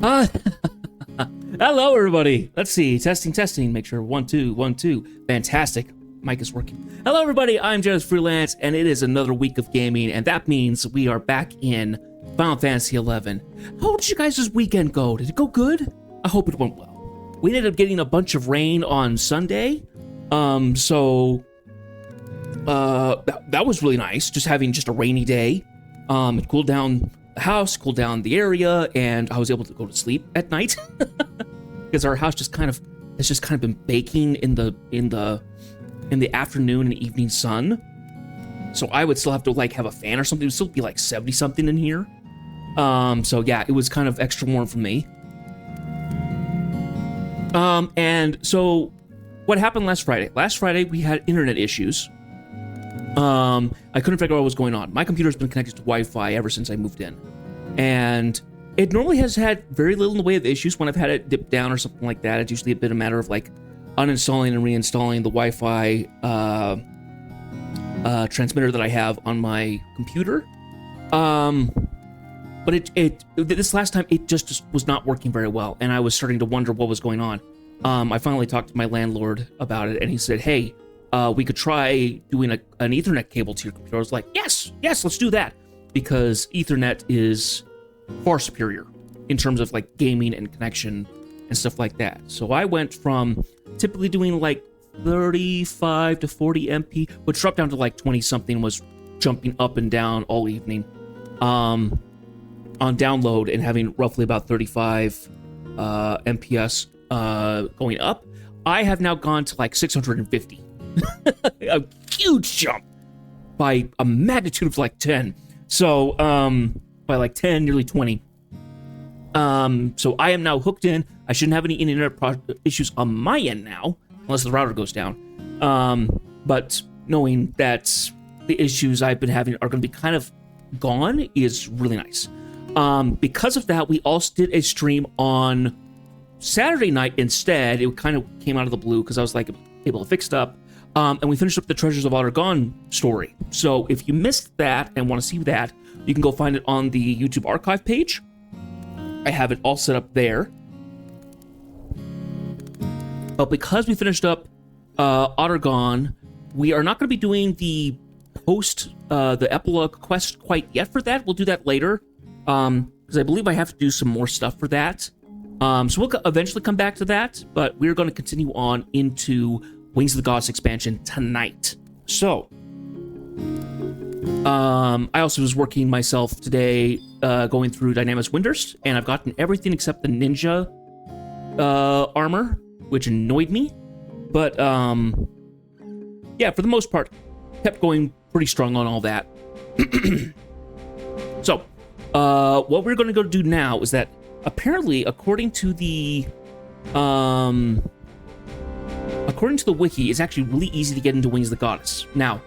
Uh, Hello, everybody. Let's see. Testing. Make sure 1, 2, 1, 2. Fantastic. Mic is working. Hello, everybody. I'm Jez Freelance, and it is another week of gaming, and that means we are back in Final Fantasy XI. How did you guys' weekend go? Did it go good? I hope it went well. We ended up getting a bunch of rain on Sunday, so that was really nice. Just having a rainy day. It cooled down the house, cooled down the area, and I was able to go to sleep at night because our house has just kind of been baking in the afternoon and evening sun. So I would still have to have a fan or something. It would still be 70 something in here. So yeah, it was kind of extra warm for me. And so what happened last Friday? Last Friday we had internet issues. I couldn't figure out what was going on. My computer's been connected to Wi-Fi ever since I moved in. And it normally has had very little in the way of issues when I've had it dip down or something like that. It's usually been a matter of uninstalling and reinstalling the Wi-Fi transmitter that I have on my computer. But this last time it just was not working very well, and I was starting to wonder what was going on. I finally talked to my landlord about it, and he said, "Hey, we could try doing an Ethernet cable to your computer." I was like, yes, let's do that, because Ethernet is far superior in terms of gaming and connection and stuff like that. So I went from typically doing 35 to 40 MP, which dropped down to 20 something, was jumping up and down all evening on download, and having roughly about 35 MPS going up. I have now gone to 650. A huge jump by a magnitude of 10. So by 10, nearly 20. So I am now hooked in. I shouldn't have any internet issues on my end now, unless the router goes down. But knowing that the issues I've been having are going to be kind of gone is really nice. Because of that, we also did a stream on Saturday night instead. It kind of came out of the blue because I was able to fix it up. And we finished up the Treasures of Atargon story. So if you missed that and want to see that, you can go find it on the YouTube archive page. I have it all set up there. But because we finished up Atargon, we are not going to be doing the the epilogue quest quite yet for that. We'll do that later, because I believe I have to do some more stuff for that. So we'll eventually come back to that, but we're going to continue on into Wings of the Goddess expansion tonight. So, I also was working myself today, going through Dynamis Windurst, and I've gotten everything except the ninja armor, which annoyed me. But yeah, for the most part, kept going pretty strong on all that. So, what we're going to go do now is that apparently, according to the wiki, it's actually really easy to get into Wings of the Goddess. Now,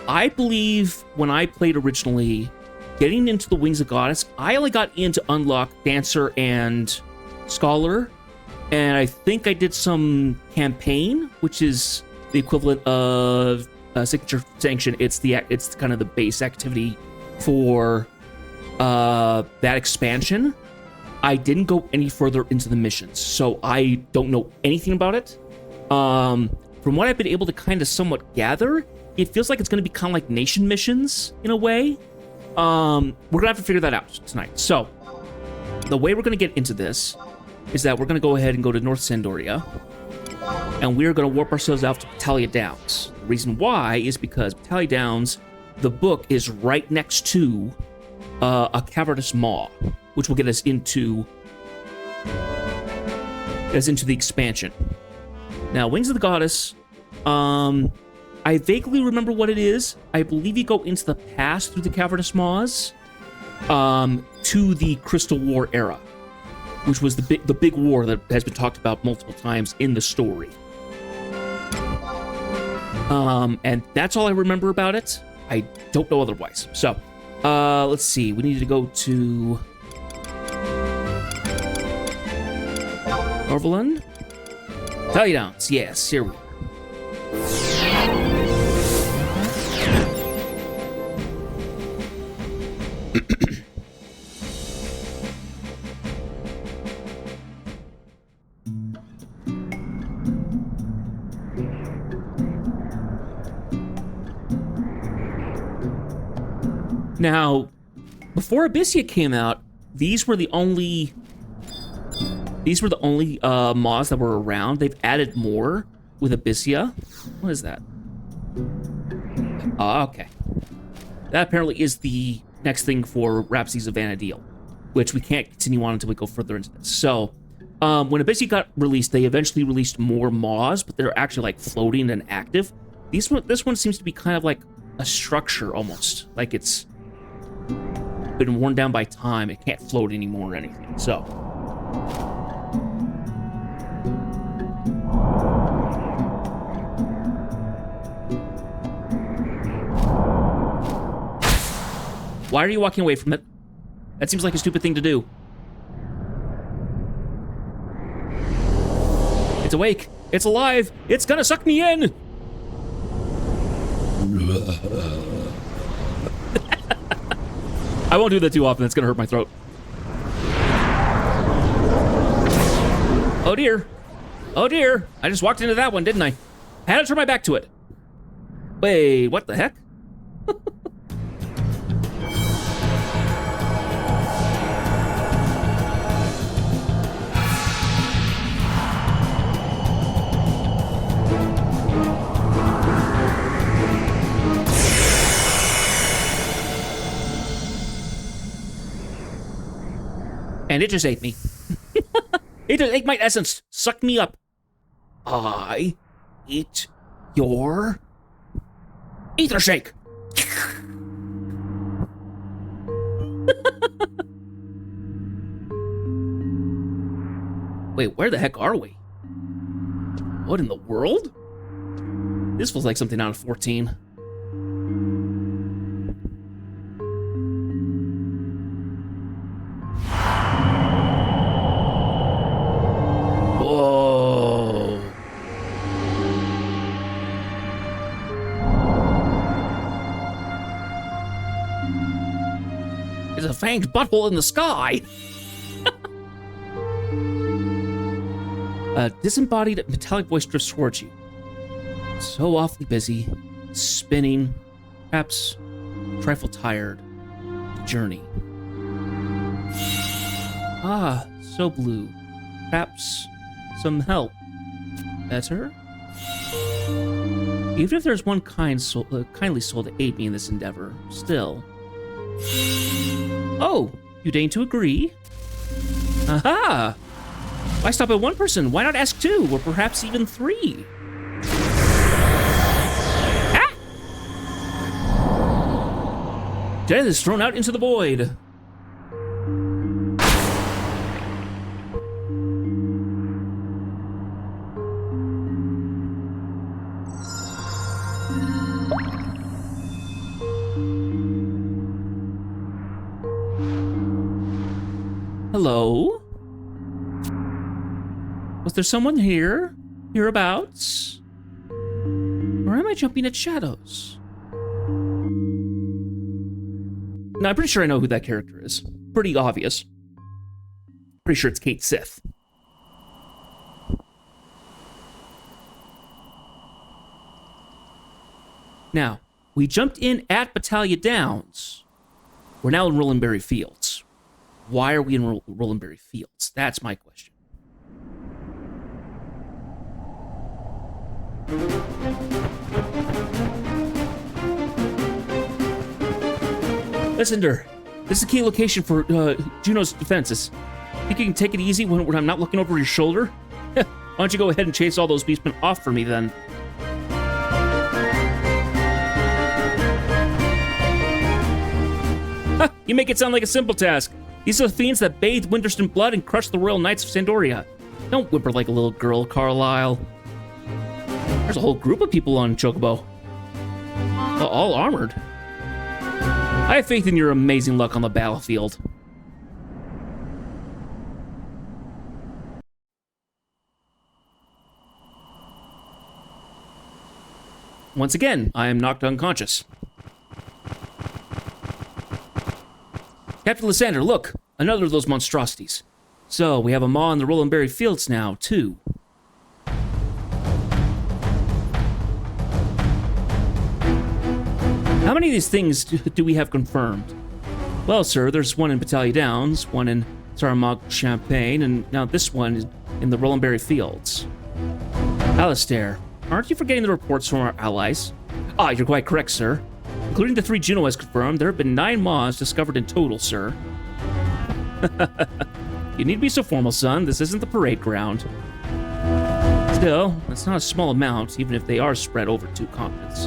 I believe when I played originally, getting into the Wings of the Goddess, I only got in to unlock Dancer and Scholar, and I think I did some campaign, which is the equivalent of Signature Sanction. It's kind of the base activity for that expansion. I didn't go any further into the missions, so I don't know anything about it. From what I've been able to kind of somewhat gather, it feels like it's going to be kind of like nation missions in a way. We're going to have to figure that out tonight. So, the way we're going to get into this is that we're going to go ahead and go to North Sandoria, and we're going to warp ourselves out to Battalia Downs. The reason why is because Battalia Downs, the book, is right next to a cavernous maw, which will get us into the expansion. Now, Wings of the Goddess, I vaguely remember what it is. I believe you go into the past through the cavernous maws to the Crystal War era, which was the big war that has been talked about multiple times in the story. And that's all I remember about it. I don't know otherwise. So, let's see. We need to go to Norvaland. Battalia Downs. Yes, here we are. Now, before Abyssia came out, these were the only moths that were around. They've added more with Abyssia. What is that? Okay. That apparently is the next thing for Rhapsodies of Vana'diel, which we can't continue on until we go further into this. So, when Abyssia got released, they eventually released more moths, but they're actually like floating and active. This one seems to be kind of like a structure almost, like it's been worn down by time. It can't float anymore or anything. So, why are you walking away from it? That seems like a stupid thing to do. It's awake. It's alive. It's gonna suck me in. I won't do that too often. It's gonna hurt my throat. Oh dear. Oh dear. I just walked into that one, didn't I? Had to turn my back to it. Wait, what the heck? And it just ate me. It just ate my essence. Sucked me up. I eat your ether shake. Wait, where the heck are we? What in the world? This feels like something out of 14. Whoa. There's a fanged butthole in the sky. A disembodied metallic voice drifts towards you. So awfully busy, spinning, perhaps a trifle tired. Journey. Ah, so blue. Perhaps some help. Better? Even if there's one kindly soul to aid me in this endeavor, still. Oh, you deign to agree? Aha! Why stop at one person? Why not ask two, or perhaps even three? Ah! Death is thrown out into the void. Hello? Was there someone here? Hereabouts? Or am I jumping at shadows? No, I'm pretty sure I know who that character is. Pretty obvious. Pretty sure it's Cait Sith. Now, we jumped in at Battaglia Downs. We're now in Rolandberry Fields. Why are we in Rolandberry Fields? That's my question. Lysander, this is a key location for Juno's defenses. Think you can take it easy when I'm not looking over your shoulder? Why don't you go ahead and chase all those beastmen off for me then? Ha! You make it sound like a simple task. These are the fiends that bathed Winterstone blood and crushed the Royal Knights of Sandoria. Don't whimper like a little girl, Carlisle. There's a whole group of people on Chocobo. All armored. I have faith in your amazing luck on the battlefield. Once again, I am knocked unconscious. Captain Lysander, look! Another of those monstrosities. So, we have a maw in the Rolandberry Fields now, too. How many of these things do we have confirmed? Well, sir, there's one in Battaglia Downs, one in Saramag-Champagne, and now this one is in the Rolandberry Fields. Alistair, aren't you forgetting the reports from our allies? Ah, you're quite correct, sir. Including the 3 Juno as confirmed, there have been 9 Maws discovered in total, sir. You need to be so formal, son. This isn't the parade ground. Still, that's not a small amount, even if they are spread over 2 continents.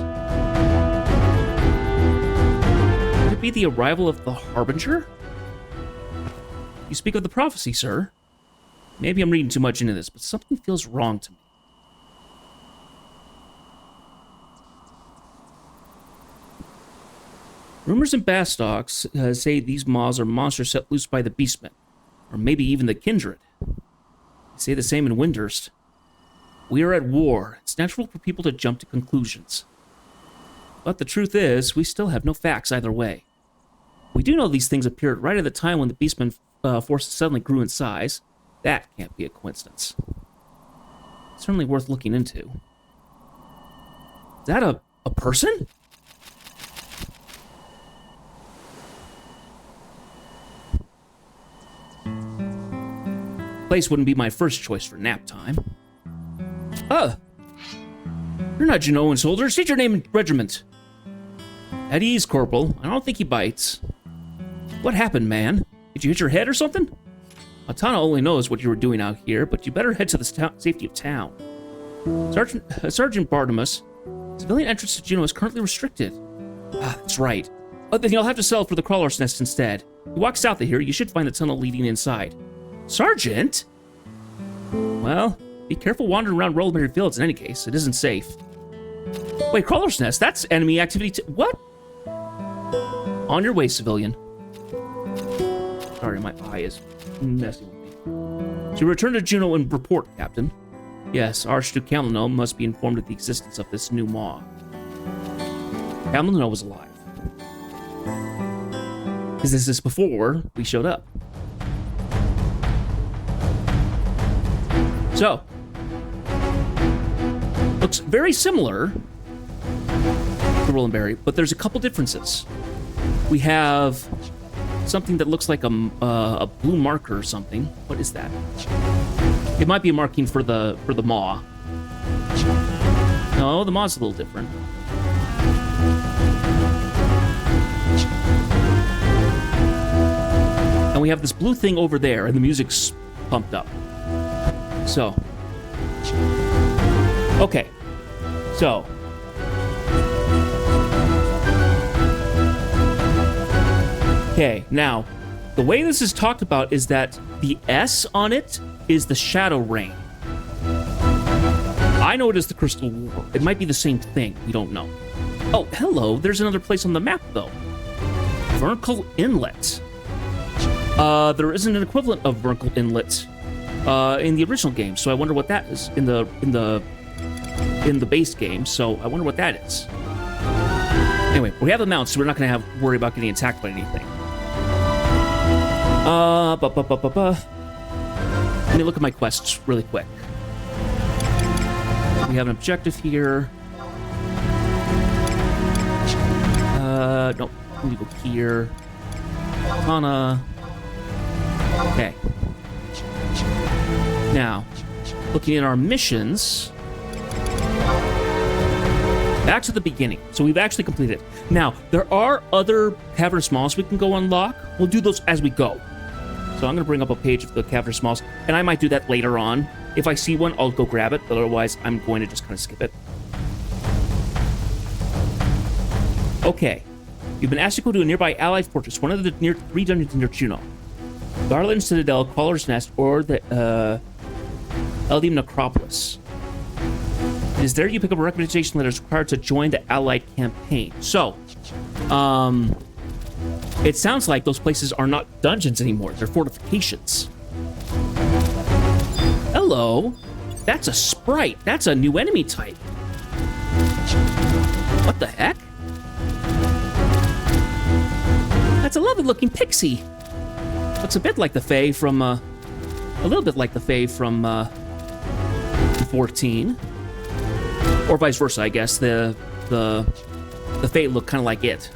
Could it be the arrival of the Harbinger? You speak of the prophecy, sir. Maybe I'm reading too much into this, but something feels wrong to me. Rumors in Bastock say these Maws are monsters set loose by the Beastmen, or maybe even the Kindred. They say the same in Windhurst. We are at war. It's natural for people to jump to conclusions. But the truth is, we still have no facts either way. We do know these things appeared right at the time when the Beastmen forces suddenly grew in size. That can't be a coincidence. It's certainly worth looking into. Is that a person? Place wouldn't be my first choice for nap time. You're not Junoan soldier. State your name and regiment. At ease, Corporal. I don't think he bites. What happened, man? Did you hit your head or something? Atana only knows what you were doing out here, but you better head to the safety of town. Sergeant Bartimus, civilian entrance to Juno is currently restricted. Ah, that's right. Then you'll have to settle for the Crawler's Nest instead. You walk south of here, you should find the tunnel leading inside. Sergeant? Well, be careful wandering around Rolandberry Fields in any case. It isn't safe. Wait, Crawler's Nest? That's enemy activity what? On your way, civilian. Sorry, my eye is messing with me. So return to Juno and report, Captain. Yes, Archduke Camelino must be informed of the existence of this new Maw. Camelino was alive. Because this is before we showed up. So, looks very similar to Rolandberry, but there's a couple differences. We have something that looks like a blue marker or something. What is that? It might be a marking for the Maw. No, the Maw's a little different. And we have this blue thing over there, and the music's pumped up. So, okay, so, okay, now, the way this is talked about is that the S on it is the Shadow Rain. I know it is the Crystal War. It might be the same thing, we don't know. Oh, hello, there's another place on the map, though. Vernkel Inlet. There isn't an equivalent of Vernkel Inlet in the original game, so I wonder what that is in the base game. So I wonder what that is. Anyway, we have the mount, so we're not going to have to worry about getting attacked by anything. Let me look at my quests really quick. We have an objective here. No, let me go here. Katana. Okay. Now, looking at our missions, back to the beginning. So we've actually completed it. Now, there are other Cavernous Maws we can go unlock. We'll do those as we go. So I'm going to bring up a page of the Cavernous Maws, and I might do that later on. If I see one, I'll go grab it, but otherwise I'm going to just kind of skip it. Okay. You've been asked to go to a nearby allied fortress, one of the 3 dungeons near Juno. Garland Citadel, Crawler's Nest, or the Eldium Necropolis. It is there you pick up a recommendation letter required to join the Allied campaign. So, it sounds like those places are not dungeons anymore. They're fortifications. Hello. That's a sprite. That's a new enemy type. What the heck? That's a lovely-looking pixie. Looks a bit like the Fae from, a little bit like the Fae from, 14. Or vice versa, I guess. The the Fate look kind of like it.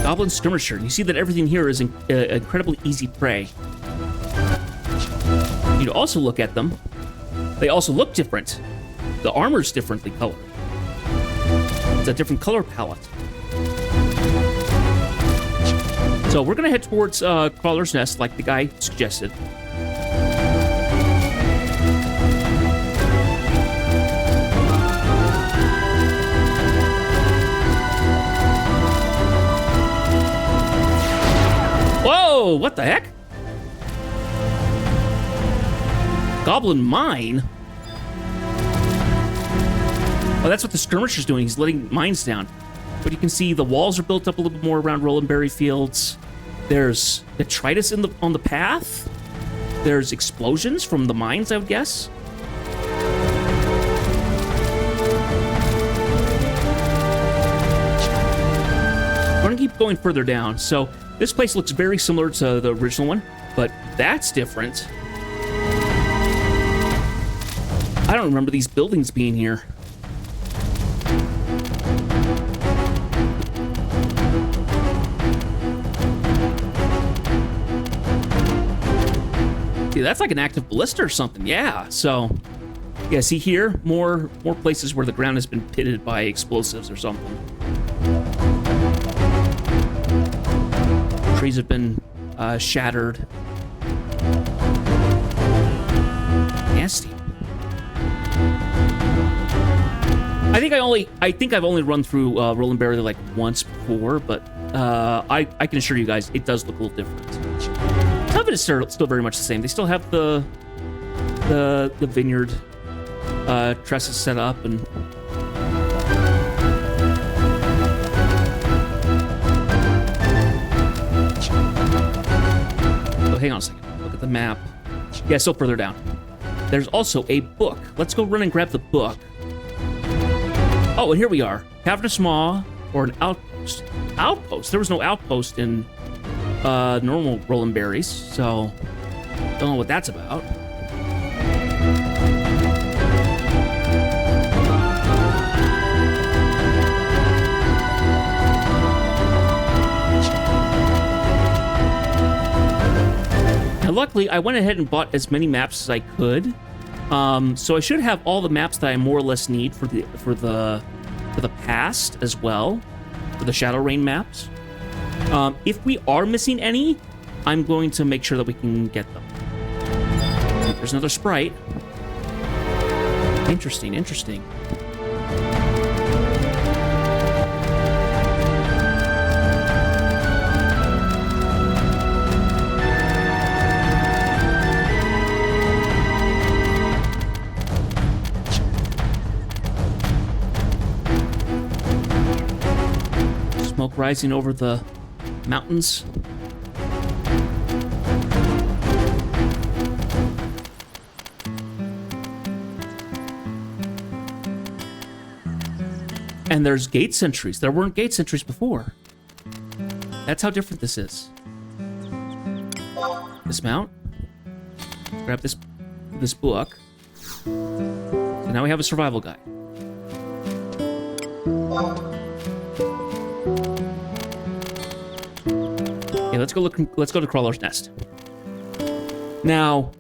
Goblin Skirmisher. You see that everything here is incredibly easy prey. You also look at them. They also look different. The armor's differently colored. It's a different color palette. So we're gonna head towards Crawler's Nest like the guy suggested. Whoa, what the heck? Goblin Mine? Oh, that's what the Skirmisher's doing. He's letting mines down. But you can see the walls are built up a little bit more around Rolandberry Fields. There's detritus on the path. There's explosions from the mines, I would guess. We're gonna keep going further down. So this place looks very similar to the original one, but that's different. I don't remember these buildings being here. See, that's like an active ballista or something. Yeah, so yeah, see here, more places where the ground has been pitted by explosives or something. Trees have been shattered. Nasty. I think I've only run through Rolandberry like once before, but I can assure you guys it does look a little different. Some of it is still very much the same. They still have the vineyard trusses set up and. Oh, hang on a second. Look at the map. Yeah, still further down. There's also a book. Let's go run and grab the book. Oh, and here we are. Cavernous Maw, or an outpost. Outpost? There was no outpost in normal Rolandberries, so don't know what that's about. Now, luckily, I went ahead and bought as many maps as I could. So I should have all the maps that I more or less need for the past as well, for the Shadowrain maps. If we are missing any, I'm going to make sure that we can get them. There's another sprite. Interesting, interesting. Smoke rising over the mountains. And there's gate sentries. There weren't gate sentries before. That's how different this is. Dismount. Grab this book. So now we have a survival guide. Okay, let's go to Crawler's Nest. Now,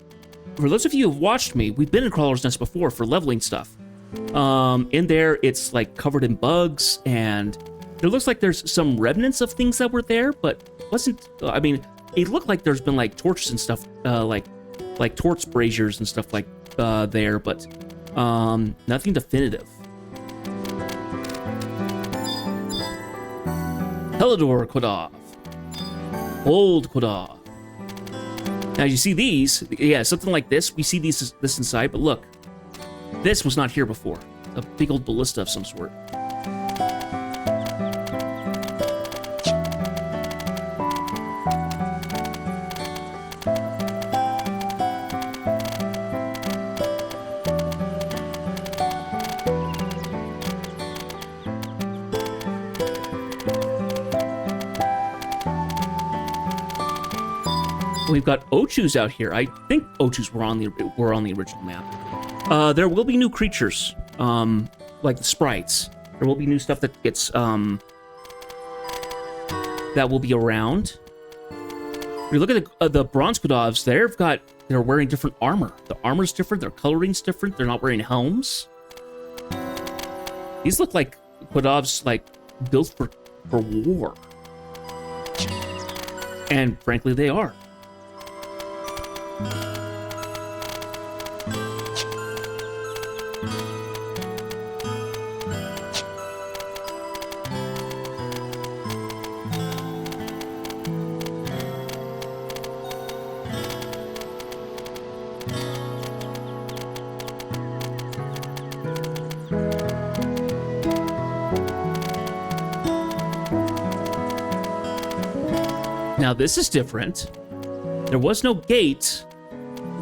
for those of you who've watched me, we've been in Crawler's Nest before for leveling stuff. In there, it's like covered in bugs, and it looks like there's some remnants of things that were there, but wasn't. I mean, it looked like there's been like torches and stuff, like torch braziers and stuff like there, but nothing definitive. Helidor Quadav. Old Quadav. Now you see these, yeah, something like this. We see this inside, but look, this was not here before. A big old ballista of some sort. We've got Ochus out here. I think Ochus were on the original map. There will be new creatures. like the sprites. There will be new stuff that gets that will be around. If you look at the bronze Quadovs, they're wearing different armor. The armor's different, their coloring's different, they're not wearing helms. These look like Quadovs like built for war. And frankly, they are. Now this is different. There was no gate.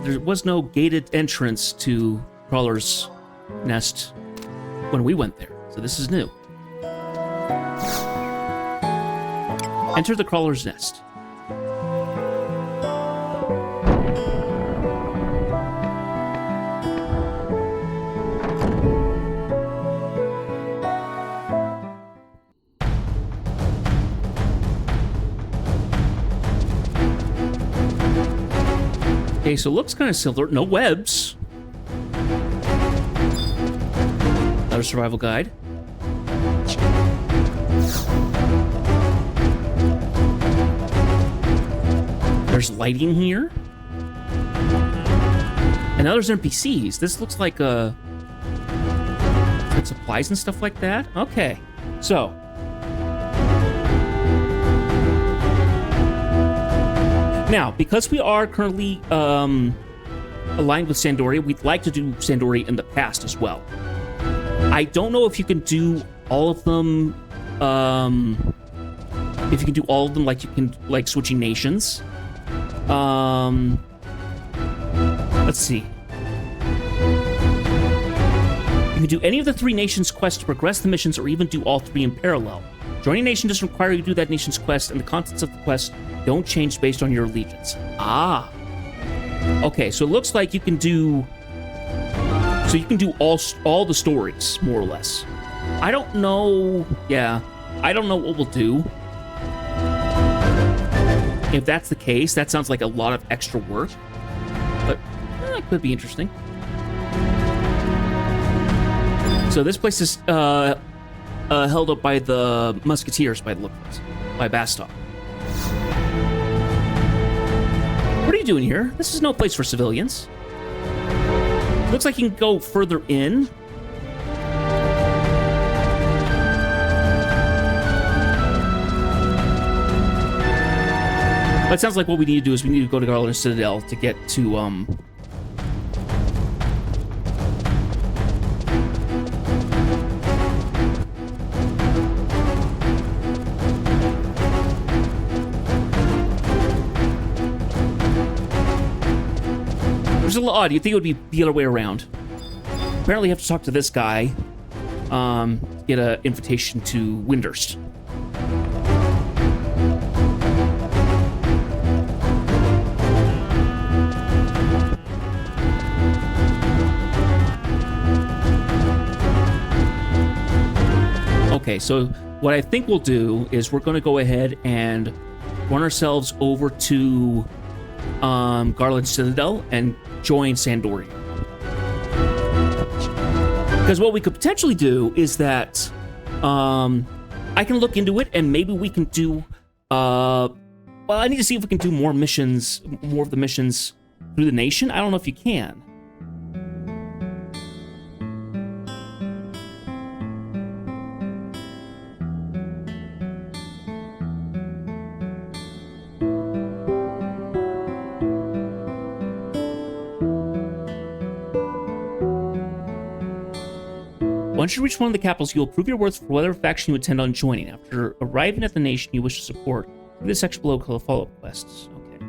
There was no gated entrance to Crawler's Nest when we went there. So this is new. Enter the Crawler's Nest. Okay, so it looks kind of similar. No webs. Another survival guide. There's lighting here. And now there's NPCs. This looks like supplies and stuff like that. Okay, so now, because we are currently aligned with Sandori, we'd like to do Sandori in the past as well. I don't know if you can do all of them, if you can do all of them like you can, like switching nations. Let's see. You can do any of the 3 nations' quests to progress the missions, or even do all 3 in parallel. Joining a nation doesn't require you to do that nation's quest, and the contents of the quest don't change based on your allegiance. Ah. Okay, so it looks like you can do... So you can do all the stories, more or less. I don't know... Yeah, I don't know what we'll do. If that's the case, that sounds like a lot of extra work. But it could be interesting. So this place is held up by the Musketeers, by the look of it. By Bastok. What are you doing here? This is no place for civilians. Looks like you can go further in. But it sounds like what we need to do is we need to go to Garland Citadel to get to, Which is a little odd. You'd think it would be the other way around. Apparently you have to talk to this guy, get an invitation to Windurst. Okay, so what I think we'll do is we're going to go ahead and run ourselves over to Garland Citadel and join Sandori. Because what we could potentially do is that I can look into it and maybe we can do well, I need to see if we can do more missions, more of the missions through the nation. I don't know if you can. Once you reach one of the capitals, you will prove your worth for whatever faction you intend on joining. After arriving at the nation you wish to support, in this section below called follow-up quests. Okay.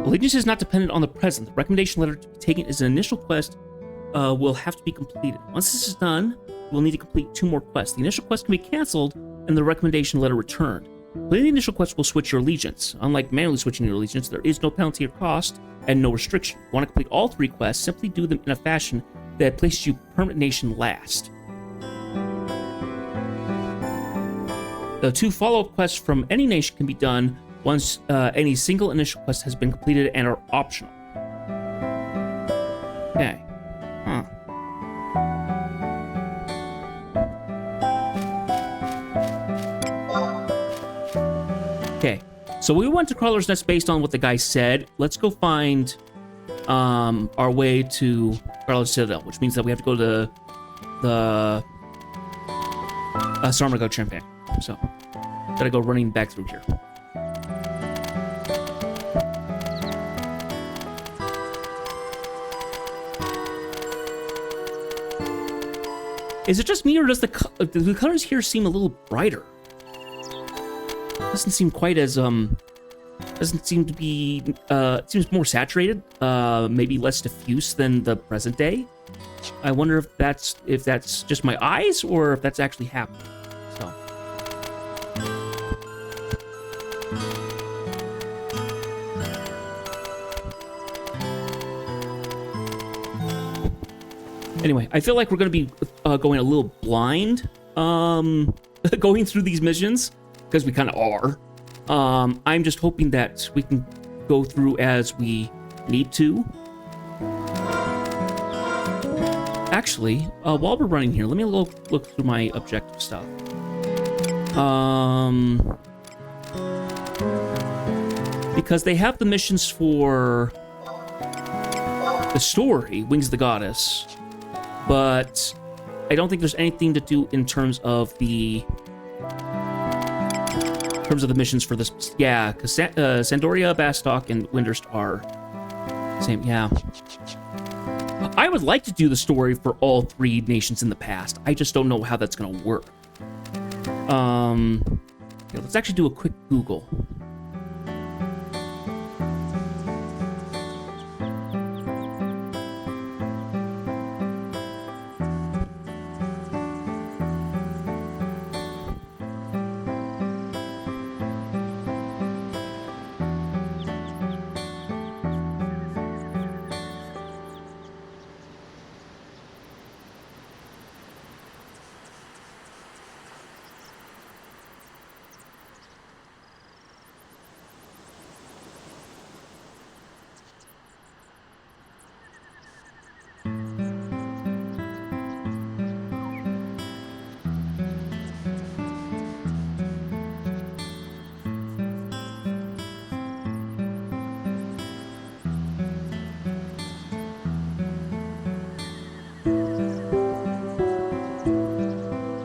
Allegiance is not dependent on the present. The recommendation letter to be taken as an initial quest will have to be completed. Once this is done, you will need to complete 2 more quests. The initial quest can be canceled and the recommendation letter returned. Completing the initial quest will switch your allegiance. Unlike manually switching your allegiance, there is no penalty or cost and no restriction. If you want to complete all 3 quests, simply do them in a fashion that places you permanent nation last. The 2 follow-up quests from any nation can be done once any single initial quest has been completed and are optional. Okay. Huh. Okay. So we went to Crawler's Nest based on what the guy said. Let's go find our way to Crawler's Citadel, which means that we have to go to the Sarmago Champagne. So, gotta go running back through here. Is it just me, or do the colors here seem a little brighter? Doesn't seem quite as doesn't seem to be it seems more saturated, maybe less diffuse than the present day. I wonder if that's just my eyes or if that's actually happening. So anyway, I feel like we're going to be going a little blind going through these missions, because we kind of are. I'm just hoping that we can go through as we need to. Actually, while we're running here, let me look through my objective stuff. Because they have the missions for the story, Wings of the Goddess, but I don't think there's anything to do in terms of the missions for this. Yeah, because Sandoria, Bastok, and Winterst are same. Yeah. I would like to do the story for all 3 nations in the past. I just don't know how that's going to work. Yeah, let's actually do a quick Google.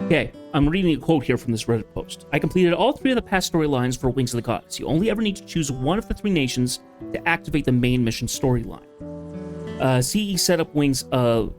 Okay, I'm reading a quote here from this Reddit post. I completed all 3 of the past storylines for Wings of the Goddess. You only ever need to choose one of the 3 nations to activate the main mission storyline. CE set up Wings a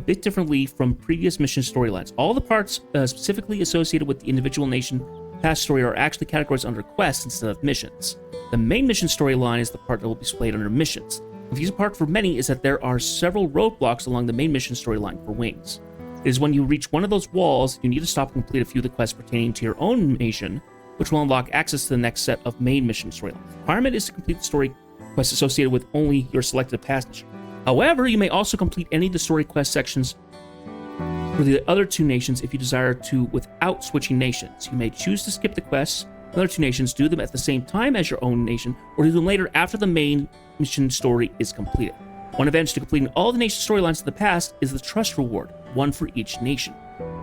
bit differently from previous mission storylines. All the parts specifically associated with the individual nation past story are actually categorized under quests instead of missions. The main mission storyline is the part that will be displayed under missions. The confusing part for many is that there are several roadblocks along the main mission storyline for Wings. It is when you reach one of those walls, you need to stop and complete a few of the quests pertaining to your own nation, which will unlock access to the next set of main mission storylines. The requirement is to complete the story quests associated with only your selected past nation. However, you may also complete any of the story quest sections for the other 2 nations if you desire to without switching nations. You may choose to skip the quests for the other 2 nations, do them at the same time as your own nation, or do them later after the main mission story is completed. One advantage to completing all the nation storylines of the past is the trust reward, one for each nation.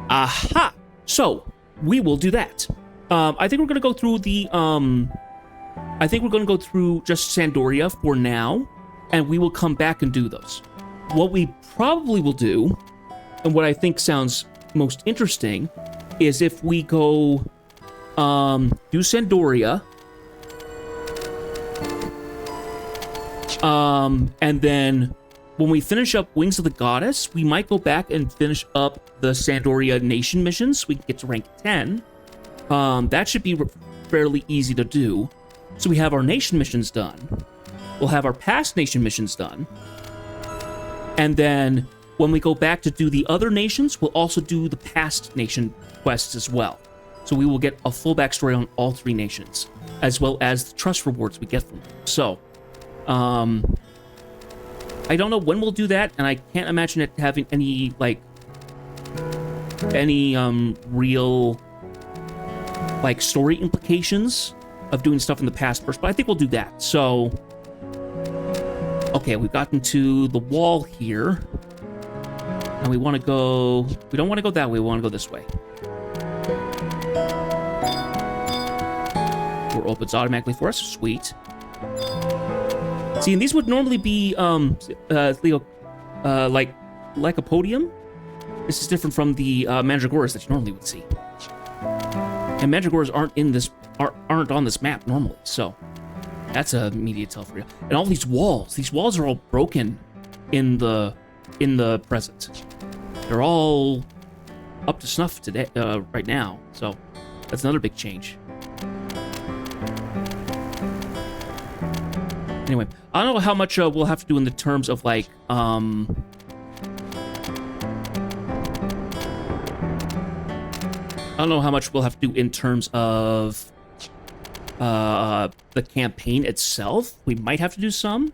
Aha! So, we will do that. I think we're going to go through the, I think we're going to go through just Sandoria for now, and we will come back and do those. What we probably will do, and what I think sounds most interesting, is if we go, do Sandoria, and then when we finish up Wings of the Goddess, we might go back and finish up the Sandoria Nation missions. We can get to rank 10. That should be fairly easy to do. So we have our nation missions done. We'll have our past nation missions done. And then when we go back to do the other nations, we'll also do the past nation quests as well. So we will get a full backstory on all 3 nations, as well as the trust rewards we get from them. So, I don't know when we'll do that, and I can't imagine it having any, like, any real, like, story implications of doing stuff in the past first, but I think we'll do that. So, okay, we've gotten to the wall here, and we want to go, we don't want to go that way, we want to go this way. Door opens automatically for us, sweet. See, and these would normally be, Leo, like a podium. This is different from the Mandragoras that you normally would see. And Mandragoras aren't on this map normally, so that's a immediate tell for you. And all these walls are all broken in the present. They're all up to snuff today, right now. So that's another big change. Anyway, I don't know how much we'll have to do in the terms of, like, I don't know how much we'll have to do in terms of the campaign itself. We might have to do some.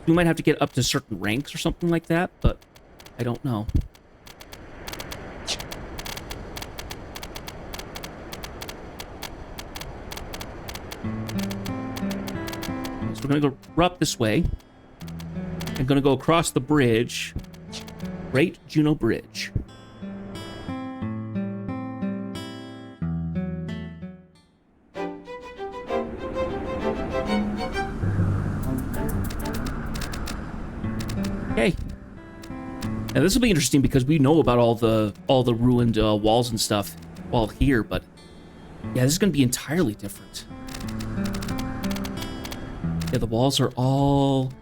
We might have to get up to certain ranks or something like that, but I don't know. So we're gonna go up this way. I'm gonna go across the bridge. Great Juno Bridge. Okay. Now this will be interesting because we know about all the ruined walls and stuff while here, but yeah, this is gonna be entirely different. Yeah, the walls are all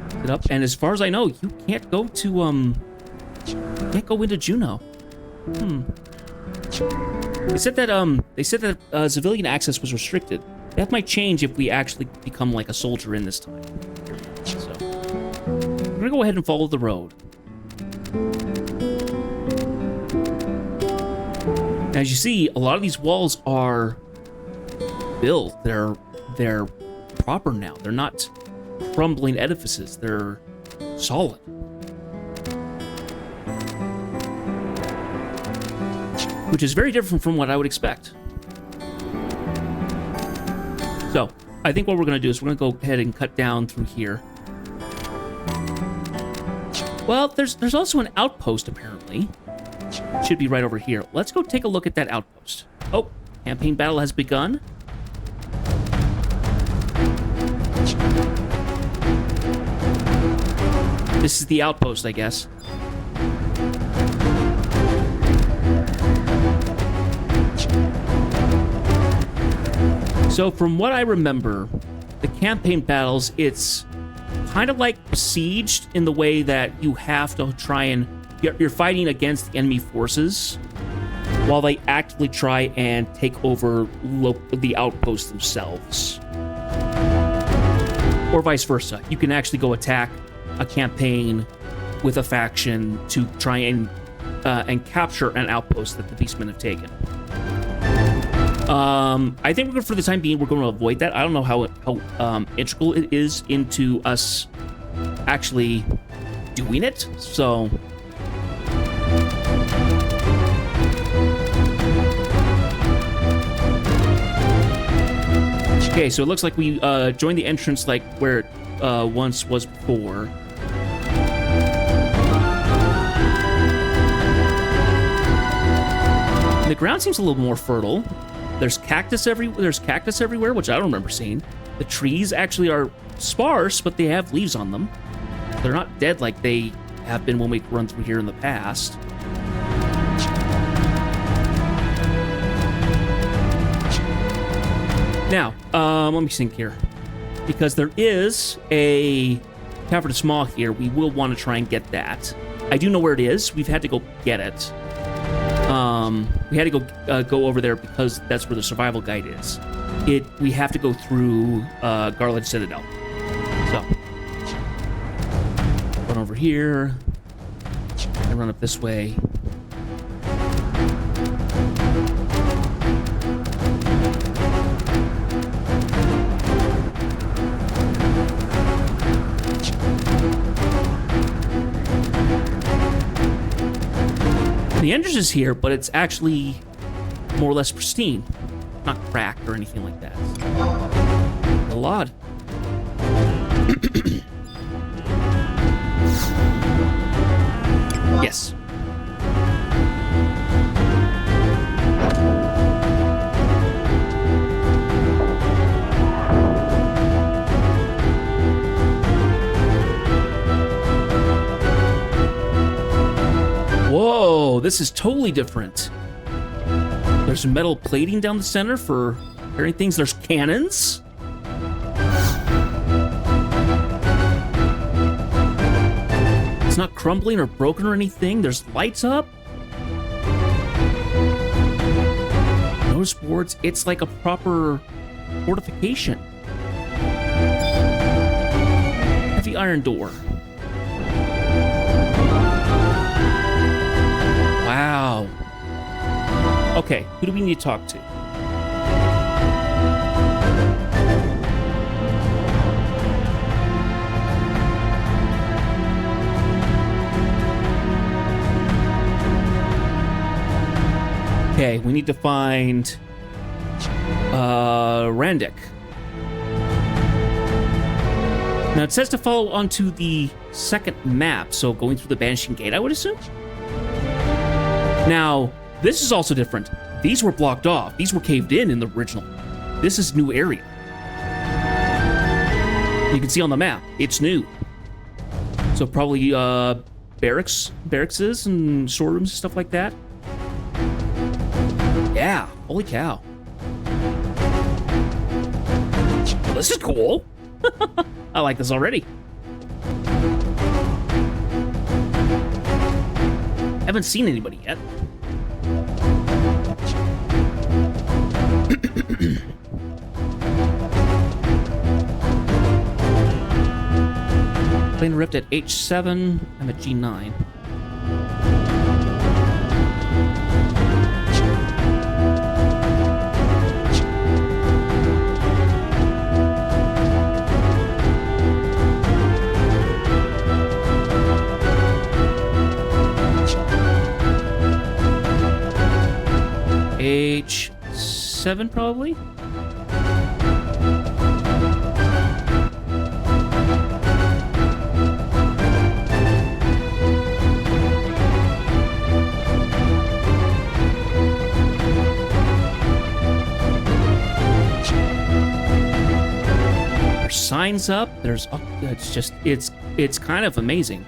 set up, and as far as I know, you can't go to into Juno. They said that civilian access was restricted. That might change if we actually become like a soldier in this time. So we're gonna go ahead and follow the road. As you see, a lot of these walls are built. They're proper now. They're not crumbling edifices. They're solid. Which is very different from what I would expect. So, I think what we're going to do is we're going to go ahead and cut down through here. Well, there's also an outpost, apparently. Should be right over here. Let's go take a look at that outpost. Oh, campaign battle has begun. This is the outpost, I guess. So from what I remember, the campaign battles, it's kind of like besieged in the way that you have to try and... You're fighting against the enemy forces while they actively try and take over the outposts themselves. Or vice versa. You can actually go attack a campaign with a faction to try and capture an outpost that the Beastmen have taken. I think for the time being, we're going to avoid that. I don't know how integral it is into us actually doing it, so... Okay, so it looks like we joined the entrance like where it once was before. The ground seems a little more fertile. There's cactus everywhere, which I don't remember seeing. The trees actually are sparse, but they have leaves on them. They're not dead like they have been when we run through here in the past. Now, let me think here. Because there is a Tavern de Smaug here, we will want to try and get that. I do know where it is. We've had to go get it. We had to go over there because that's where the survival guide is. We have to go through Garledge Citadel. So, run over here and run up this way. The entrance is here, but it's actually more or less pristine. Not cracked or anything like that. A lot. Yes. Whoa, this is totally different. There's metal plating down the center for carrying things. There's cannons. It's not crumbling or broken or anything. There's lights up. Notice boards. It's like a proper fortification. Heavy iron door. Wow. Okay, who do we need to talk to? Okay, we need to find Randik. Now it says to follow onto the second map, so going through the Banishing Gate, I would assume. Now, this is also different. These were blocked off. These were caved in the original. This is new area. You can see on the map, it's new. So probably barracks and storerooms and stuff like that. Yeah, holy cow. This is cool. I like this already. Haven't seen anybody yet. Plane rift at H7. I'm at G9. H7 probably. There's signs up. There's it's kind of amazing.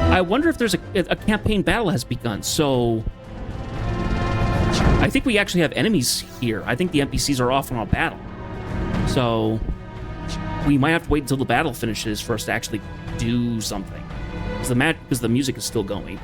I wonder if there's a campaign battle has begun, so I think we actually have enemies here. I think the NPCs are off on a battle. So we might have to wait until the battle finishes for us to actually do something. Because the music is still going.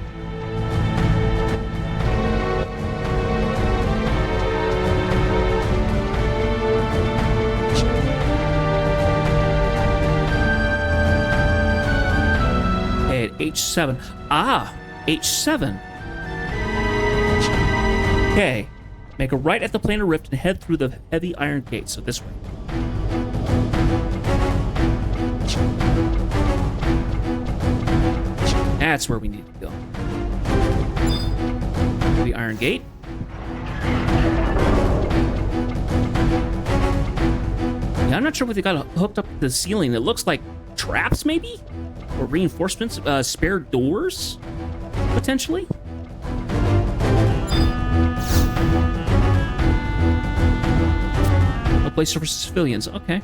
H7. Ah, H7. Okay. Make a right at the planar rift and head through the heavy iron gate. So this way. That's where we need to go. Heavy iron gate. Yeah, I'm not sure what they got hooked up to the ceiling. It looks like traps, maybe? Or reinforcements, spare doors, potentially. A place for civilians. Okay.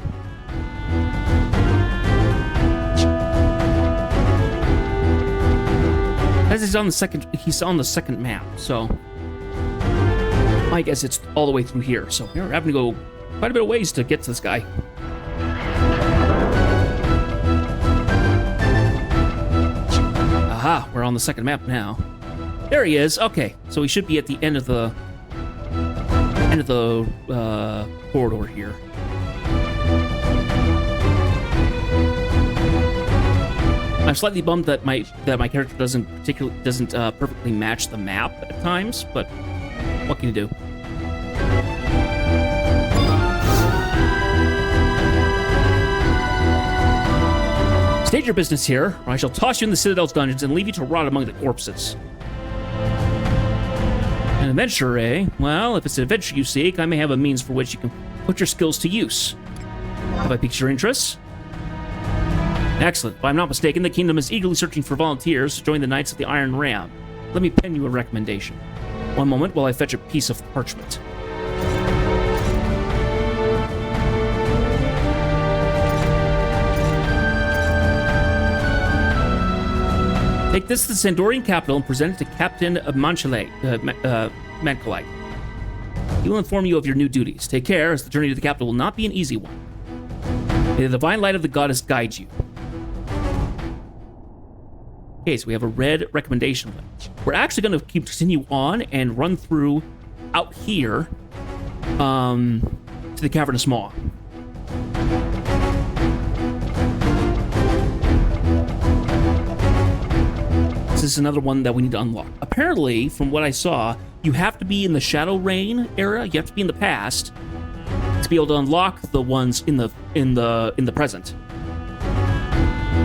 As he's on the second map, so I guess it's all the way through here. So we're having to go quite a bit of ways to get to this guy. Aha, we're on the second map now. There he is. Okay, so we should be at the end of the corridor here. I'm slightly bummed that my character doesn't perfectly match the map at times, but what can you do? State your business here, or I shall toss you in the Citadel's dungeons and leave you to rot among the corpses. An adventure, eh? Well, if it's an adventure you seek, I may have a means for which you can put your skills to use. Have I piqued your interest? Excellent. If I'm not mistaken, the kingdom is eagerly searching for volunteers to join the Knights of the Iron Ram. Let me pen you a recommendation. One moment while I fetch a piece of parchment. Take this to the Sandorian capital and present it to Captain Mancolite. He will inform you of your new duties. Take care, as the journey to the capital will not be an easy one. May the divine light of the goddess guide you. Okay, so we have a red recommendation list. We're actually going to continue on and run through out here to the Cavernous Maw. This is another one that we need to unlock. Apparently, from what I saw, you have to be in the Shadow Reign era. You have to be in the past to be able to unlock the ones in the present.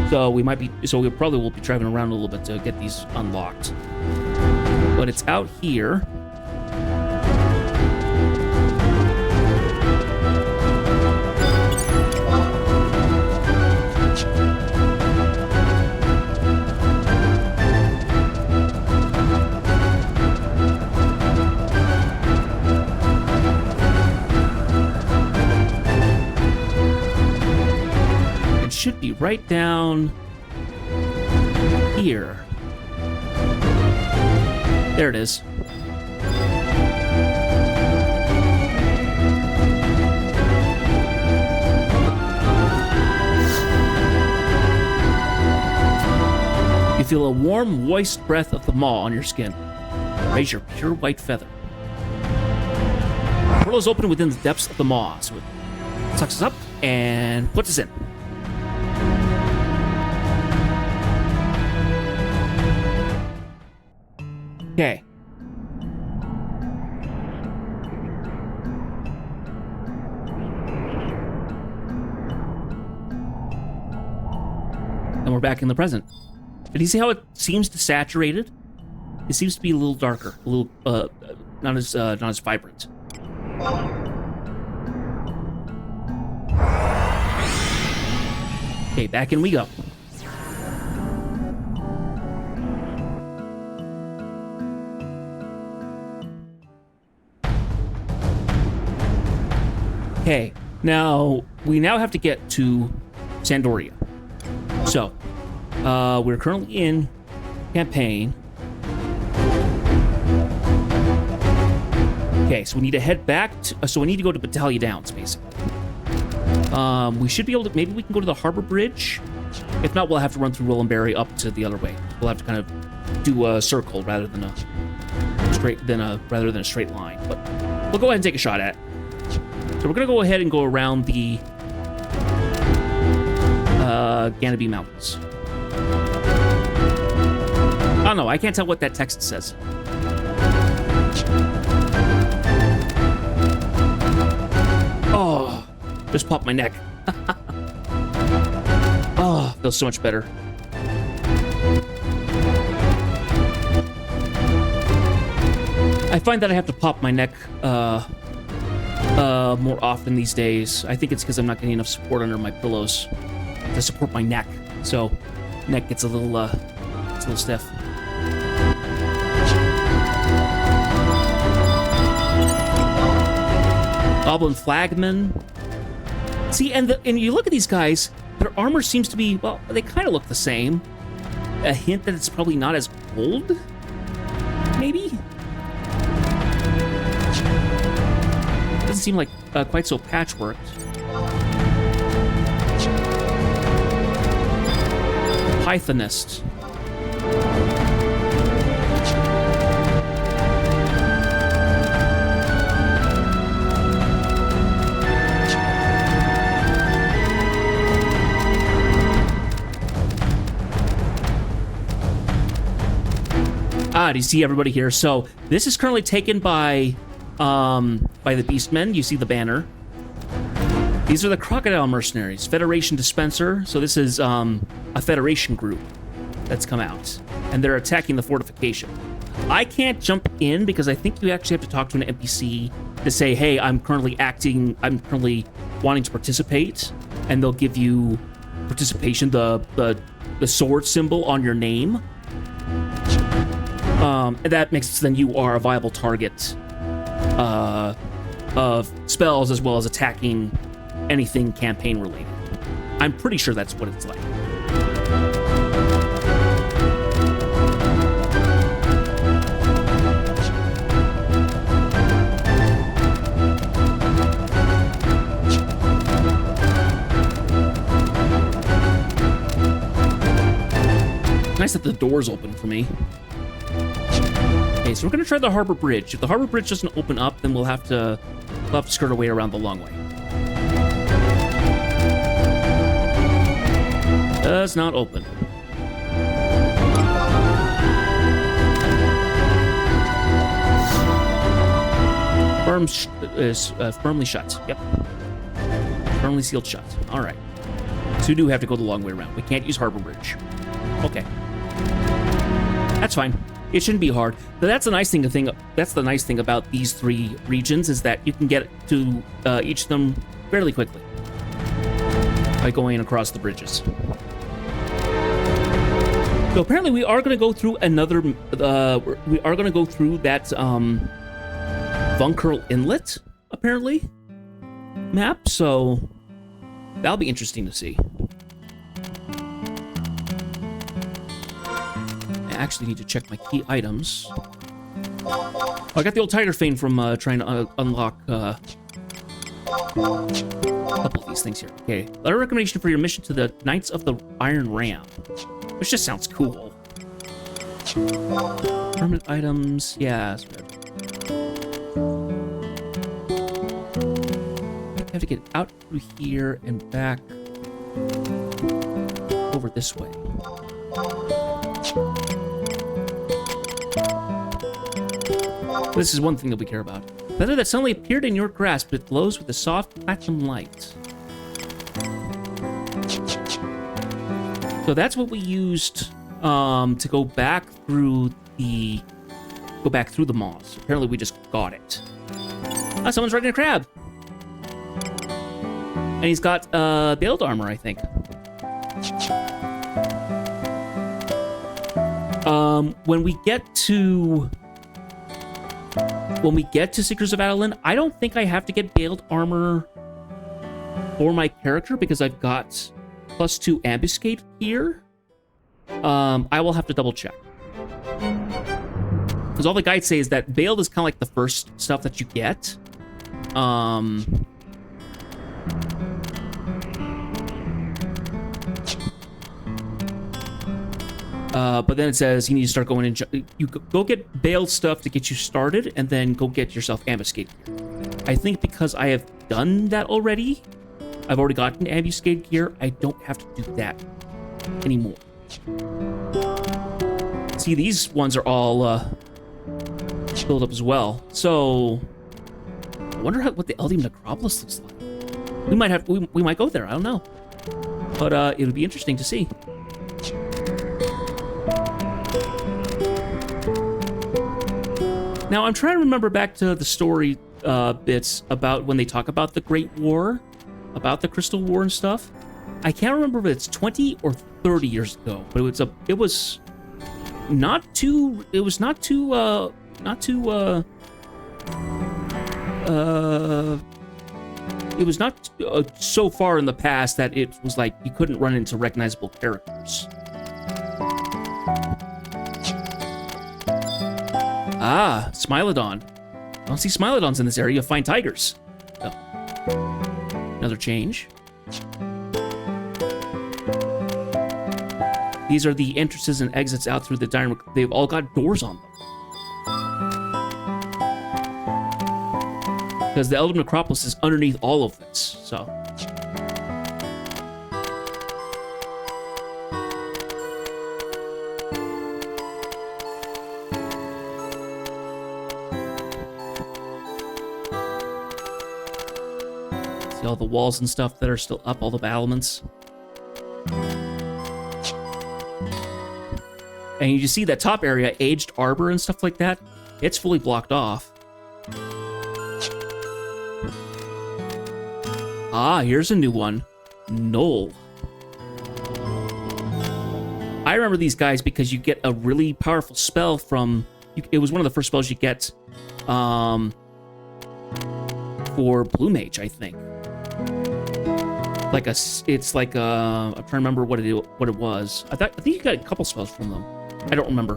So we probably will be driving around a little bit to get these unlocked. But it's out here. Should be right down here. There it is. You feel a warm, moist breath of the maw on your skin. Raise your pure white feather. The portal is open within the depths of the maw, so it sucks us up and puts us in. Okay. And we're back in the present. But you see how it seems to saturated? It seems to be a little darker, a little not as vibrant. Okay, back in we go. Okay, now we have to get to Sandoria. So, we're currently in campaign. Okay, so we need to head back to, so we need to go to Battaglia Downs, basically. We should be able to, maybe we can go to the Harbor Bridge. If not, we'll have to run through Rollenberry up to the other way. We'll have to kind of do a circle rather than a straight line. But we'll go ahead and take a shot at it. So we're gonna go ahead and go around the Ganabee Mountains. Oh no, I can't tell what that text says. Oh, just popped my neck. Oh, feels so much better. I find that I have to pop my neck more often these days. I think it's because I'm not getting enough support under my pillows to support my neck. So, neck gets a little stiff. Goblin Flagman. See, and you look at these guys, their armor seems to be, well, they kind of look the same. A hint that it's probably not as gold? Maybe? Doesn't seem like quite so patchworked. Pythonist. Do you see everybody here? So this is currently taken by the Beastmen. You see the banner. These are the Crocodile Mercenaries, Federation Dispenser. So this is a Federation group that's come out, and they're attacking the fortification. I can't jump in because I think you actually have to talk to an NPC to say, hey, I'm currently wanting to participate, and they'll give you participation, the sword symbol on your name. And that makes it so then you are a viable target of spells as well as attacking anything campaign related. I'm pretty sure that's what it's like. Nice that the door's open for me. Okay, so we're gonna try the Harbor Bridge. If the Harbor Bridge doesn't open up, then we'll have to skirt our way around the long way. Does not open. Is firmly shut. Yep. Firmly sealed shut. All right. So we do have to go the long way around. We can't use Harbor Bridge. Okay. That's fine. It shouldn't be hard. But that's the nice thing about these three regions is that you can get to each of them fairly quickly by going across the bridges. So apparently we are going to go through another. We are going to go through that Vunkerl Inlet apparently map. So that'll be interesting to see. I actually need to check my key items. Oh, I got the old Tiger Fane from trying to unlock a couple of these things here. Okay, letter of recommendation for your mission to the Knights of the Iron Ram, which just sounds cool. Permanent items, yeah. I have to get out through here and back over this way. This is one thing that we care about. Feather that suddenly appeared in your grasp, it glows with a soft platinum light. So that's what we used to go back through the moss. Apparently we just got it. Ah, someone's riding a crab. And he's got Bailed armor, I think. When we get to Seekers of Adoulin, I don't think I have to get Bailed armor for my character because I've got +2 ambuscade here. I will have to double check. Because all the guides say is that Bailed is kind of like the first stuff that you get. But then it says you need to start going in. You go get Bailed stuff to get you started, and then go get yourself ambuscade gear. I think because I have done that already, I've already gotten ambuscade gear. I don't have to do that anymore. See, these ones are all filled up as well. So I wonder what the Eldium Necropolis looks like. We might go there. I don't know, but it would be interesting to see. Now, I'm trying to remember back to the story bits about when they talk about the Great War, about the Crystal War and stuff. I can't remember if it's 20 or 30 years ago, but it was not too so far in the past that it was like you couldn't run into recognizable characters. Ah, Smilodon. I don't see Smilodons in this area. You'll find tigers. Oh. Another change. These are the entrances and exits out through the dining room. They've all got doors on them. Because the Eldium Necropolis is underneath all of this, so... See all the walls and stuff that are still up, all the battlements. And you just see that top area, aged arbor and stuff like that. It's fully blocked off. Ah, here's a new one. Knoll. I remember these guys because you get a really powerful spell from... It was one of the first spells you get for Blue Mage, I think. It's like I'm trying to remember what it was. I think you got a couple spells from them. I don't remember.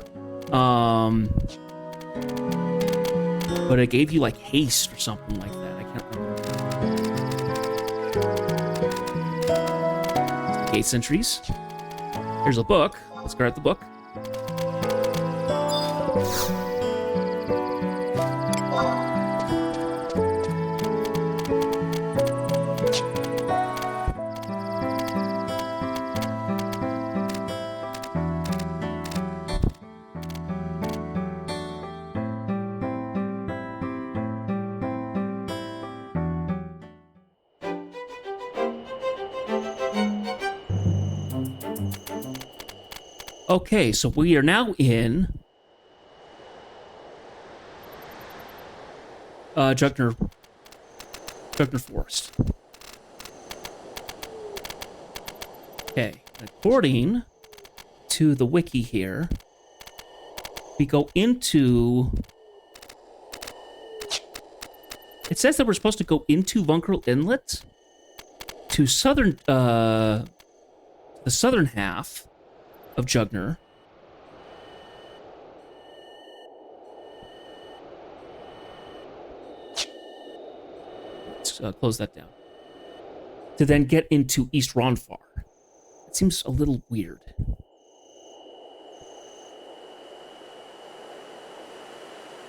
But it gave you like haste or something like that. I can't remember. Gate sentries. Here's a book. Let's grab the book. Okay, so we are now in Jugner Forest. Okay, according to the wiki here, we go into... It says that we're supposed to go into Vunkerl Inlet to the southern half of Jugner. Let's close that down. To then get into East Ronfar. It seems a little weird.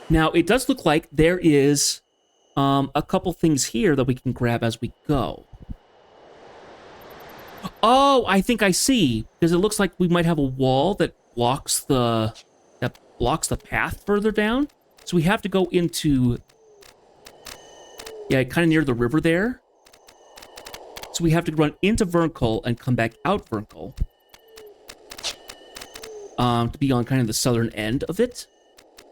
Now, it does look like there is a couple things here that we can grab as we go. Oh, I think I see. Because it looks like we might have a wall that blocks the path further down. So we have to go into... Yeah, kind of near the river there. So we have to run into Vernkull and come back out Vernkull. To be on kind of the southern end of it.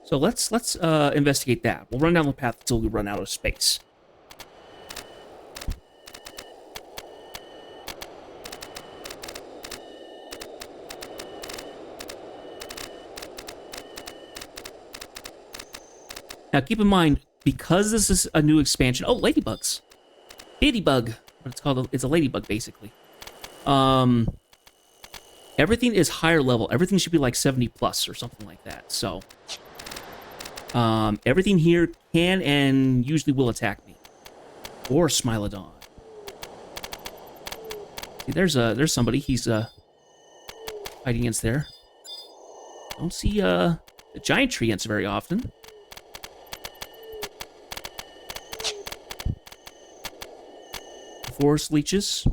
So let's investigate that. We'll run down the path until we run out of space. Now, keep in mind, because this is a new expansion... Oh, ladybugs. Ladybug. What it's called. It's a ladybug, basically. Everything is higher level. Everything should be like 70 plus or something like that. So, everything here can and usually will attack me. Or Smilodon. See, there's somebody. He's fighting against there. Don't see the giant tree ants very often. Forest leeches,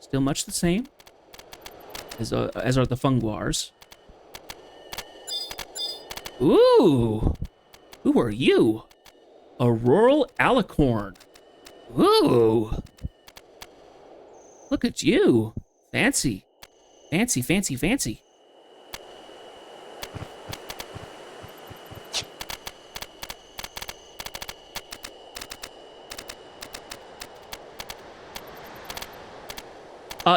still much the same as are the funguars. Ooh, who are you? A rural alicorn. Ooh, look at you, fancy, fancy, fancy, fancy.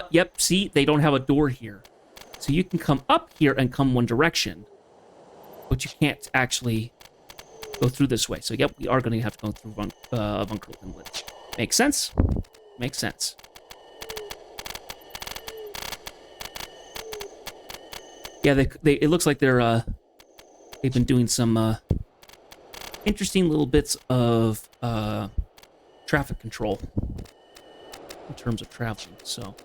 Yep, see, they don't have a door here. So you can come up here and come one direction. But you can't actually go through this way. So, yep, we are going to have to go through Vunkerl Inlet. Makes sense? Makes sense. Yeah, it looks like they've been doing some interesting little bits of traffic control in terms of traveling, so...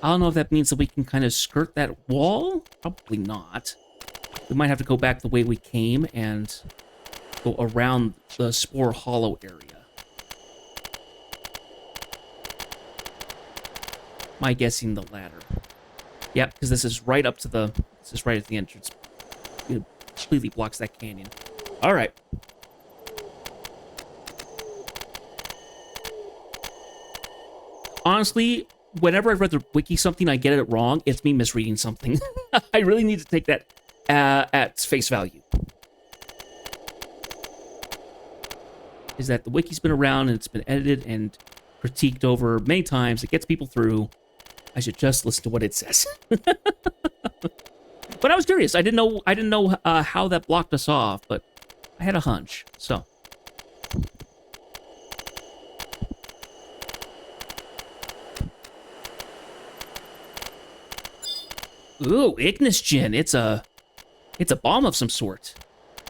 I don't know if that means that we can kind of skirt that wall. Probably not. We might have to go back the way we came and go around the Spore Hollow area. My guessing the latter. Yeah, because this is right up to the... This is right at the entrance. It completely blocks that canyon. All right. honestly, whenever I've read the wiki something, I get it wrong. It's me misreading something. I really need to take that at face value. Is that the wiki's been around and it's been edited and critiqued over many times. It gets people through. I should just listen to what it says. But I was curious. I didn't know how that blocked us off, but I had a hunch. So. Ooh, Ignis Gin. It's a bomb of some sort.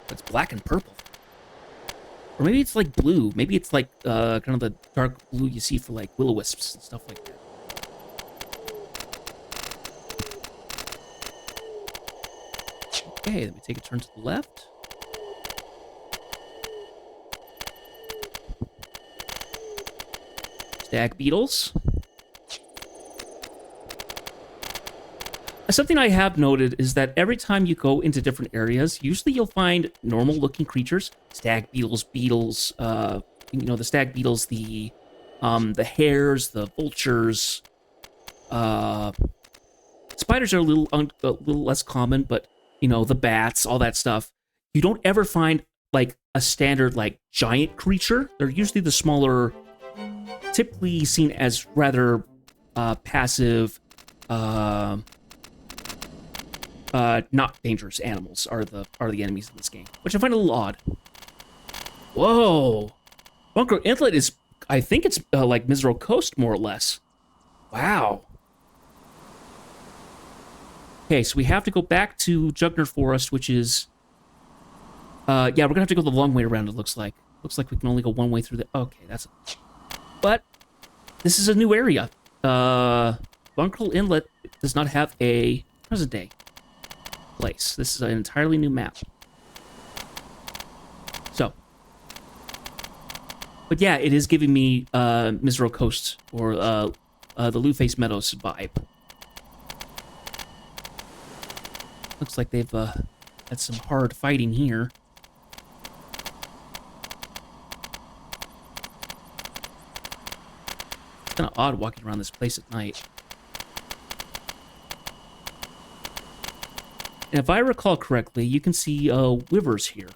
It's black and purple. Or maybe it's like blue. Maybe it's like kind of the dark blue you see for like will-o-wisps and stuff like that. Okay, let me take a turn to the left. Stag beetles. Something I have noted is that every time you go into different areas, usually you'll find normal-looking creatures. Stag beetles, beetles, the stag beetles, the hares, the vultures. Spiders are a little less common, but the bats, all that stuff. You don't ever find like a standard like giant creature. They're usually the smaller, typically seen as rather passive, not dangerous animals are the enemies in this game, which I find a little odd. Whoa, Bunker Inlet is, I think it's like Misero Coast more or less. Wow. Okay, so we have to go back to Jugner Forest, which is... yeah, we're gonna have to go the long way around, it looks like. Looks like we can only go one way through the... Okay, that's... But, this is a new area. Bunker Inlet does not have a present-day place. This is an entirely new map. So. But yeah, it is giving me Misero Coast, or the Luface Meadows vibe. Looks like they've had some hard fighting here. It's kind of odd walking around this place at night. And if I recall correctly, you can see wyverns here.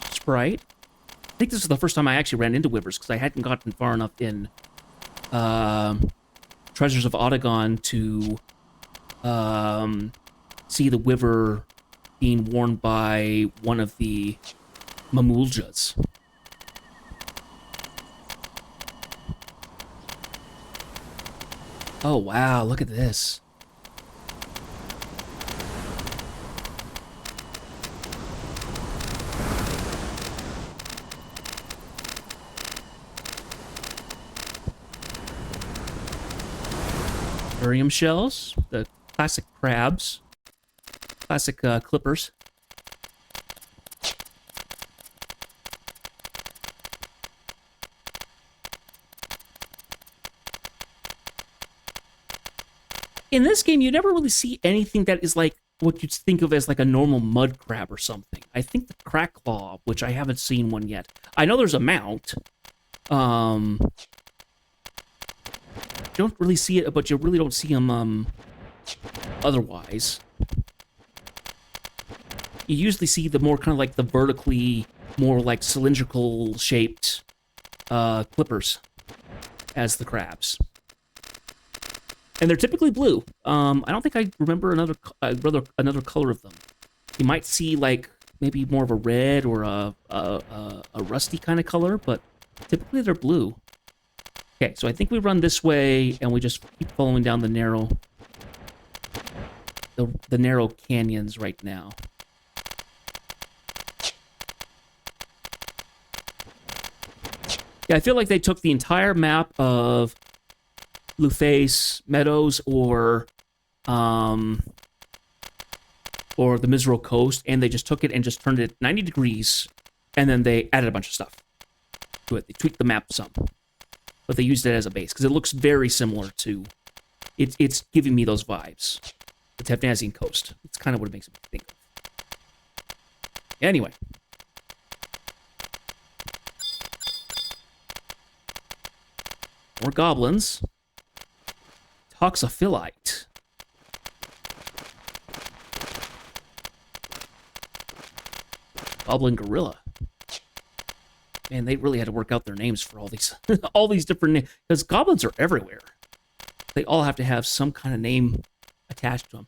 Sprite. I think this is the first time I actually ran into wyverns, because I hadn't gotten far enough in Treasures of Otagon to... see the wyvern being worn by one of the Mamuljas. Oh wow, look at this. Barium shells, the classic crabs, classic clippers. In this game, you never really see anything that is like what you'd think of as like a normal mud crab or something. I think the crack claw, which I haven't seen one yet. I know there's a mount. You don't really see it, but you really don't see them otherwise. You usually see the more kind of like the vertically, more like cylindrical shaped clippers as the crabs. And they're typically blue. I don't think I remember another color of them. You might see like maybe more of a red or a rusty kind of color, but typically they're blue. Okay, so I think we run this way and we just keep following down the narrow canyons right now. Yeah, I feel like they took the entire map of Luface Meadows or the Misero Coast, and they just took it and just turned it 90 degrees, and then they added a bunch of stuff to it. They tweaked the map some, but they used it as a base because it looks very similar to. It's giving me those vibes. The Tefnazian Coast. It's kind of what it makes me think of. Anyway. More goblins. Toxophilite. Goblin gorilla. Man, they really had to work out their names for all these all these different names, because goblins are everywhere. They all have to have some kind of name attached to them.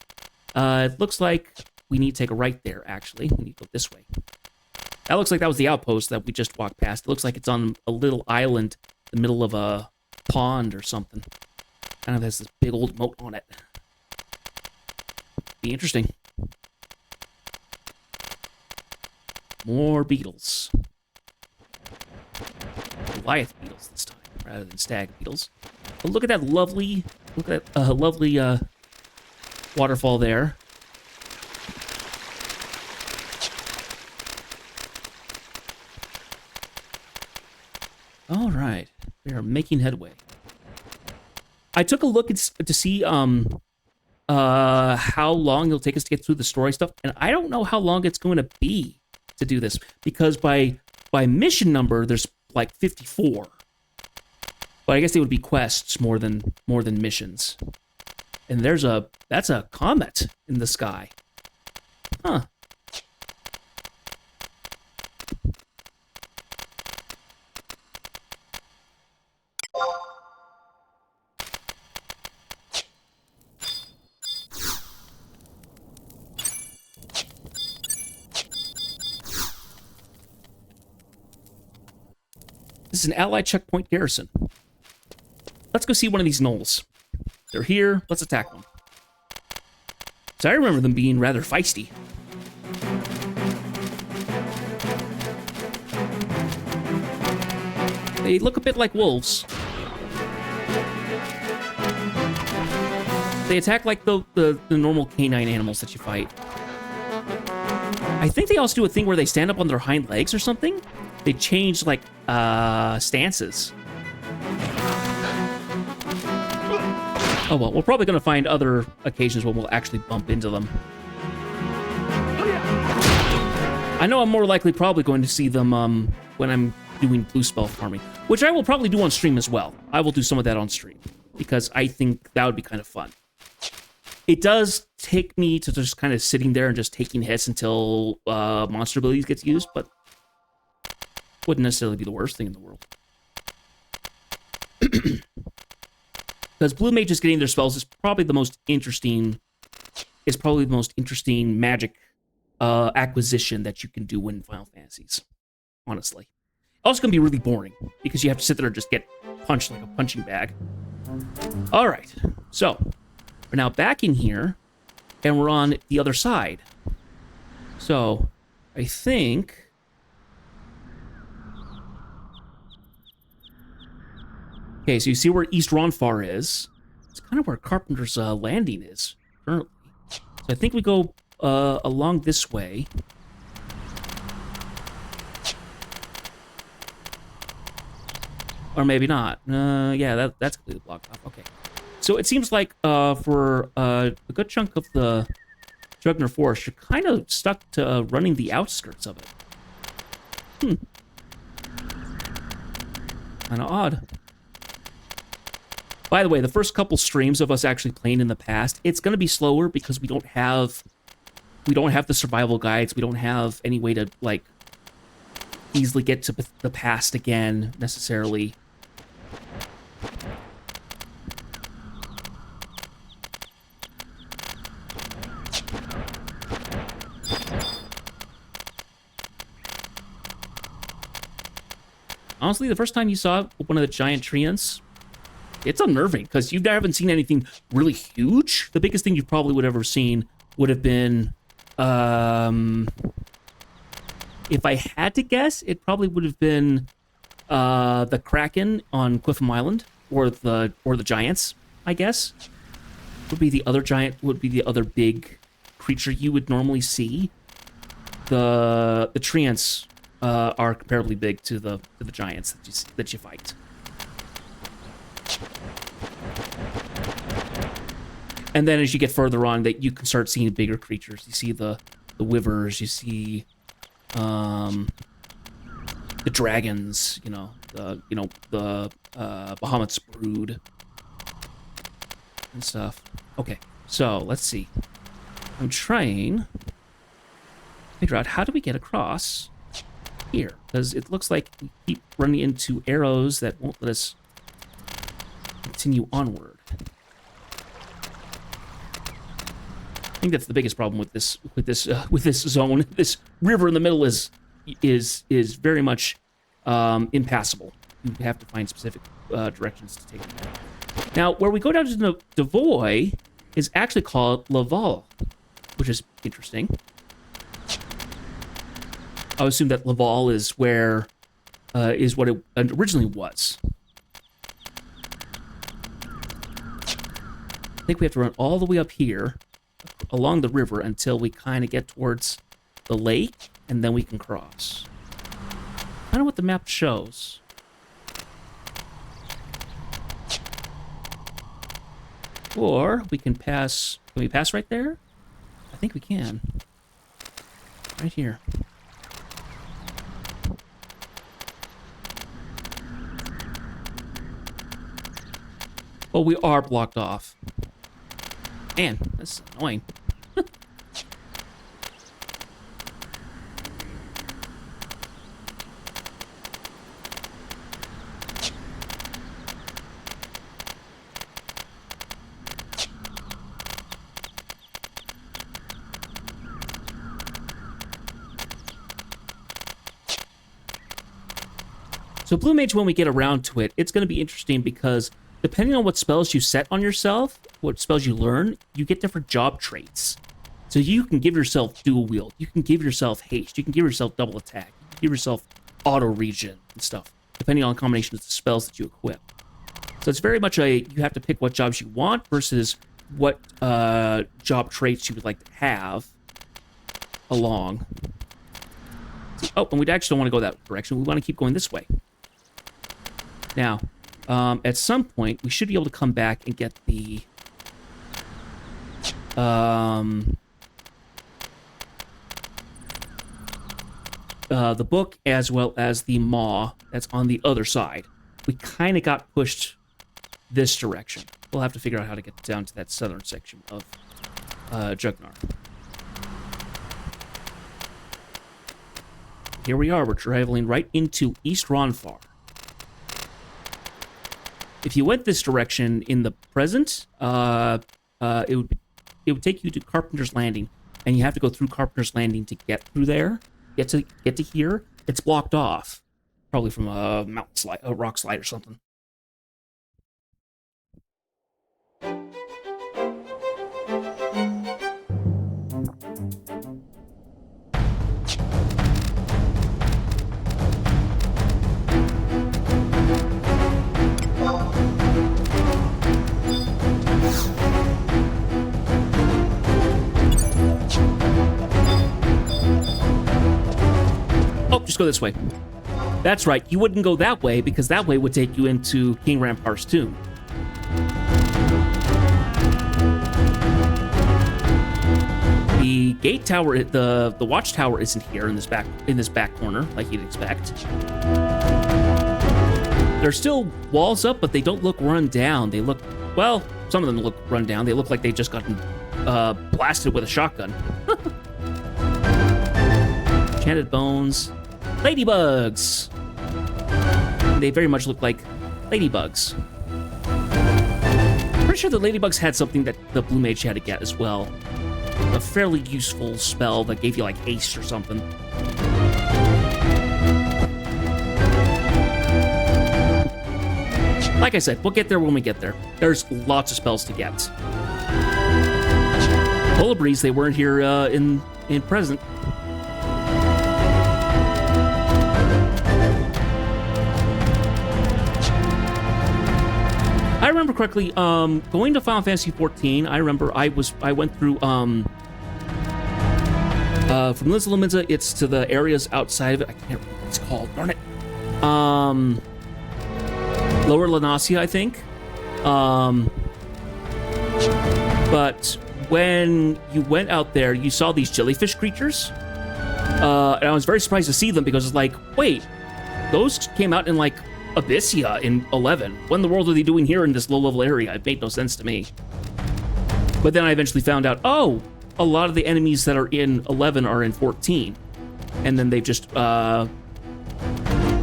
It looks like we need to take a right there, actually. We need to go this way. That looks like that was the outpost that we just walked past. It looks like it's on a little island in the middle of a pond or something. Kind of has this big old moat on it. Be interesting. More beetles. Goliath beetles this time, rather than stag beetles. But look at that lovely, waterfall there. All right, we are making headway. I took a look to see how long it'll take us to get through the story stuff, and I don't know how long it's going to be to do this, because by mission number there's like 54, but I guess they would be quests more than missions. And that's a comet in the sky, huh? This is an Allied checkpoint garrison. Let's go see one of these gnolls. They're here. Let's attack them. So I remember them being rather feisty. They look a bit like wolves. They attack like the normal canine animals that you fight. I think they also do a thing where they stand up on their hind legs or something. They change, like, stances. Oh, well, we're probably going to find other occasions when we'll actually bump into them. I know I'm more likely probably going to see them when I'm doing blue spell farming, which I will probably do on stream as well. I will do some of that on stream, because I think that would be kind of fun. It does take me to just kind of sitting there and just taking hits until monster abilities gets used, but wouldn't necessarily be the worst thing in the world. Because blue mages getting their spells is probably the most interesting. Is probably the most interesting magic acquisition that you can do in Final Fantasies. Honestly, also gonna be really boring because you have to sit there and just get punched like a punching bag. All right, so we're now back in here, and we're on the other side. So I think. Okay, so you see where East Ronfar is. It's kind of where Carpenter's Landing is currently. So I think we go along this way. Or maybe not. Yeah, that's completely blocked off. Okay. So it seems like for a good chunk of the Jugner Forest, you're kind of stuck to running the outskirts of it. Kind of odd. By the way, the first couple streams of us actually playing in the past, it's going to be slower because we don't have the survival guides. We don't have any way to, like, easily get to the past again, necessarily. Honestly, the first time you saw one of the giant treants, it's unnerving because you haven't seen anything really huge. The biggest thing you probably would have ever seen would have been, if I had to guess, it probably would have been the Kraken on Quiffum Island, or the giants, I guess. Would be the other big creature you would normally see. The treants are comparably big to the giants that you fight. And then as you get further on, that you can start seeing bigger creatures. You see the wyverns, you see the dragons, you know, you know, the Bahamut's brood and stuff. Okay, so let's see. I'm trying to figure out how do we get across here, because it looks like we keep running into arrows that won't let us continue onward. I think that's the biggest problem with this zone. This river in the middle is very much impassable. You have to find specific directions to take it. Now, where we go down to Devoy is actually called Laval, which is interesting. I would assume that Laval is where is what it originally was. I think we have to run all the way up here along the river until we kind of get towards the lake, and then we can cross. I don't know what the map shows. Or we can pass. Can we pass right there? I think we can. Right here. Oh, we are blocked off. Man, that's annoying. So Blue Mage, when we get around to it, it's going to be interesting because depending on what spells you set on yourself, what spells you learn, you get different job traits. So you can give yourself dual wield, you can give yourself haste, you can give yourself double attack, you can give yourself auto regen and stuff, depending on combinations of spells that you equip. So it's very much you have to pick what jobs you want versus what job traits you would like to have along. Oh, and we actually don't want to go that direction. We want to keep going this way. Now, at some point, we should be able to come back and get the book as well as the maw that's on the other side. We kind of got pushed this direction. We'll have to figure out how to get down to that southern section of Jugnar. Here we are. We're traveling right into East Ronfar. If you went this direction in the present, it would take you to Carpenter's Landing, and you have to go through Carpenter's Landing to get through there. Get to here. It's blocked off, probably from a mountain slide, a rock slide or something. Just go this way. That's right, you wouldn't go that way because that way would take you into King Rampart's tomb. The gate tower, the watchtower isn't here in this back corner like you'd expect. There's still walls up, but they don't look run down. They look, well, some of them look run down. They look like they just gotten blasted with a shotgun. Enchanted bones. Ladybugs! They very much look like ladybugs. Pretty sure the ladybugs had something that the Blue Mage had to get as well. A fairly useful spell that gave you like haste or something. Like I said, we'll get there when we get there. There's lots of spells to get. Polar Breeze, they weren't here in present. I remember correctly, going to Final Fantasy XIV, I remember I went through, from Liz Laminza, it's to the areas outside of it. I can't remember what it's called, darn it. Lower Lanasia, I think. But when you went out there, you saw these jellyfish creatures. And I was very surprised to see them because it's like, wait, those came out in like Abyssia in 11? What in the world are they doing here in this low-level area? It made no sense to me. But then I eventually found out, oh, a lot of the enemies that are in 11 are in 14. And then they've just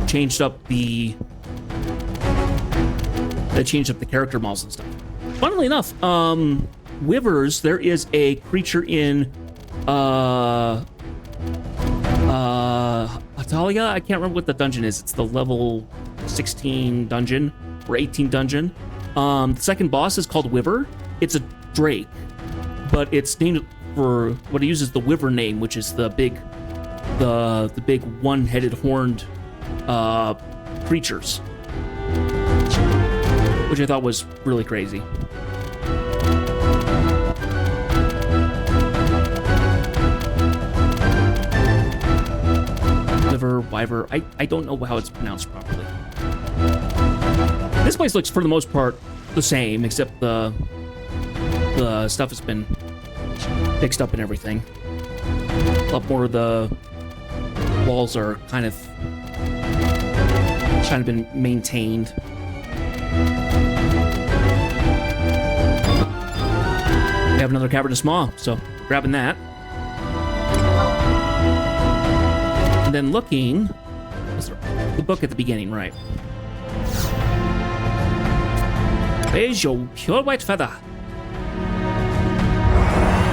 changed up the... They changed up the character models and stuff. Funnily enough, Wyvers, there is a creature in Atalia. I can't remember what the dungeon is. It's the level 16 dungeon or 18 dungeon. The second boss is called Wyver. It's a drake, but it's named for what it uses the Wyver name, which is the big one-headed horned creatures, which I thought was really crazy. Wyver, I don't know how it's pronounced properly. This place looks, for the most part, the same, except the stuff has been fixed up and everything. A lot more of the walls are kind of been maintained. We have another Cavernous Maw, so grabbing that. And then looking, the book at the beginning, right? There's your pure white feather.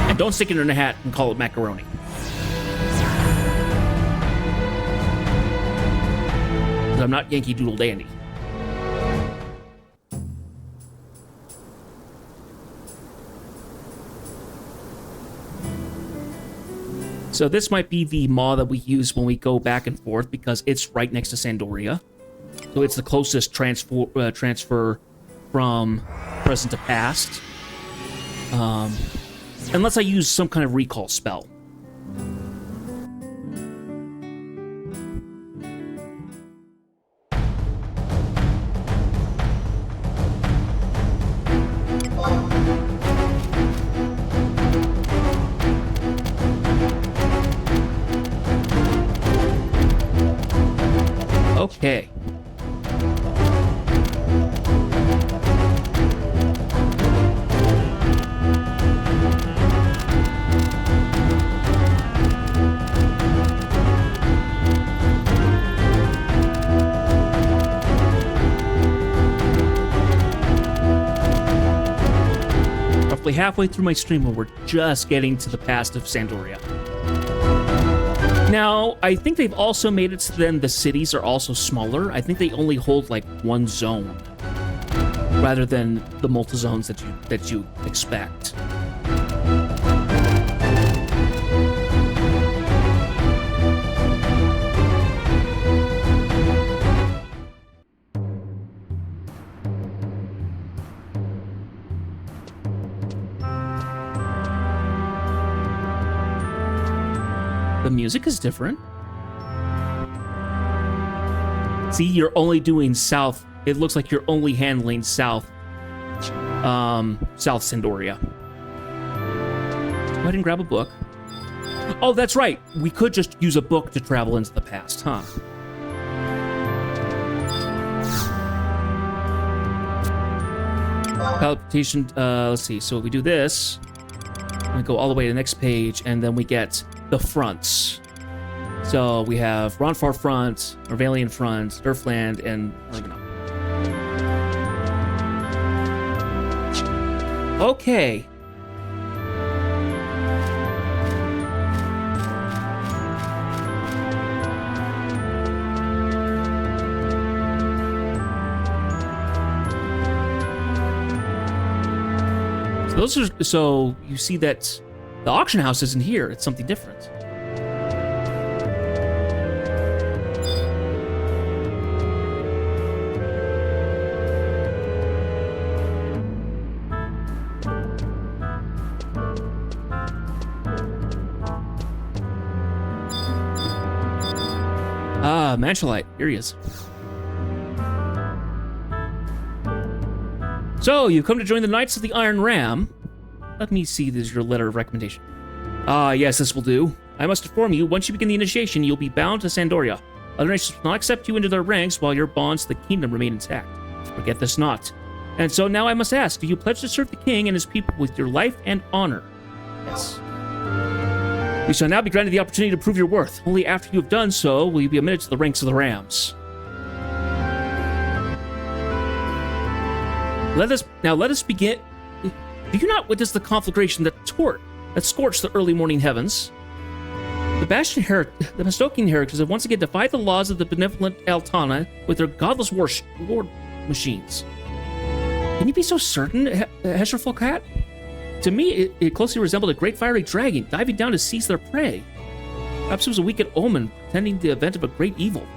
And don't stick it in a hat and call it macaroni. I'm not Yankee Doodle Dandy. So this might be the maw that we use when we go back and forth because it's right next to Sandoria. So it's the closest transfer from present to past. Unless I use some kind of recall spell. Okay. Roughly halfway through my stream where we're just getting to the past of Sandoria. Now, I think they've also made it so then the cities are also smaller. I think they only hold like one zone rather than the multi-zones that you expect. The music is different. See, you're only doing south. It looks like you're only handling south Sandoria. Go ahead and grab a book. Oh, that's right. We could just use a book to travel into the past, huh? Palpitation, let's see. So we do this. We go all the way to the next page, and then we get the fronts. So we have Ronfaure front, Arvalian front, Durfland, and Ergonom. Okay. So you see that the auction house isn't here. It's something different. Ah, Manchalite. Here he is. So, you've come to join the Knights of the Iron Ram. Let me see, this is your letter of recommendation. Ah, yes, this will do. I must inform you, once you begin the initiation, you'll be bound to Sandoria. Other nations will not accept you into their ranks while your bonds to the kingdom remain intact. Forget this not. And so now I must ask, do you pledge to serve the king and his people with your life and honor? Yes. You shall now be granted the opportunity to prove your worth. Only after you have done so will you be admitted to the ranks of the Rams. Let us begin. Do you not witness the conflagration that scorched the early morning heavens? The Bastokian heretics have once again defied the laws of the benevolent Altana with their godless war machines. Can you be so certain, Hesherfolkat? To me, it closely resembled a great fiery dragon diving down to seize their prey. Perhaps it was a wicked omen, pretending the event of a great evil.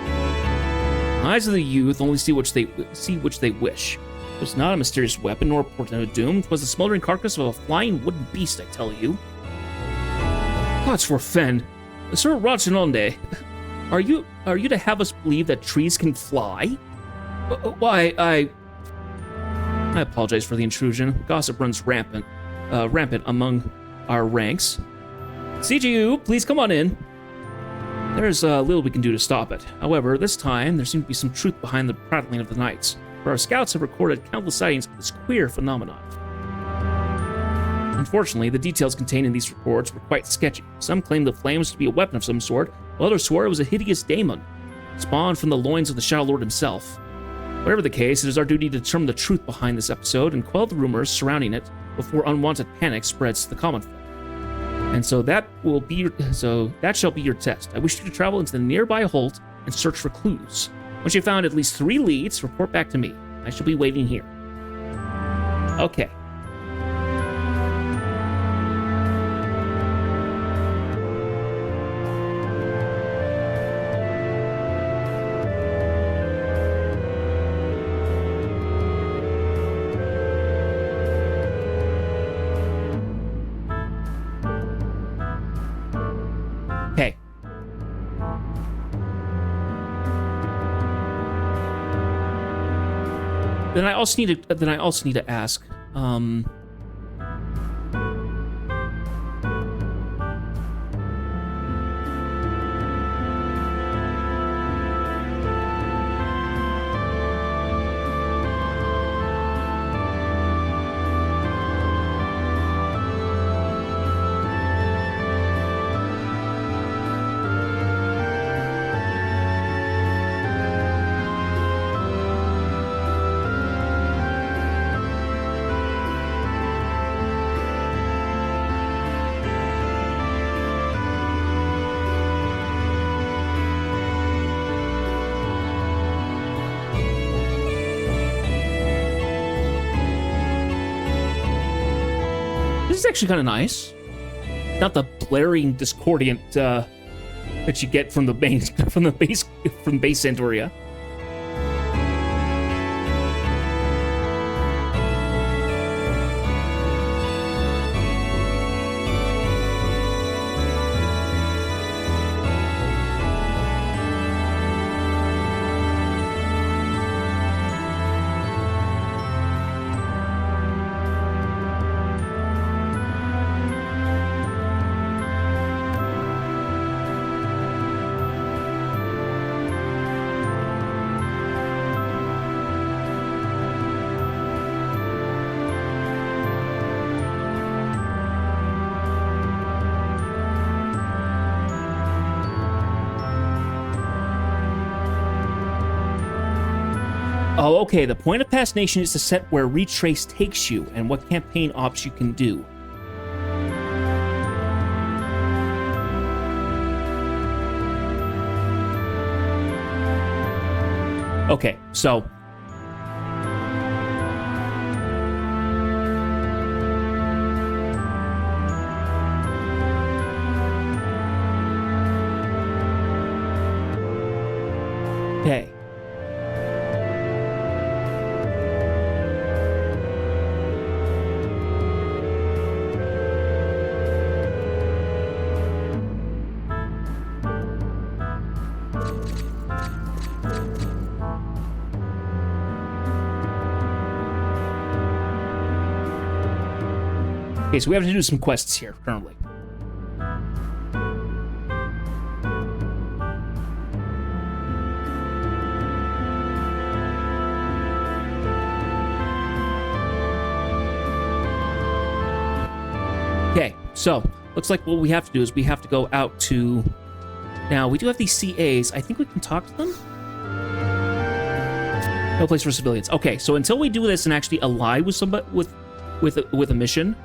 The eyes of the youth only see which they wish. It was not a mysterious weapon nor a portent of doom. It was the smoldering carcass of a flying wooden beast, I tell you. Gods forfend. Sir Rochinonde, are you to have us believe that trees can fly? Why, I apologize for the intrusion. Gossip runs rampant among our ranks. CGU, please come on in. There's little we can do to stop it. However, this time, there seems to be some truth behind the prattling of the knights, for our scouts have recorded countless sightings of this queer phenomenon. Unfortunately, the details contained in these reports were quite sketchy. Some claimed the flames to be a weapon of some sort, while others swore it was a hideous daemon, spawned from the loins of the Shadow Lord himself. Whatever the case, it is our duty to determine the truth behind this episode and quell the rumors surrounding it before unwanted panic spreads to the common folk. And so that shall be your test. I wish you to travel into the nearby Holt and search for clues. Once you've found at least 3 leads, report back to me. I shall be waiting here. Okay. Okay. Then I also need to ask, this is actually kind of nice. Not the blaring discordant that you get from the base Santoria. Oh, okay, the point of Past Nation is to set where Retrace takes you and what campaign ops you can do. Okay, so... Okay. Okay, so we have to do some quests here, currently. Okay, so looks like what we have to do is we have to go out to... Now, we do have these CAs. I think we can talk to them? No place for civilians. Okay, so until we do this and actually ally with somebody with a mission,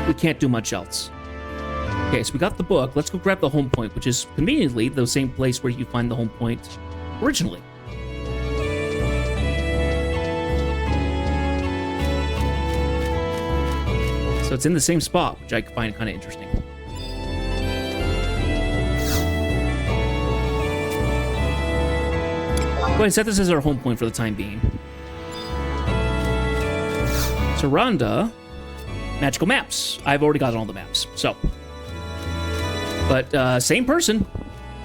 we can't do much else. Okay, so we got the book. Let's go grab the home point, which is conveniently the same place where you find the home point originally. So it's in the same spot, which I find kind of interesting. Go ahead and set this as our home point for the time being. Saranda, magical maps. I've already gotten all the maps, so. But same person.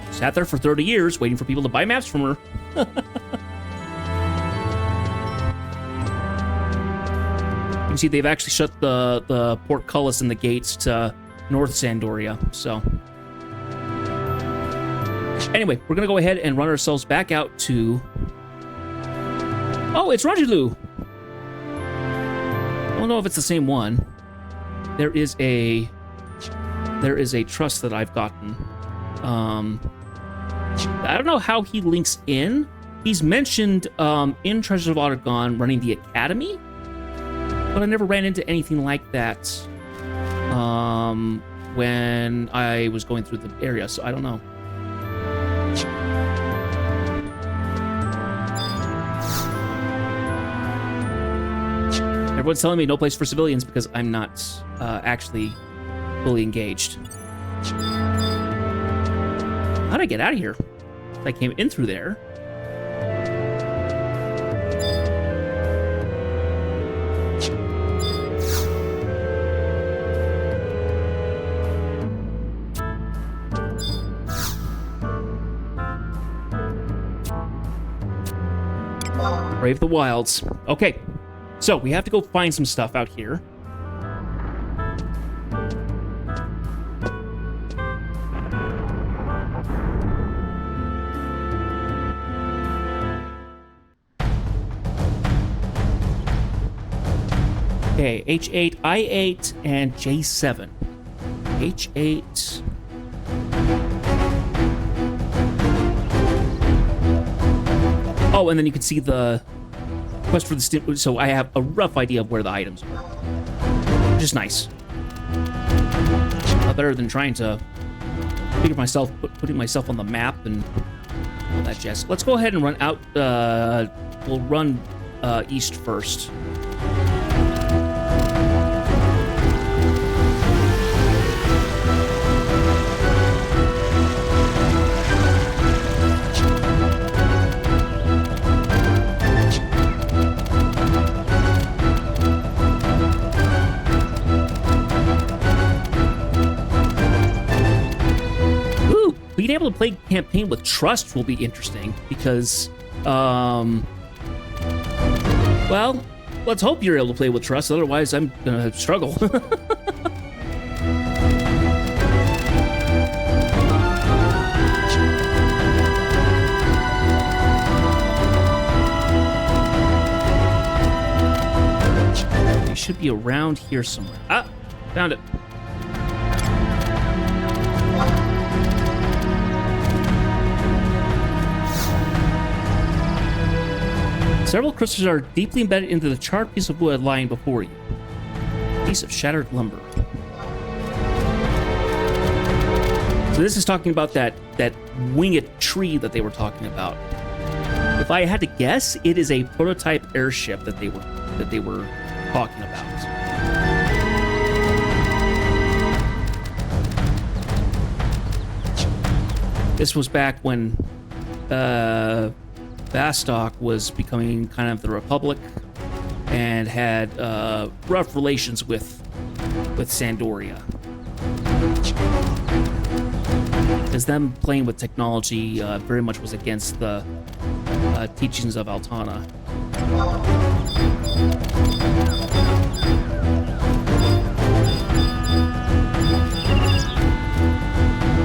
Sat there for 30 years waiting for people to buy maps from her. You can see they've actually shut the portcullis and the gates to North Sandoria, so. Anyway, we're gonna go ahead and run ourselves back out to... Oh, it's Ranjulu! I don't know if it's the same one. There is a trust that I've gotten. I don't know how he links in. He's mentioned in Treasures of Ottergon running the academy, but I never ran into anything like that when I was going through the area, so I don't know. Everyone's telling me no place for civilians because I'm not actually fully engaged. How'd I get out of here? I came in through there. Brave the Wilds. Okay, so we have to go find some stuff out here. Okay, H8, I8, and J7. H8... Oh, and then you can see the quest for the stim, so I have a rough idea of where the items are. Which is nice. Better than trying to figure myself, putting myself on the map and all that jazz. Let's go ahead and run out, we'll run east first. Being able to play campaign with trust will be interesting because, well, let's hope you're able to play with trust. Otherwise, I'm gonna struggle. They should be around here somewhere. Ah, found it. Several crystals are deeply embedded into the charred piece of wood lying before you. Piece of shattered lumber. So this is talking about that winged tree that they were talking about. If I had to guess, it is a prototype airship that they were talking about. This was back when Vastok was becoming kind of the Republic and had rough relations with Sandoria. As them playing with technology very much was against the teachings of Altana.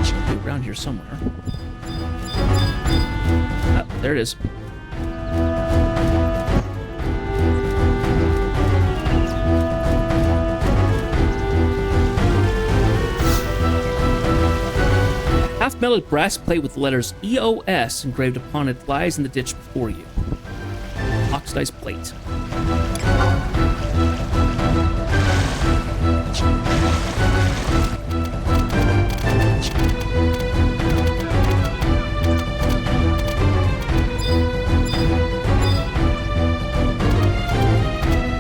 Should be around here somewhere. Ah, there it is. half-mellowed brass plate with the letters EOS engraved upon it lies in the ditch before you. Oxidized plate.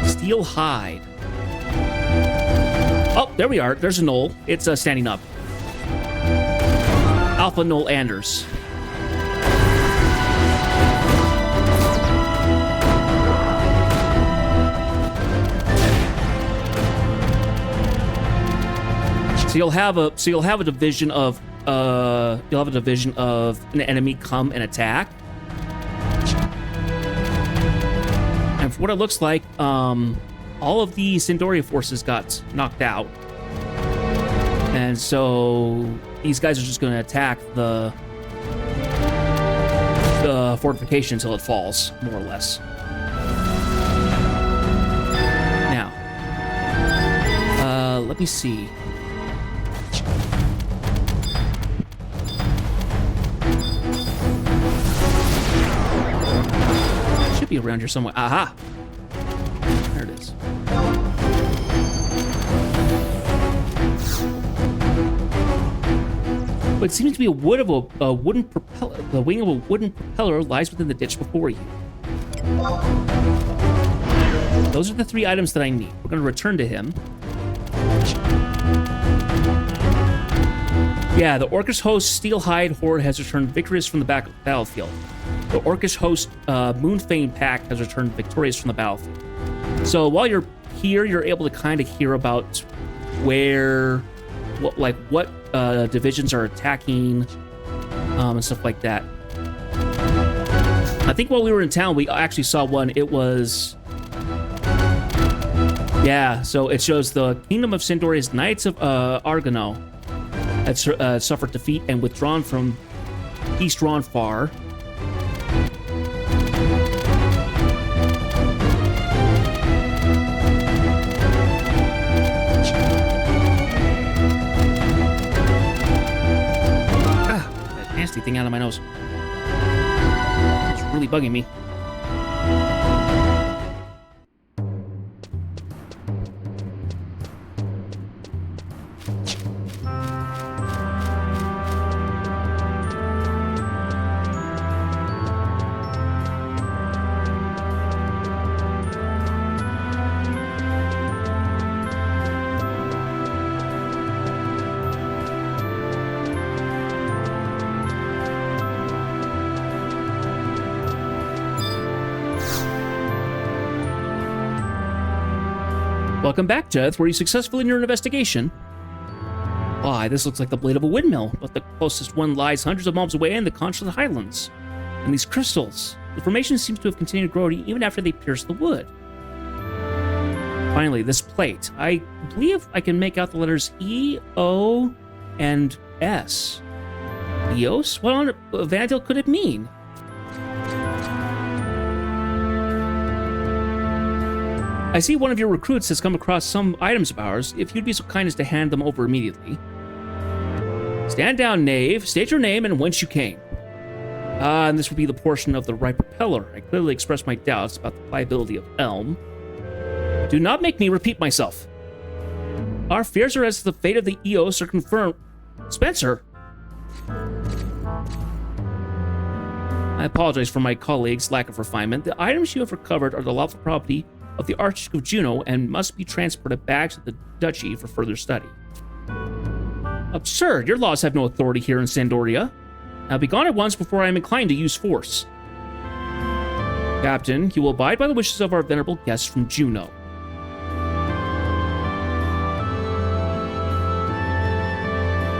Steel hide. Oh, there we are. There's a knoll. It's standing up. Alpha Knoll Anders. So you'll have a division of an enemy come and attack. And for what it looks like, all of the Sindoria forces got knocked out. And so these guys are just going to attack the fortification until it falls, more or less. Now, let me see. Should be around here somewhere. Aha! There it is. What seems to be a wooden propeller. The wing of a wooden propeller lies within the ditch before you. Those are the 3 items that I need. We're going to return to him. Yeah, the Orcish host Steelhide Horde has returned victorious from the battlefield. The Orcish host Moonfane Pack has returned victorious from the battlefield. So while you're here, you're able to kind of hear about what divisions are attacking and stuff like that. I think while we were in town, we actually saw one. It was... Yeah, so it shows the Kingdom of Sindoria's Knights of Argano had suffered defeat and withdrawn from East Ronfar. Nasty thing out of my nose. It's really bugging me. Welcome back, Jeth. Were you successful in your investigation? Why, this looks like the blade of a windmill, but the closest one lies hundreds of miles away in the Conchland Highlands. And these crystals. The formation seems to have continued growing even after they pierced the wood. Finally, this plate. I believe I can make out the letters E, O, and S. Eos? What on Vandal could it mean? I see one of your recruits has come across some items of ours. If you'd be so kind as to hand them over immediately. Stand down, knave. State your name and whence you came. And this would be the portion of the right propeller. I clearly expressed my doubts about the pliability of Elm. Do not make me repeat myself. Our fears are as the fate of the Eos are confirmed. Spencer! I apologize for my colleague's lack of refinement. The items you have recovered are the lawful property of the Archduke of Juno and must be transported back to the duchy for further study. Absurd! Your laws have no authority here in Sandoria. Now be gone at once before I am inclined to use force. Captain, you will abide by the wishes of our venerable guest from Juno.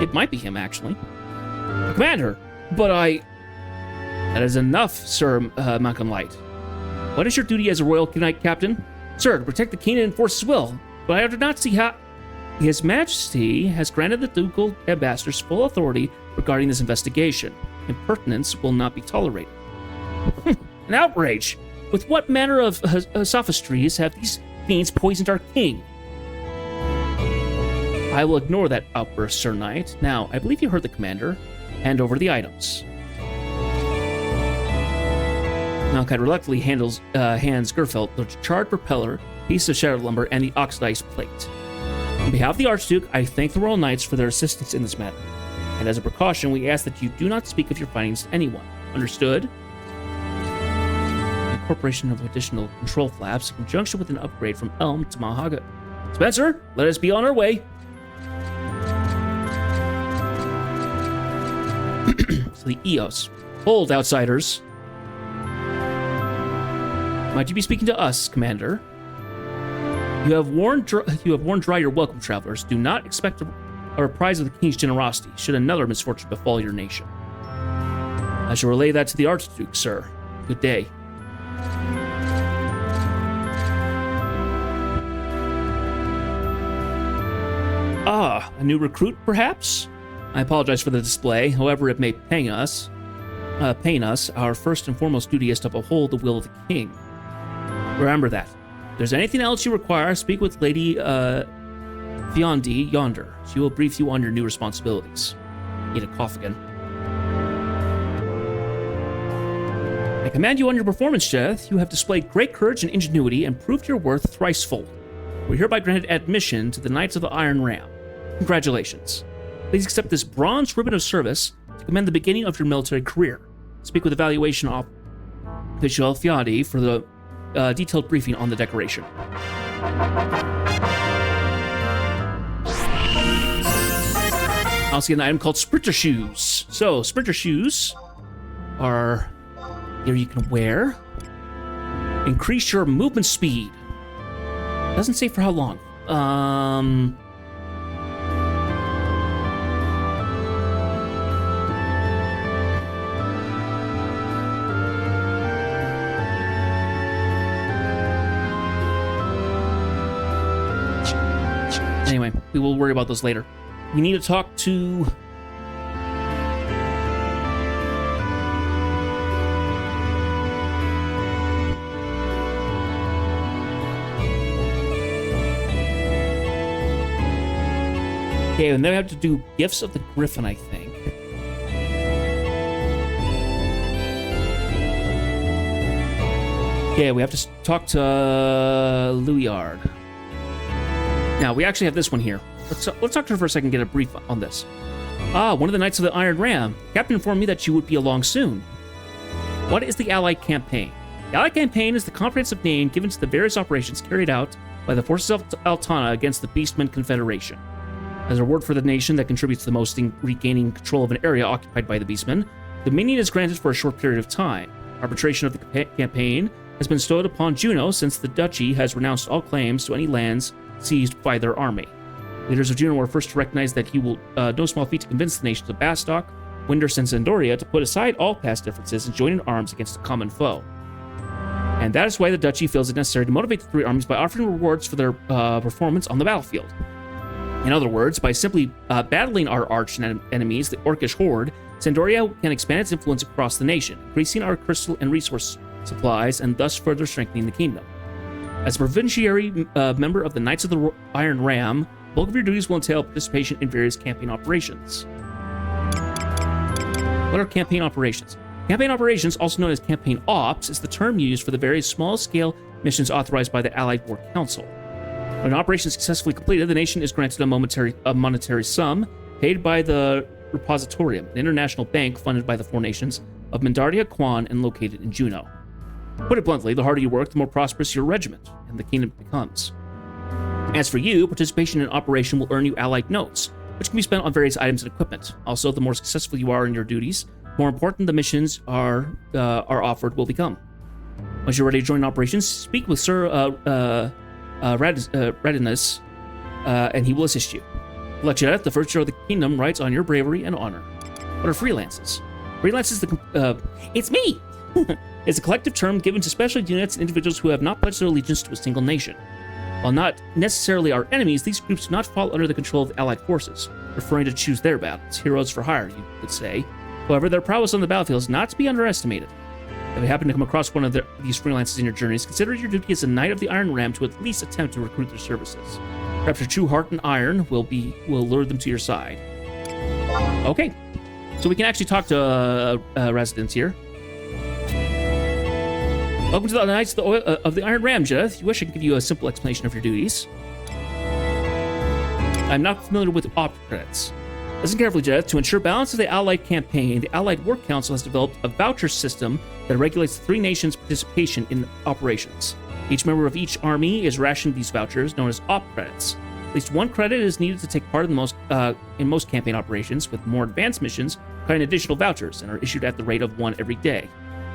It might be him, actually. Commander, but I... That is enough, Sir Malcolm Light. What is your duty as a royal knight, Captain? Sir, to protect the king and enforce his will. But I do not see how... His Majesty has granted the ducal ambassadors full authority regarding this investigation. Impertinence will not be tolerated. An outrage! With what manner of sophistries have these fiends poisoned our king? I will ignore that outburst, Sir Knight. Now, I believe you heard the commander, Hand over the items. Malachite reluctantly hands Gerfeld the charred propeller, piece of shattered lumber, and the oxidized plate. On behalf of the Archduke, I thank the Royal Knights for their assistance in this matter. And as a precaution, we ask that you do not speak of your findings to anyone. Understood? Incorporation of additional control flaps in conjunction with an upgrade from Elm to Mahagha. Spencer, let us be on our way. So the EOS. Hold, outsiders. Might you be speaking to us, Commander? You have worn dry your welcome, travelers. Do not expect a reprise of the King's generosity should another misfortune befall your nation. I shall relay that to the Archduke, sir. Good day. Ah, a new recruit, perhaps? I apologize for the display. However, it may pain us. Our first and foremost duty is to uphold the will of the king. Remember that. If there's anything else you require, speak with Lady Fiondi yonder. She will brief you on your new responsibilities. Need a cough again. I command you on your performance, Jeth. You have displayed great courage and ingenuity and proved your worth thricefold. We're hereby granted admission to the Knights of the Iron Ram. Congratulations. Please accept this bronze ribbon of service to commend the beginning of your military career. Speak with Evaluation Official Fiondi for the detailed briefing on the decoration. I also get an item called Sprinter Shoes. So, Sprinter Shoes are here you can wear. Increase your movement speed. Doesn't say for how long. Anyway, we will worry about those later. We need to talk to... Okay, and then we have to do Gifts of the Griffin, I think. Okay, we have to talk to Louillard. Now, we actually have this one here. Let's talk to her for a second and get a brief on this. Ah, one of the Knights of the Iron Ram. The captain informed me that you would be along soon. What is the Allied Campaign? The Allied Campaign is the comprehensive name given to the various operations carried out by the forces of Altana against the Beastmen Confederation. As a reward for the nation that contributes the most in regaining control of an area occupied by the Beastmen, dominion is granted for a short period of time. Arbitration of the campaign has been bestowed upon Juno since the duchy has renounced all claims to any lands seized by their army. Leaders of Juno were first to recognize that he will no small feat to convince the nations of Bastok, Windurst, and Zandoria to put aside all past differences and join in arms against a common foe. And that is why the duchy feels it necessary to motivate the three armies by offering rewards for their performance on the battlefield. In other words, by simply battling our arch enemies, the Orcish Horde, Zandoria can expand its influence across the nation, increasing our crystal and resource supplies and thus further strengthening the kingdom. As a provinciary member of the Knights of the Iron Ram, bulk of your duties will entail participation in various campaign operations. What are campaign operations? Campaign operations, also known as campaign ops, is the term used for the various small-scale missions authorized by the Allied War Council. When an operation is successfully completed, the nation is granted a monetary sum paid by the Repositorium, an international bank funded by the four nations of Mendardia, Quan, and located in Juno. Put it bluntly, the harder you work, the more prosperous your regiment and the kingdom becomes. As for you, participation in operation will earn you allied notes, which can be spent on various items and equipment. Also, the more successful you are in your duties, the more important the missions are offered will become. Once you're ready to join operations, speak with Sir Radinus, and he will assist you. Lecturet, the first year of the kingdom, writes on your bravery and honor. What are freelances? Freelance is it's me! It's a collective term given to special units and individuals who have not pledged their allegiance to a single nation. While not necessarily our enemies, these groups do not fall under the control of the Allied forces, preferring to choose their battles. Heroes for hire, you could say. However, their prowess on the battlefield is not to be underestimated. If you happen to come across one of these freelancers in your journeys, consider your duty as a Knight of the Iron Ram to at least attempt to recruit their services. Perhaps your true heart and iron will lure them to your side. Okay. So we can actually talk to residents here. Welcome to the Knights of the Iron Ram, Jedith. If you wish, I can give you a simple explanation of your duties. I'm not familiar with op credits. Listen carefully, Jedith. To ensure balance of the Allied campaign, the Allied Work Council has developed a voucher system that regulates the three nations' participation in operations. Each member of each army is rationed these vouchers, known as op credits. At least one credit is needed to take part in most campaign operations, with more advanced missions requiring additional vouchers and are issued at the rate of one every day.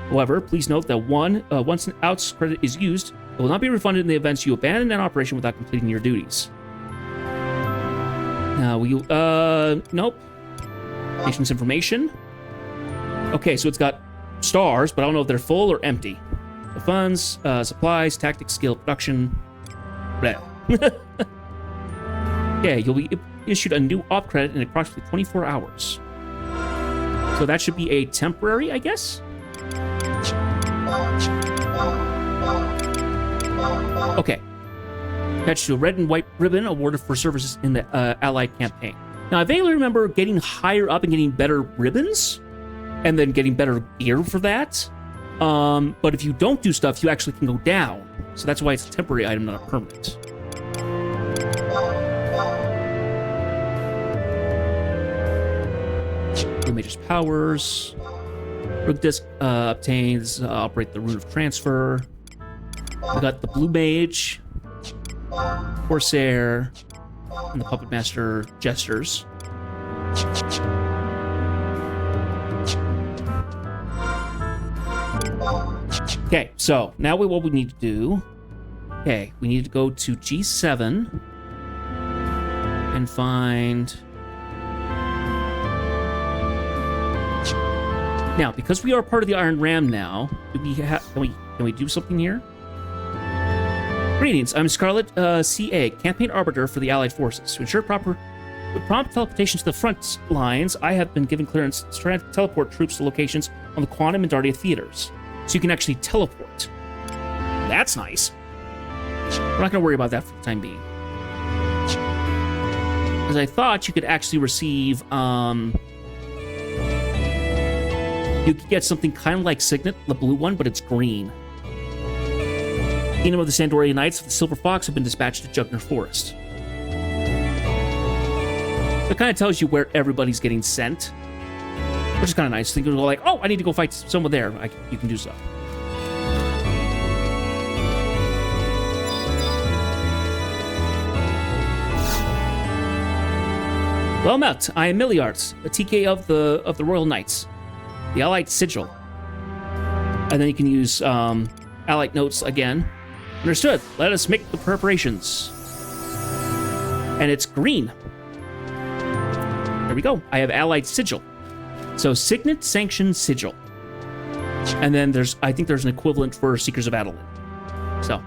However, please note that once an outs credit is used, it will not be refunded in the events you abandon an operation without completing your duties. Now, nope. Nation's information. Okay, so it's got stars, but I don't know if they're full or empty. The funds, supplies, tactics, skill, production. Blah. Okay, you'll be issued a new op credit in approximately 24 hours. So that should be a temporary, I guess? Okay. Attached to a red and white ribbon awarded for services in the Allied campaign. Now, I vaguely remember getting higher up and getting better ribbons, and then getting better gear for that. But if you don't do stuff, you actually can go down. So that's why it's a temporary item, not a permanent. Blue Mage's powers. Rook Disc obtains, operate the Rune of Transfer. We got the Blue Mage, Corsair, and the Puppet Master Jesters. Okay, so now what we need to do... Okay, we need to go to G7 and find... Now, because we are part of the Iron Ram now, can we do something here? Greetings, I'm Scarlet CA, Campaign Arbiter for the Allied Forces. To ensure prompt teleportation to the front lines, I have been given clearance to teleport troops to locations on the Quantum and Dardia theaters. So you can actually teleport. That's nice. We're not going to worry about that for the time being. Because I thought you could actually receive... You could get something kind of like Signet, the blue one, but it's green. Kingdom of the Sandorian Knights of the Silver Fox have been dispatched to Jugner Forest. So it kind of tells you where everybody's getting sent, which is kind of nice. Think of like, oh, I need to go fight someone there. You can do so. Well met. I am Milliards, a TK of the Royal Knights. The Allied Sigil. And then you can use Allied Notes again. Understood. Let us make the preparations. And it's green. There we go. I have Allied Sigil. So Signet, Sanction, Sigil. And then I think there's an equivalent for Seekers of Adalin. So.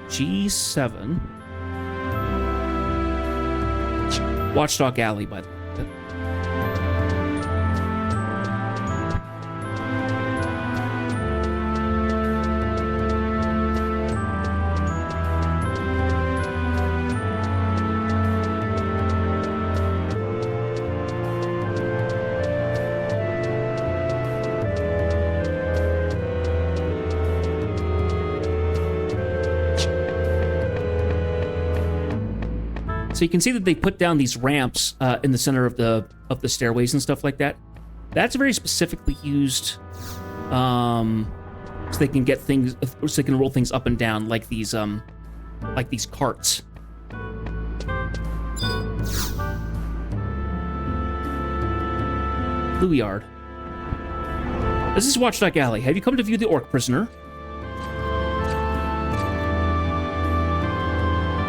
G7. Watchdog Alley, by the way. So you can see that they put down these ramps in the center of the stairways and stuff like that. That's very specifically used so they can get things, so they can roll things up and down like these carts. Louiard. This is Watchdog Alley. Have you come to view the orc prisoner?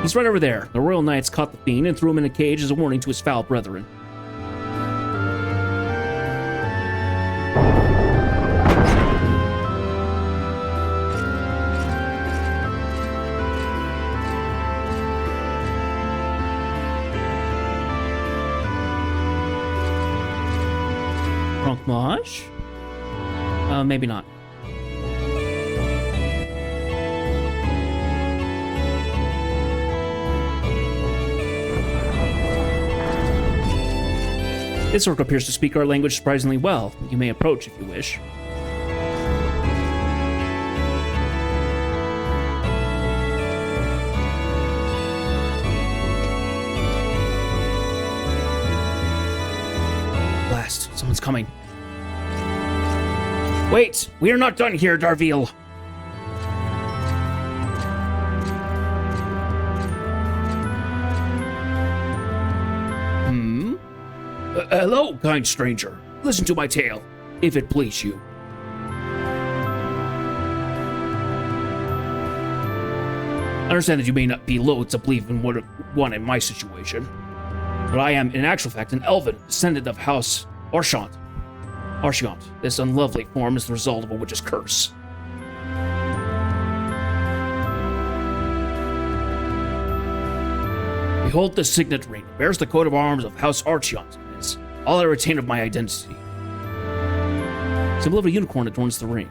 He's right over there. The Royal Knights caught the fiend and threw him in a cage as a warning to his foul brethren. Rankmage? Maybe not. This orc appears to speak our language surprisingly well. You may approach if you wish. Blast, someone's coming. Wait, we are not done here, Darville. Hello, kind stranger. Listen to my tale, if it please you. I understand that you may not be loath to believe in one in my situation, but I am, in actual fact, an elven descendant of House Archant. This unlovely form is the result of a witch's curse. Behold the signet ring. It bears the coat of arms of House Archant. It is all I retain of my identity. The symbol of a unicorn adorns the ring.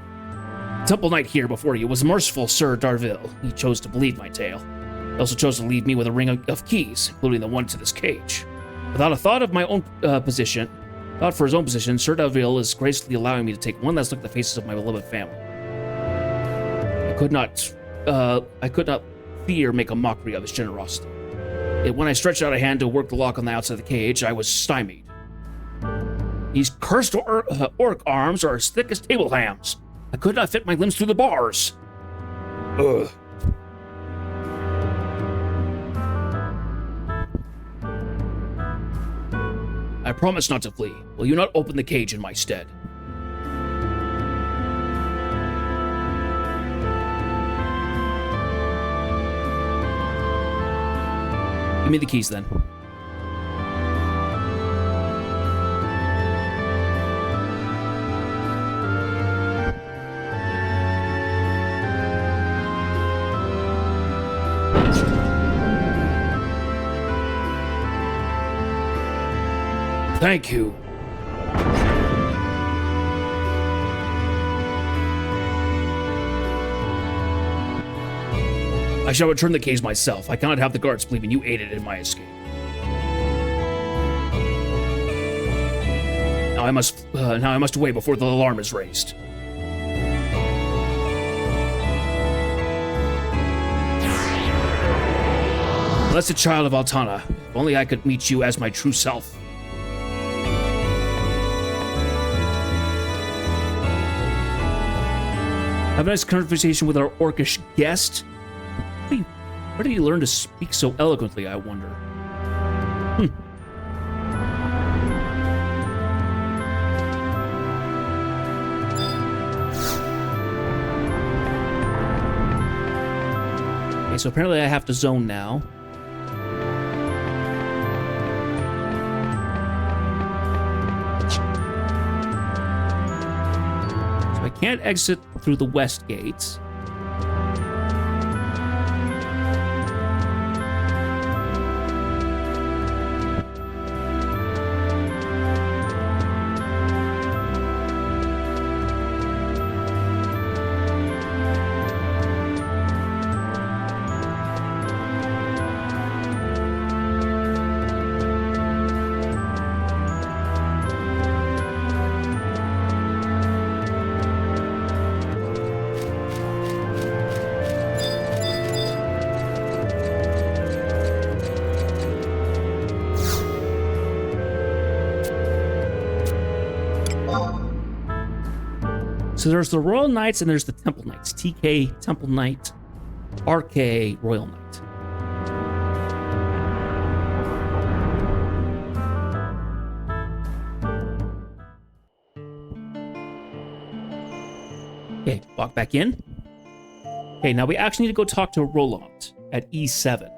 The temple knight here before you was merciful Sir Darville. He chose to believe my tale. He also chose to leave me with a ring of keys, including the one to this cage. Without a thought of my own position, thought for his own position, Sir Darville is gracefully allowing me to take one last look at the faces of my beloved family. I could not fear make a mockery of his generosity. Yet when I stretched out a hand to work the lock on the outside of the cage, I was stymied. These cursed orc arms are as thick as table hams. I could not fit my limbs through the bars. Ugh. I promise not to flee. Will you not open the cage in my stead? Give me the keys then. Thank you. I shall return the keys myself. I cannot have the guards believing you aided in my escape. Now I must away before the alarm is raised. Blessed child of Altana, if only I could meet you as my true self. Have a nice conversation with our orcish guest. Where did he learn to speak so eloquently, I wonder? Okay, so apparently I have to zone now. So I can't exit through the west gates. So there's the Royal Knights and there's the Temple Knights. TK, Temple Knight, RK, Royal Knight. Okay, walk back in. Okay, now we actually need to go talk to Roland at E7.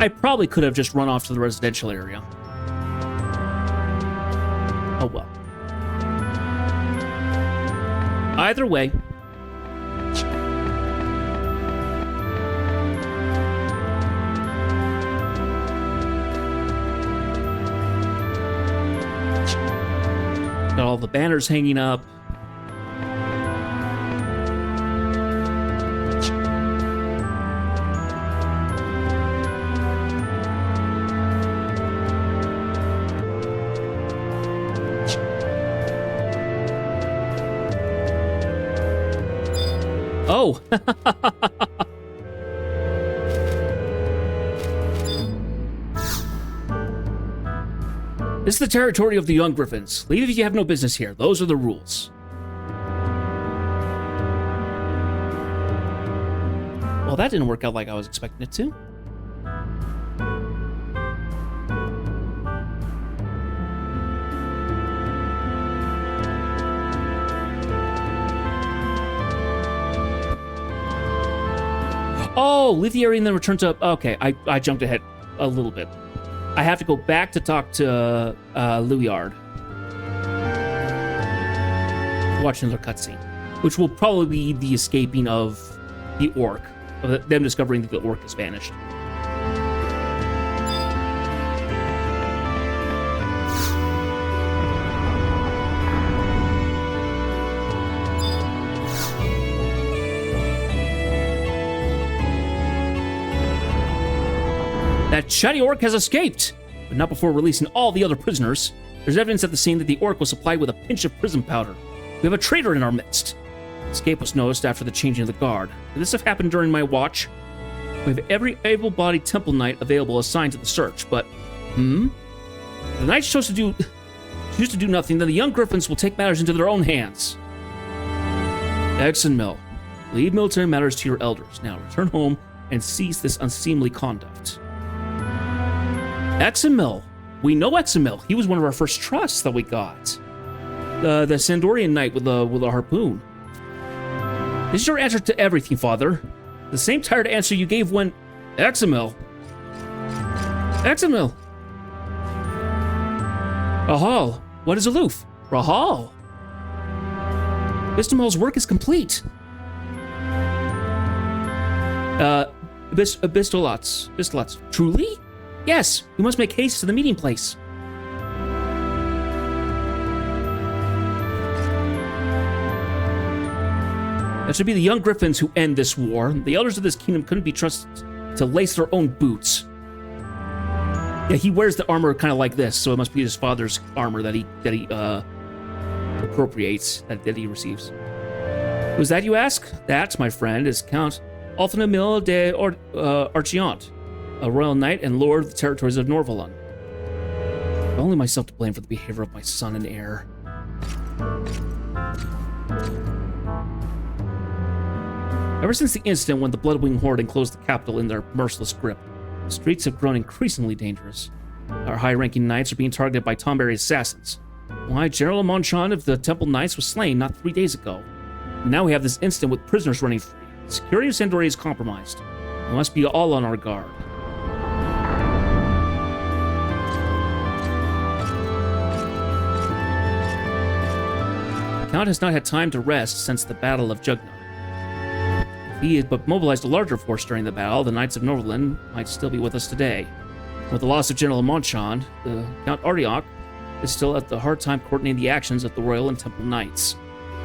I probably could have just run off to the residential area. Oh well. Either way. Got all the banners hanging up. Oh! This is the territory of the Young Griffins. Leave if you have no business here. Those are the rules. Well, that didn't work out like I was expecting it to. Oh, leave the area and then return to... Okay, I jumped ahead a little bit. I have to go back to talk to Louiard. Watch another cutscene, which will probably be the escaping of the orc, of them discovering that the orc has vanished. That chatty orc has escaped, but not before releasing all the other prisoners. There's evidence at the scene that the orc was supplied with a pinch of prism powder. We have a traitor in our midst. Escape was noticed after the changing of the guard. Could this have happened during my watch? We have every able-bodied temple knight available assigned to the search, but... The knights choose to do nothing, then the young griffins will take matters into their own hands. Exenmil, leave military matters to your elders. Now return home and cease this unseemly conduct. Exenmil. We know Exenmil. He was one of our first trusts that we got. The Sandorian knight with a harpoon. This is your answer to everything, father. The same tired answer you gave when... Exenmil. Exenmil. Rahal. What is aloof? Rahal. Bistamal's work is complete. Bistolats. Truly? Yes, we must make haste to the meeting place. That should be the young griffins who end this war. The elders of this kingdom couldn't be trusted to lace their own boots. Yeah, he wears the armor kind of like this, so it must be his father's armor that he appropriates, that he receives. Who's that, you ask? That, my friend, is Count Althanamil de Archiant, a royal knight and lord of the territories of Norvaland. I've only myself to blame for the behavior of my son and heir. Ever since the incident when the Bloodwing Horde enclosed the capital in their merciless grip, the streets have grown increasingly dangerous. Our high-ranking knights are being targeted by Tomberry assassins. Why, General Monchan of the Temple Knights was slain not 3 days ago. And now we have this incident with prisoners running free. The security of Sandori is compromised. We must be all on our guard. The Count has not had time to rest since the Battle of Jugnar. If he had but mobilized a larger force during the battle, the Knights of Norvaland might still be with us today. With the loss of General Monchan, the Count Ardiok is still at the hard time coordinating the actions of the Royal and Temple Knights.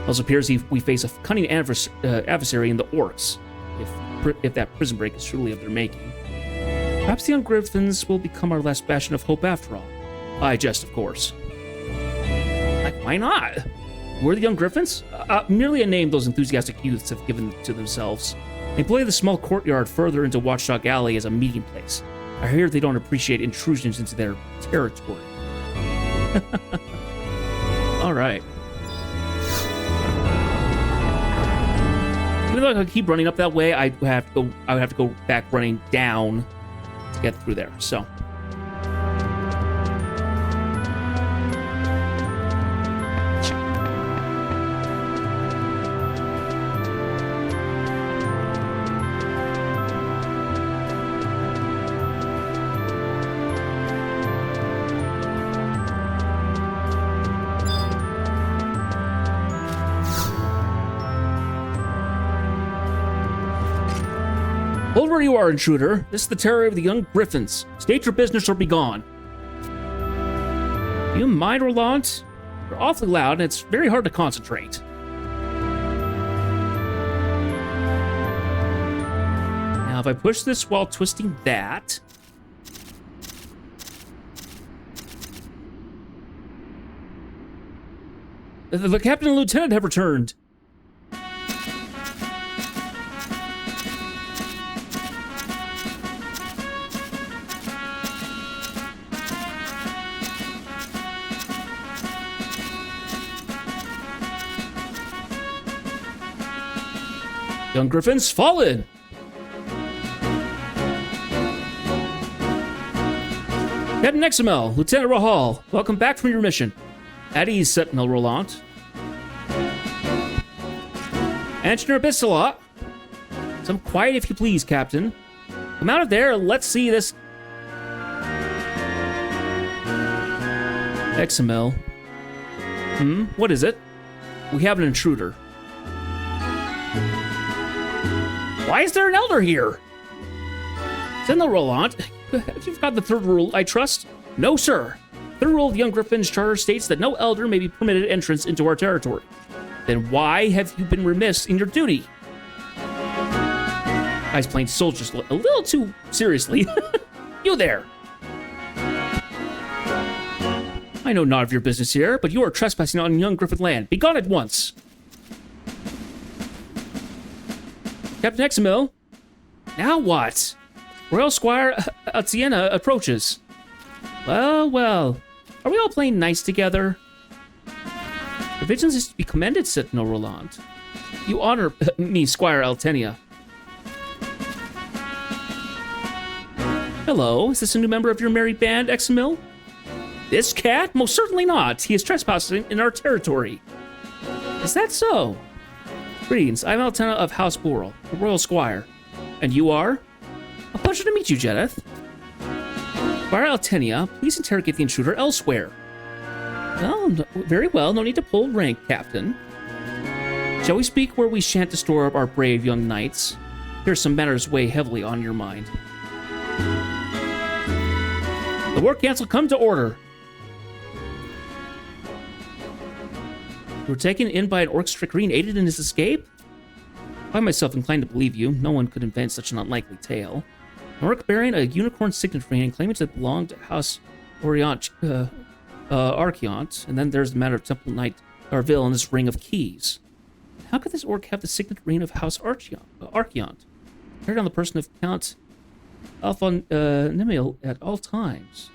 It also appears we face a cunning adversary in the orcs, if that prison break is truly of their making. Perhaps the young griffins will become our last bastion of hope after all. I jest, of course. Like, why not? We're the young griffins? Merely a name those enthusiastic youths have given to themselves. They employ the small courtyard further into Watchdog Alley as a meeting place. I hear they don't appreciate intrusions into their territory. All right. Even though I could keep running up that way, I would have to go back running down to get through there. So. Hold where you are, intruder. This is the terror of the young Griffins. State your business or be gone. You mind, Roland? You're awfully loud, and it's very hard to concentrate. Now, if I push this while twisting that... The captain and lieutenant have returned. Young Griffins, fallen! Captain XML, Lieutenant Rahal, welcome back from your mission. At ease, Sentinel Roland. Engineer Bissalot. Some quiet if you please, Captain. Come out of there, let's see this... XML. What is it? We have an intruder. Why is there an elder here? Sentinel Roland, you've got the third rule, I trust? No, sir. Third rule of the Young Griffin's charter states that no elder may be permitted entrance into our territory. Then why have you been remiss in your duty? Guy's playing soldiers a little too seriously. You there. I know not of your business here, but you are trespassing on Young Griffin land. Be gone at once. Captain XML. Now what? Royal Squire Altiena approaches. Well, well. Are we all playing nice together? Your vigilance is to be commended, Sentinel Roland. You honor me, Squire Altenia. Hello, is this a new member of your merry band, XML? This cat? Most certainly not. He is trespassing in our territory. Is that so? Greetings, I'm Altena of House Boral, the Royal Squire. And you are? A pleasure to meet you, Jedith. Squire Altenia, please interrogate the intruder elsewhere. Well, very well, no need to pull rank, Captain. Shall we speak where we shan't disturb our brave young knights? Here some matters weigh heavily on your mind. The War Council come to order. You were taken in by an orc Strikreen aided in his escape? I find myself inclined to believe you. No one could invent such an unlikely tale. An orc bearing a unicorn signet ring and claiming to belong to House Archeont, and then there's the matter of Temple Knight Darville and this ring of keys. How could this orc have the signet ring of House Archeont? Carried on the person of Count Alphon Nimil at all times.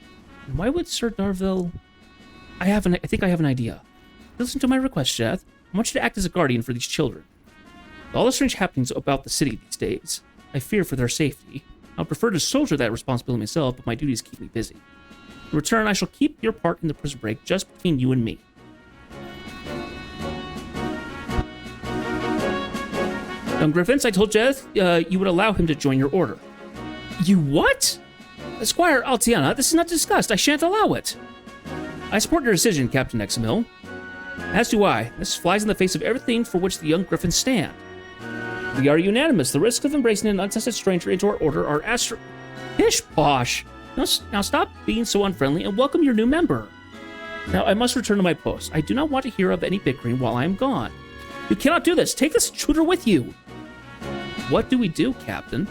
And why would Sir Darville... I think I have an idea. Listen to my request, Jeth. I want you to act as a guardian for these children. With all the strange happenings about the city these days, I fear for their safety. I would prefer to shoulder that responsibility myself, but my duties keep me busy. In return, I shall keep your part in the prison break just between you and me. Young Griffins, I told Jeth you would allow him to join your order. You what? Squire Altiana, this is not discussed. I shan't allow it. I support your decision, Captain XML. As do I. This flies in the face of everything for which the Young Griffins stand. We are unanimous. The risks of embracing an untested stranger into our order are pish posh. Now stop being so unfriendly and welcome your new member. Now I must return to my post. I do not want to hear of any bickering while I am gone. You cannot do this. Take this intruder with you. What do we do, Captain?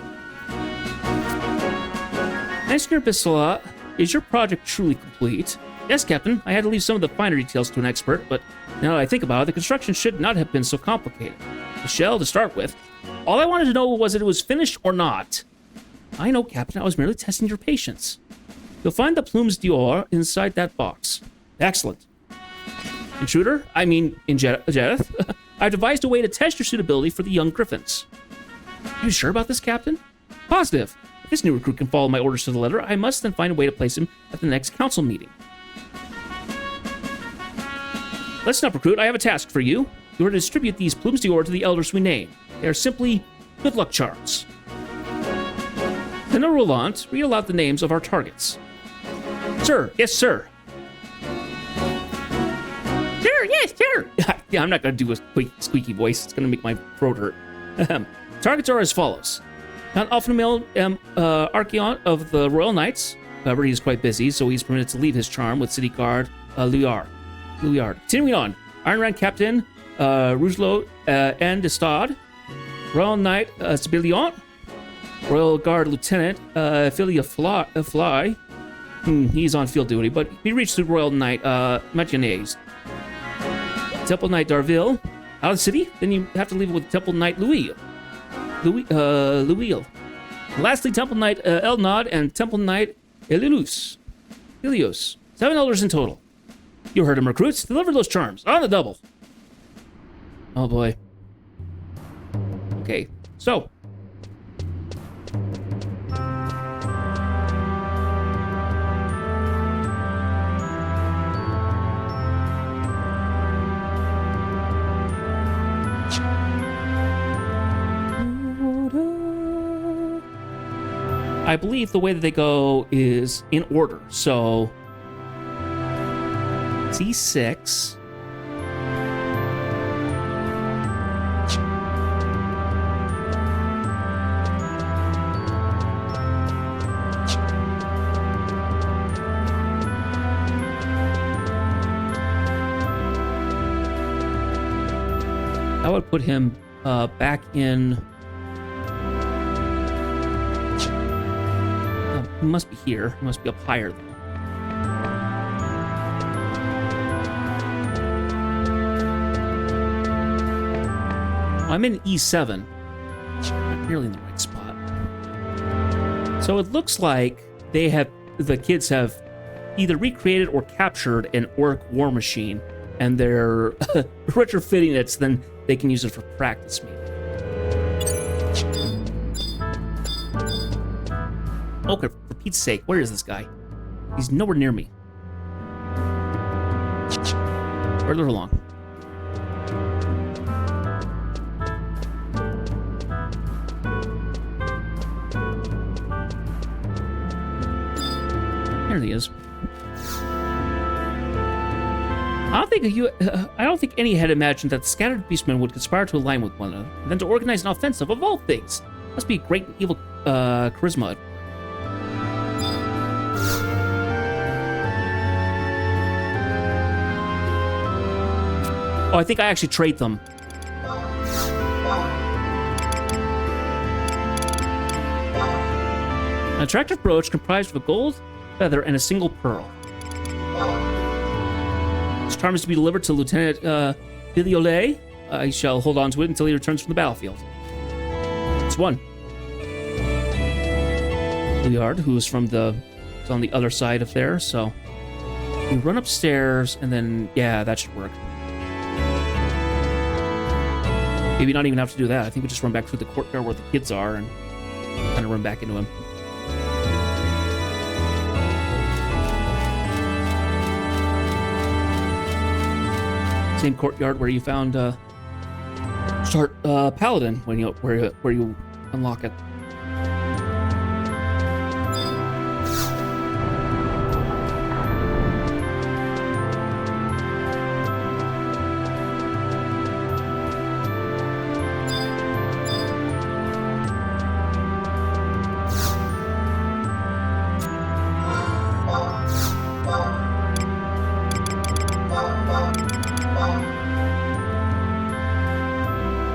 Engineer Bissola, is your project truly complete? Yes, Captain. I had to leave some of the finer details to an expert, but now that I think about it, the construction should not have been so complicated. The shell, to start with. All I wanted to know was if it was finished or not. I know, Captain. I was merely testing your patience. You'll find the plumes d'or inside that box. Excellent. Intruder? I mean, in Jedith. I've devised a way to test your suitability for the Young Griffins. Are you sure about this, Captain? Positive. If this new recruit can follow my orders to the letter, I must then find a way to place him at the next council meeting. Listen up, recruit. I have a task for you. You are to distribute these plumes d'or to the elders we name. They are simply good luck charms. General Roland, read aloud the names of our targets. Sir, yes, sir. Sir, yes, sir. Yeah, I'm not going to do a quick, squeaky voice. It's going to make my throat hurt. Targets are as follows. Count Alphamil Archeon of the Royal Knights. However, he's quite busy, so he's permitted to leave his charm with city guard Luard. Continuing on, Iron Rand Captain Rougelot and Destad. Royal Knight Sibillon. Royal Guard Lieutenant Philia Fly. He's on field duty, but he reached the Royal Knight Martinez. Temple Knight Darville. Out of the city? Then you have to leave it with Temple Knight Louis. Lastly, Temple Knight Elnod and Temple Knight Ilios. $7 in total. You heard him, recruits. Deliver those charms on the double. Oh boy. Okay, so. I believe the way that they go is in order. So C6. I would put him back in. He must be here. He must be up higher, though. I'm in E7. I'm nearly in the right spot. So it looks like the kids have either recreated or captured an orc war machine, and they're retrofitting it so then they can use it for practice maybe. Okay, for Pete's sake, where is this guy? He's nowhere near me. Further along. There he is. I don't think any had imagined that the scattered beastmen would conspire to align with one another, and then to organize an offensive of all things. Must be great and evil charisma. Oh, I think I actually trade them. An attractive brooch comprised of a gold feather and a single pearl. This charm is to be delivered to Lieutenant Villiolay. I shall hold on to it until he returns from the battlefield. It's one. Liard, who's on the other side of there, so we run upstairs and then, yeah, that should work. Maybe not even have to do that. I think we just run back through the courtyard where the kids are and kind of run back into him. Same courtyard where you found Paladin where you unlock it.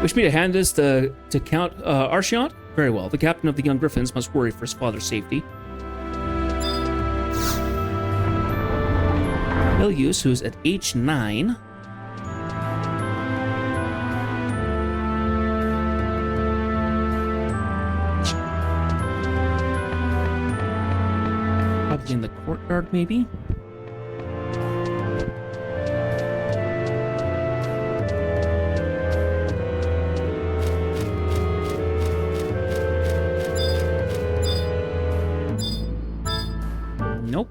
Wish me to hand this to Count Archeon? Very well. The captain of the Young Griffins must worry for his father's safety. Ilios, who's at H9. Probably in the courtyard, maybe? Nope.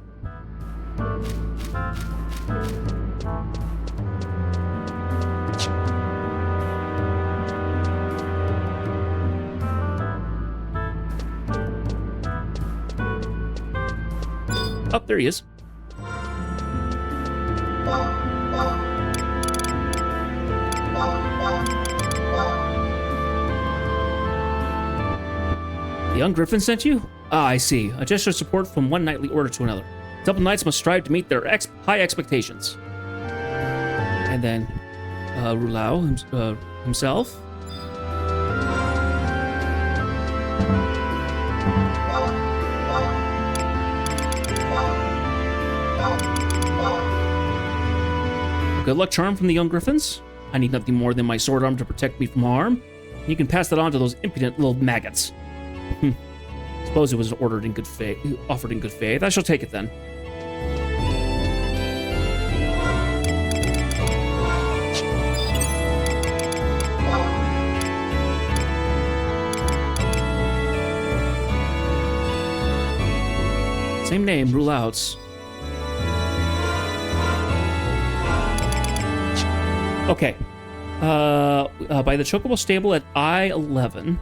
Oh, there he is. The young griffin sent you? Ah, I see. A gesture of support from one knightly order to another. Temple knights must strive to meet their high expectations. And then, Rulao himself. Good luck charm from the young griffins. I need nothing more than my sword arm to protect me from harm. You can pass that on to those impudent little maggots. Suppose it was ordered in good faith, offered in good faith. I shall take it then. Same name, Rulao's. Okay. By the Chocobo Stable at I-11.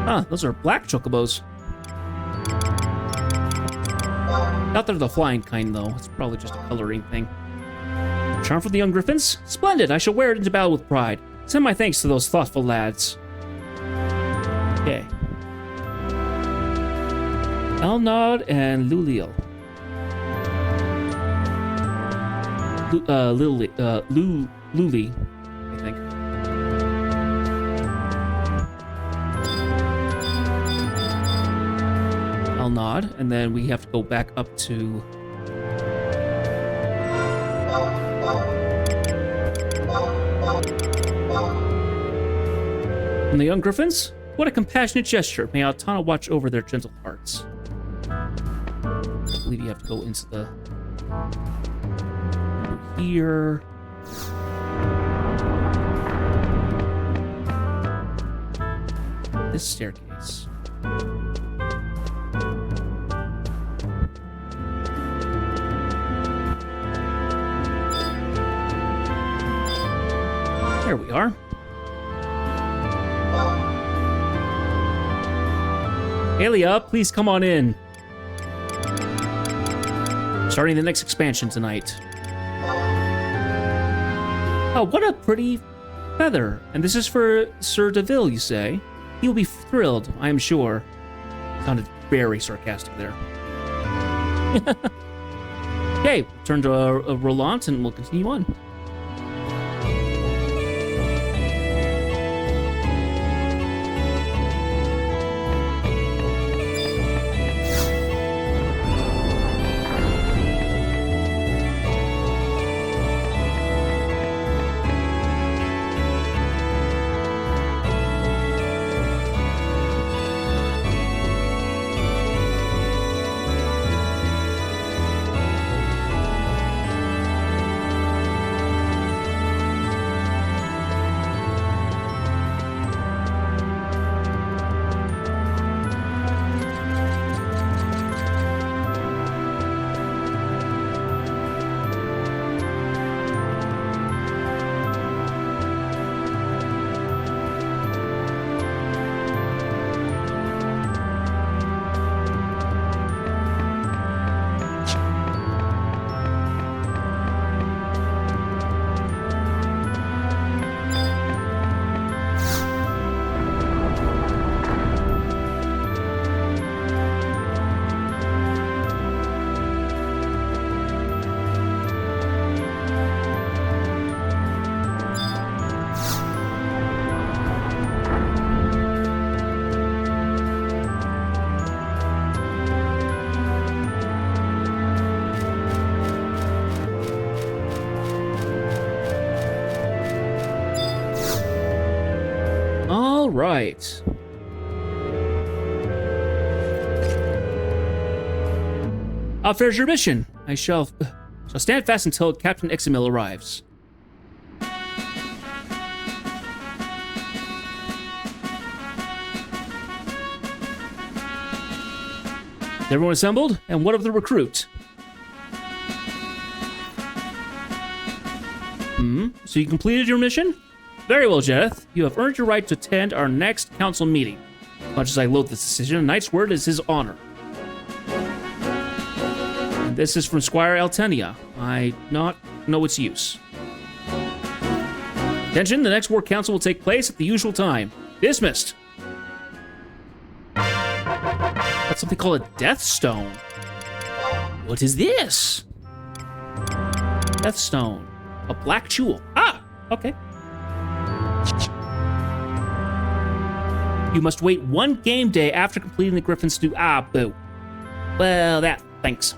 Huh, those are black Chocobos. Not they're the flying kind, though. It's probably just a coloring thing. Charm for the young griffins? Splendid! I shall wear it into battle with pride. Send my thanks to those thoughtful lads. Okay. Elnod and Lulil. Luli, I think. Nod, and then we have to go back up to and the young griffins. What a compassionate gesture. May Altana watch over their gentle hearts. I believe you have to go into the over here. This staircase. There we are. Aelia, please come on in. Starting the next expansion tonight. Oh, what a pretty feather. And this is for Sir Deville, you say? He will be thrilled, I am sure. Sounded very sarcastic there. Okay, turn to Roland and we'll continue on. Right. Fares your mission. I shall stand fast until Captain Examil arrives. Everyone assembled? And what of the recruit? So you completed your mission? Very well, Jedith. You have earned your right to attend our next council meeting. Much as I loathe this decision, a knight's word is his honor. And this is from Squire Altenia. I not know its use. Attention, the next war council will take place at the usual time. Dismissed. That's something called a Death Stone. What is this? Death Stone. A black jewel. Ah, okay. You must wait one game day after completing the Griffin's do. Ah, boo. Well, thanks.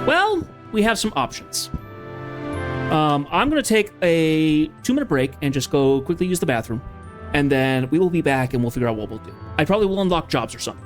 Well, we have some options. I'm going to take a 2-minute break and just go quickly use the bathroom. And then we will be back and we'll figure out what we'll do. I probably will unlock jobs or something.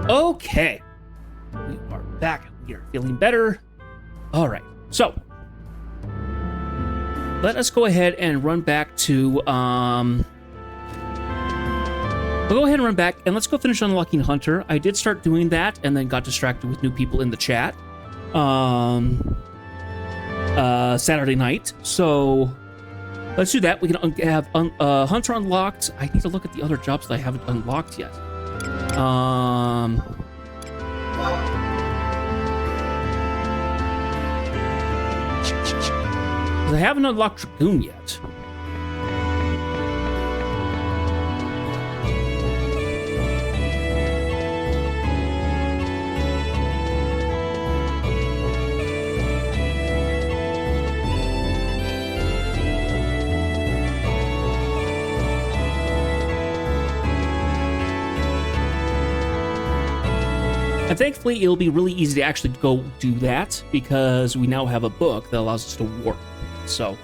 Okay. We are back. We are feeling better. All right. So, let us go ahead and run back to, we'll go ahead and run back, and let's go finish unlocking Hunter. I did start doing that, and then got distracted with new people in the chat. Saturday night. So, let's do that. We can have Hunter unlocked. I need to look at the other jobs that I haven't unlocked yet. I haven't unlocked Dragoon yet. And thankfully, it'll be really easy to actually go do that because we now have a book that allows us to warp. So.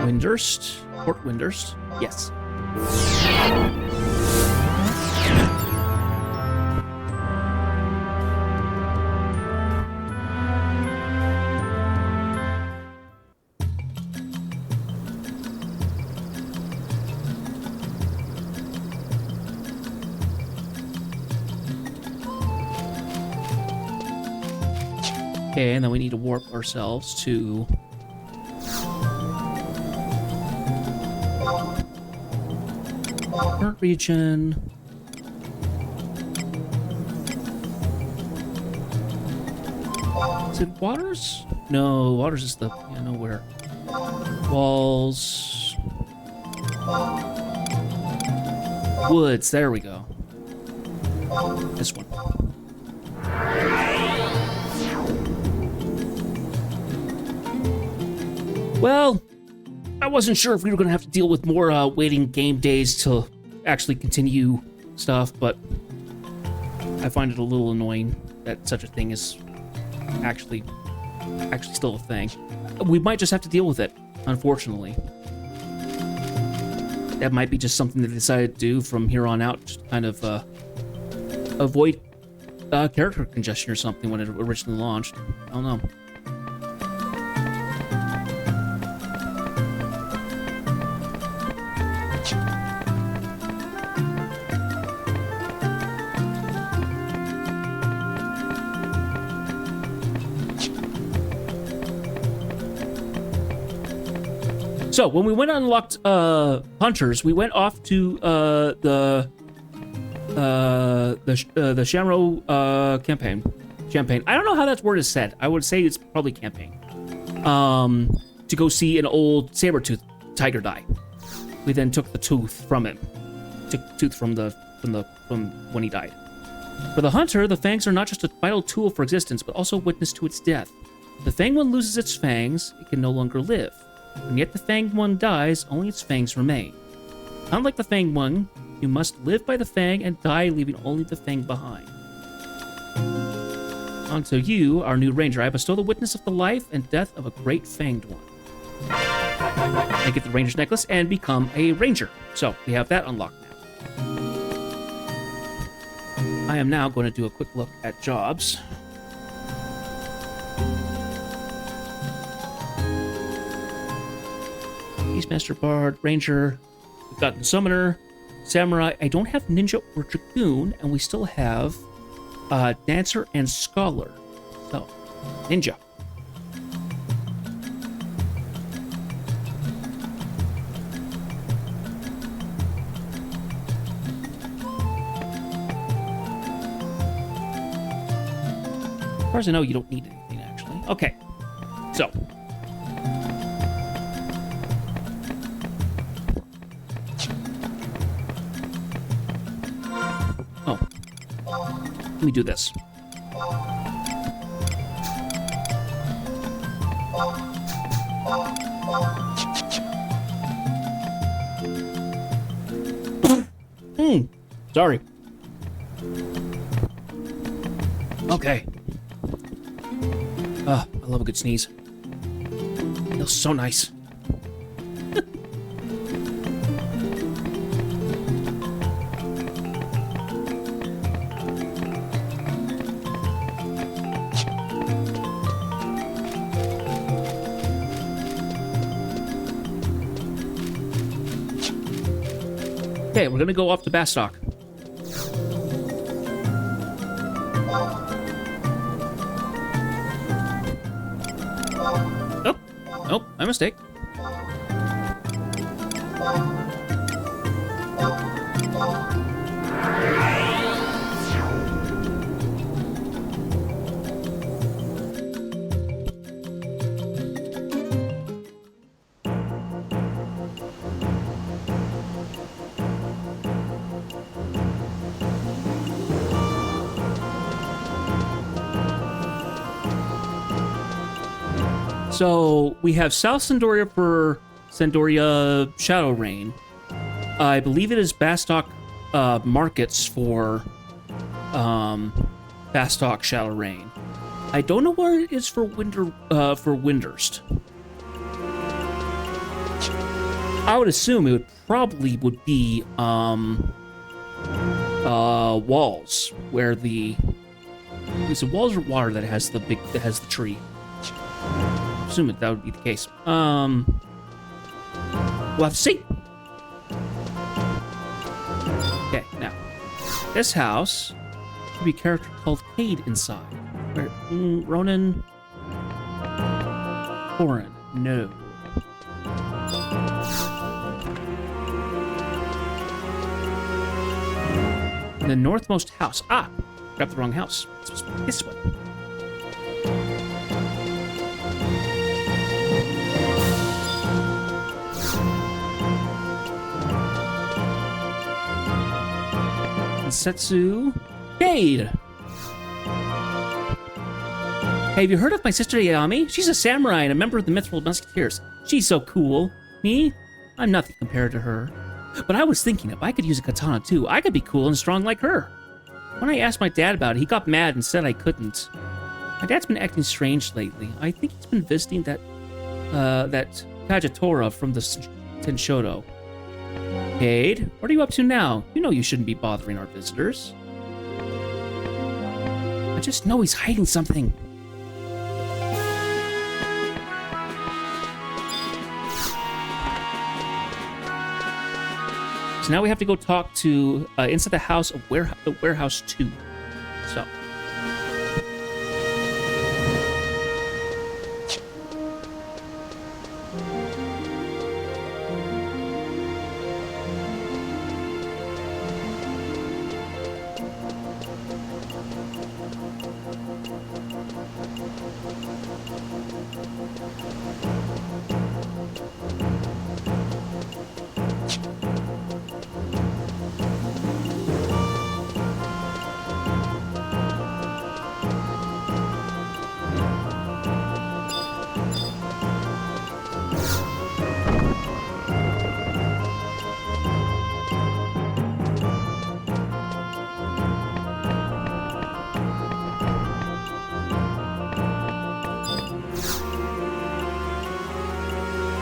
Windurst? Port Windurst? Yes. Okay, and then we need to warp ourselves to... current region. Is it Waters? No, Waters is the... yeah, nowhere. Walls. Woods, there we go. This one. Well, I wasn't sure if we were going to have to deal with more waiting game days to actually continue stuff, but I find it a little annoying that such a thing is actually still a thing. We might just have to deal with it, unfortunately. That might be just something they decided to do from here on out, just kind of avoid character congestion or something when it originally launched. I don't know. So when we went and unlocked hunters, we went off to the Shamrow campaign. Champagne. I don't know how that word is said. I would say it's probably campaign. To go see an old saber-tooth tiger die. We then took the tooth from him. Took the tooth from when he died. For the hunter, the fangs are not just a vital tool for existence, but also a witness to its death. If the fanged one loses its fangs, it can no longer live. And yet the fanged one dies, only its fangs remain. Unlike the fanged one, you must live by the fang and die, leaving only the fang behind. Onto you, our new ranger, I bestow the witness of the life and death of a great fanged one. And get the ranger's necklace and become a ranger. So we have that unlocked now. I am now going to do a quick look at jobs. Beastmaster, Bard, Ranger, we've got the Summoner, Samurai. I don't have Ninja or Dragoon, and we still have Dancer and Scholar. So, Ninja. As far as I know, you don't need anything, actually. Okay, so... let me do this. Sorry. Okay. I love a good sneeze. Feels so nice. Okay, we're gonna go off to Bastok. Oh, nope, my mistake. So we have South Sandoria for Sandoria Shadow Rain. I believe it is Bastok Markets for Bastok Shadow Rain. I don't know where it is for Windurst. I would assume it would be Walls, where is it Walls or Water that has the tree? Assume that would be the case. We'll have to see. Okay, now this house could be a character called Cade inside. Where Ronan Foreign. No. The northmost house. Ah, grabbed the wrong house. It's supposed to be this one. Setsu Cade. Hey, have you heard of my sister Yami? She's a samurai and a member of the Mithril Musketeers. She's so cool. Me? I'm nothing compared to her. But I was thinking, if I could use a katana too, I could be cool and strong like her. When I asked my dad about it, he got mad and said I couldn't. My dad's been acting strange lately. I think he's been visiting that Kagetora from the Tenshodo. Cade, what are you up to now? You know you shouldn't be bothering our visitors. I just know he's hiding something. So now we have to go talk to inside the house of the warehouse 2. So.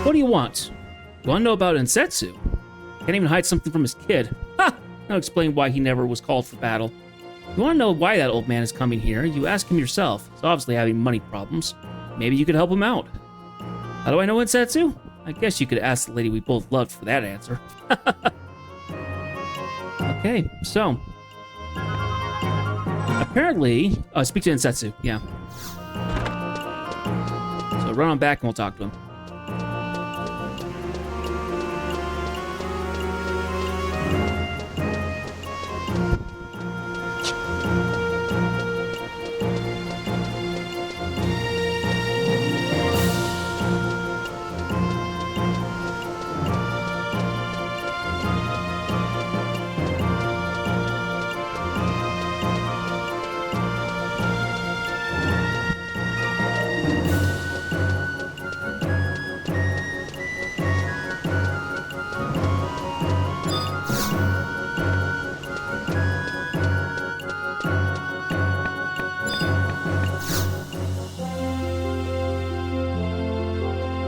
What do you want? You want to know about Ensetsu? Can't even hide something from his kid. Ha! That'll explain why he never was called for battle. You want to know why that old man is coming here? You ask him yourself. He's obviously having money problems. Maybe you could help him out. How do I know Ensetsu? I guess you could ask the lady we both loved for that answer. Okay, so apparently, speak to Ensetsu. Yeah. So run on back and we'll talk to him.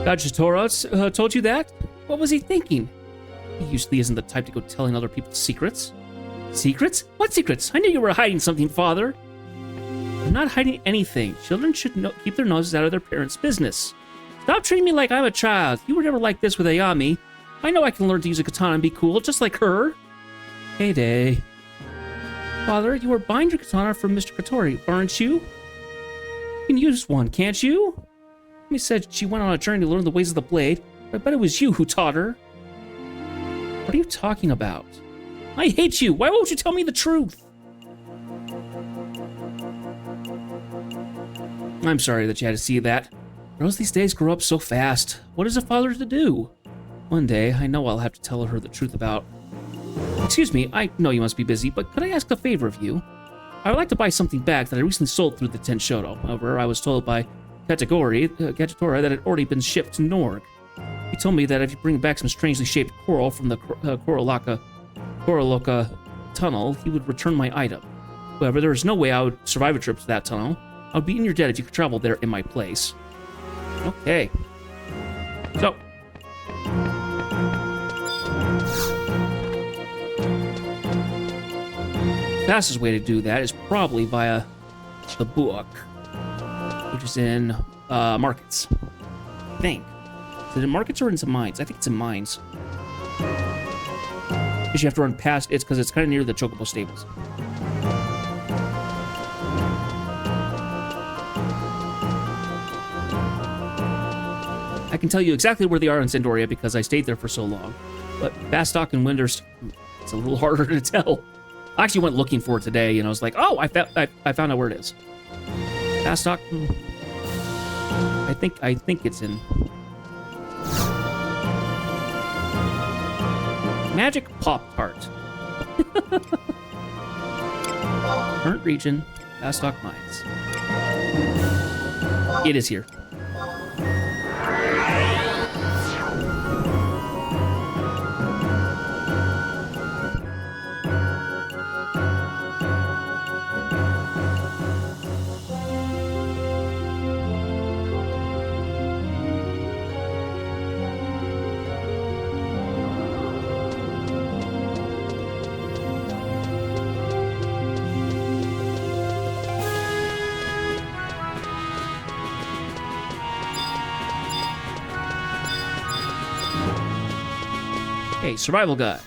Kagetora told you that? What was he thinking? He usually isn't the type to go telling other people secrets. Secrets? What secrets? I knew you were hiding something, Father. I'm not hiding anything. Children should keep their noses out of their parents' business. Stop treating me like I'm a child. You were never like this with Ayami. I know I can learn to use a katana and be cool, just like her. Heyday. Father, you are buying your katana from Mr. Katori, aren't you? You can use one, can't you? Mommy said she went on a journey to learn the ways of the blade, but I bet it was you who taught her. What are you talking about? I hate you! Why won't you tell me the truth? I'm sorry that you had to see that. Girls these days grow up so fast. What is a father to do? One day, I know I'll have to tell her the truth about... Excuse me, I know you must be busy, but could I ask a favor of you? I would like to buy something back that I recently sold through the Tenshodo. However, I was told by Kagetora that it had already been shipped to Norg. He told me that if you bring back some strangely shaped coral from the Koroloka tunnel, he would return my item. However, there is no way I would survive a trip to that tunnel. I would be in your debt if you could travel there in my place. Okay. So. Fastest way to do that is probably via the book, which is in markets. I think. Is it in markets or in some mines? I think it's in mines. Because you have to run past it, because it's kind of near the Chocobo stables. I can tell you exactly where they are in Sandoria because I stayed there for so long. But Bastok and Windurst, it's a little harder to tell. I actually went looking for it today, and I was like, oh, I found out where it is. Bastok, I think it's in... Magic Pop-Tart. Current region, Bastok Mines. It is here. Okay, survival guide.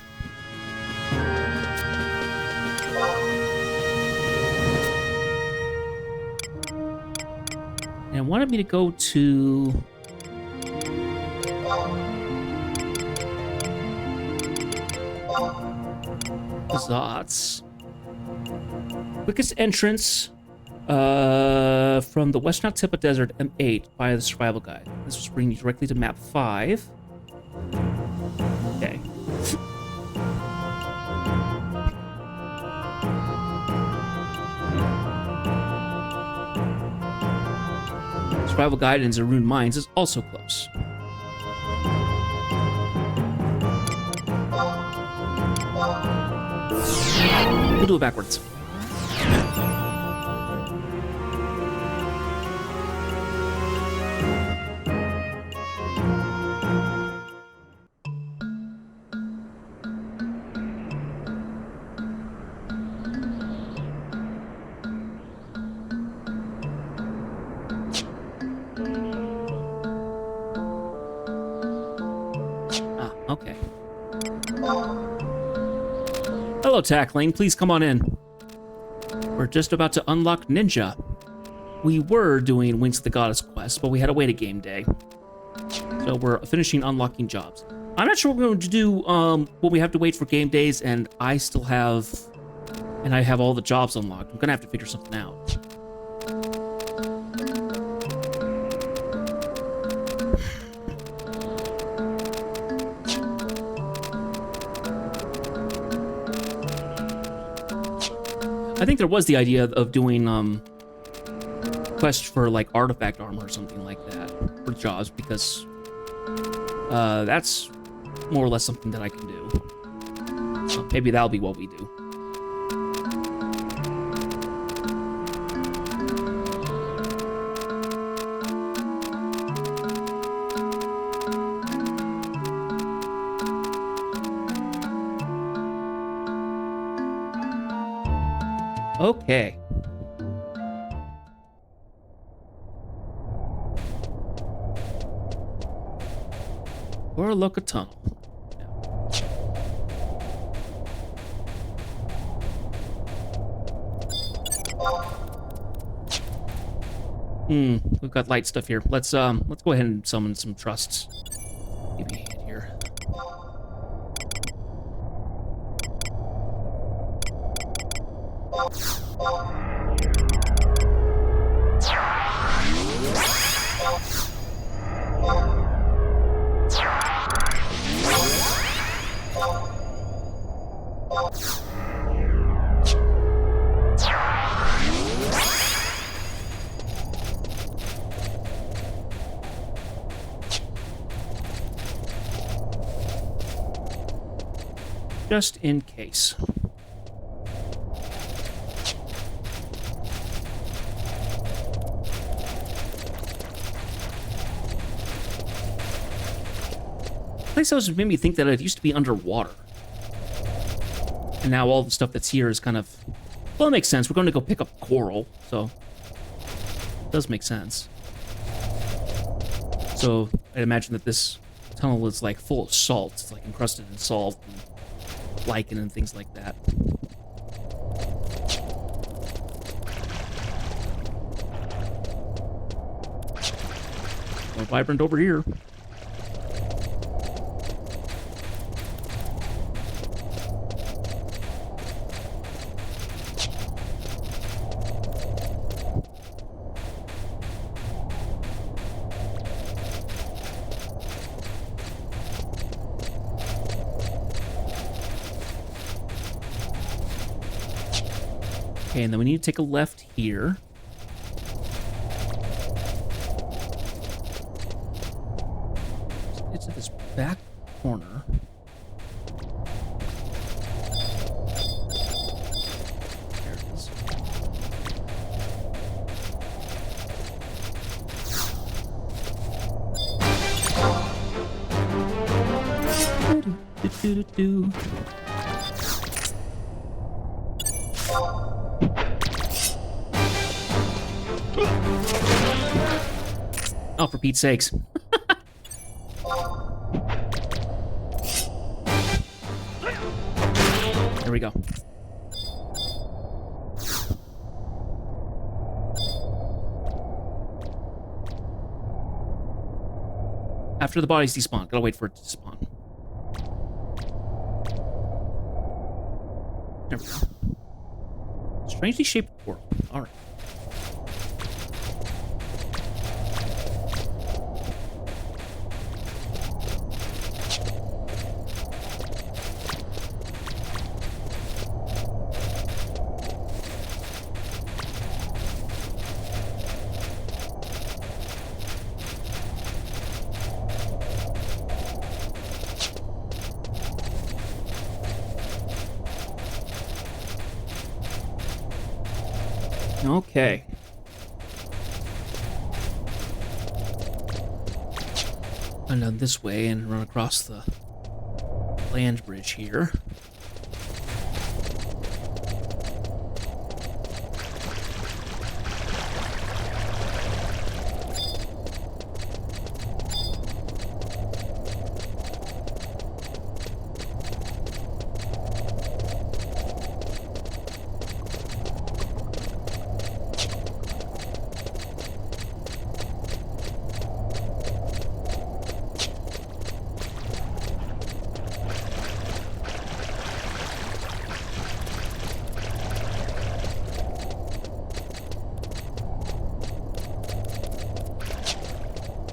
And it wanted me to go to... Zots. Quickest entrance from the West Nile Tip of Desert M8 via the survival guide. This will bring you directly to map 5. Okay. Survival guide in Zaroon Mines is also close. We'll do it backwards. Okay. Hello, Tackling. Please come on in. We're just about to unlock Ninja. We were doing Winx the Goddess quest, but we had to wait a game day. So we're finishing unlocking jobs. I'm not sure what we're going to do when we have to wait for game days, and I have all the jobs unlocked. I'm going to have to figure something out. I think there was the idea of doing quests for like artifact armor or something like that for jobs, because that's more or less something that I can do. So maybe that'll be what we do. Okay. Koroloka Tunnel. We've got light stuff here. Let's go ahead and summon some trusts. Maybe here. Just in case. Place always made me think that it used to be underwater. And now all the stuff that's here is kind of... Well, it makes sense. We're going to go pick up coral, so... It does make sense. So, I'd imagine that this tunnel is, like, full of salt. It's, like, encrusted in salt and lichen and things like that. More vibrant over here. Okay, and then we need to take a left here. It's at this back corner. There it is. Do-do-do-do-do. Oh, for Pete's sakes. There we go. After the bodies despawn. Gotta wait for it to spawn. There we go. Strangely shaped world. Alright. Okay. Run down this way and run across the land bridge here.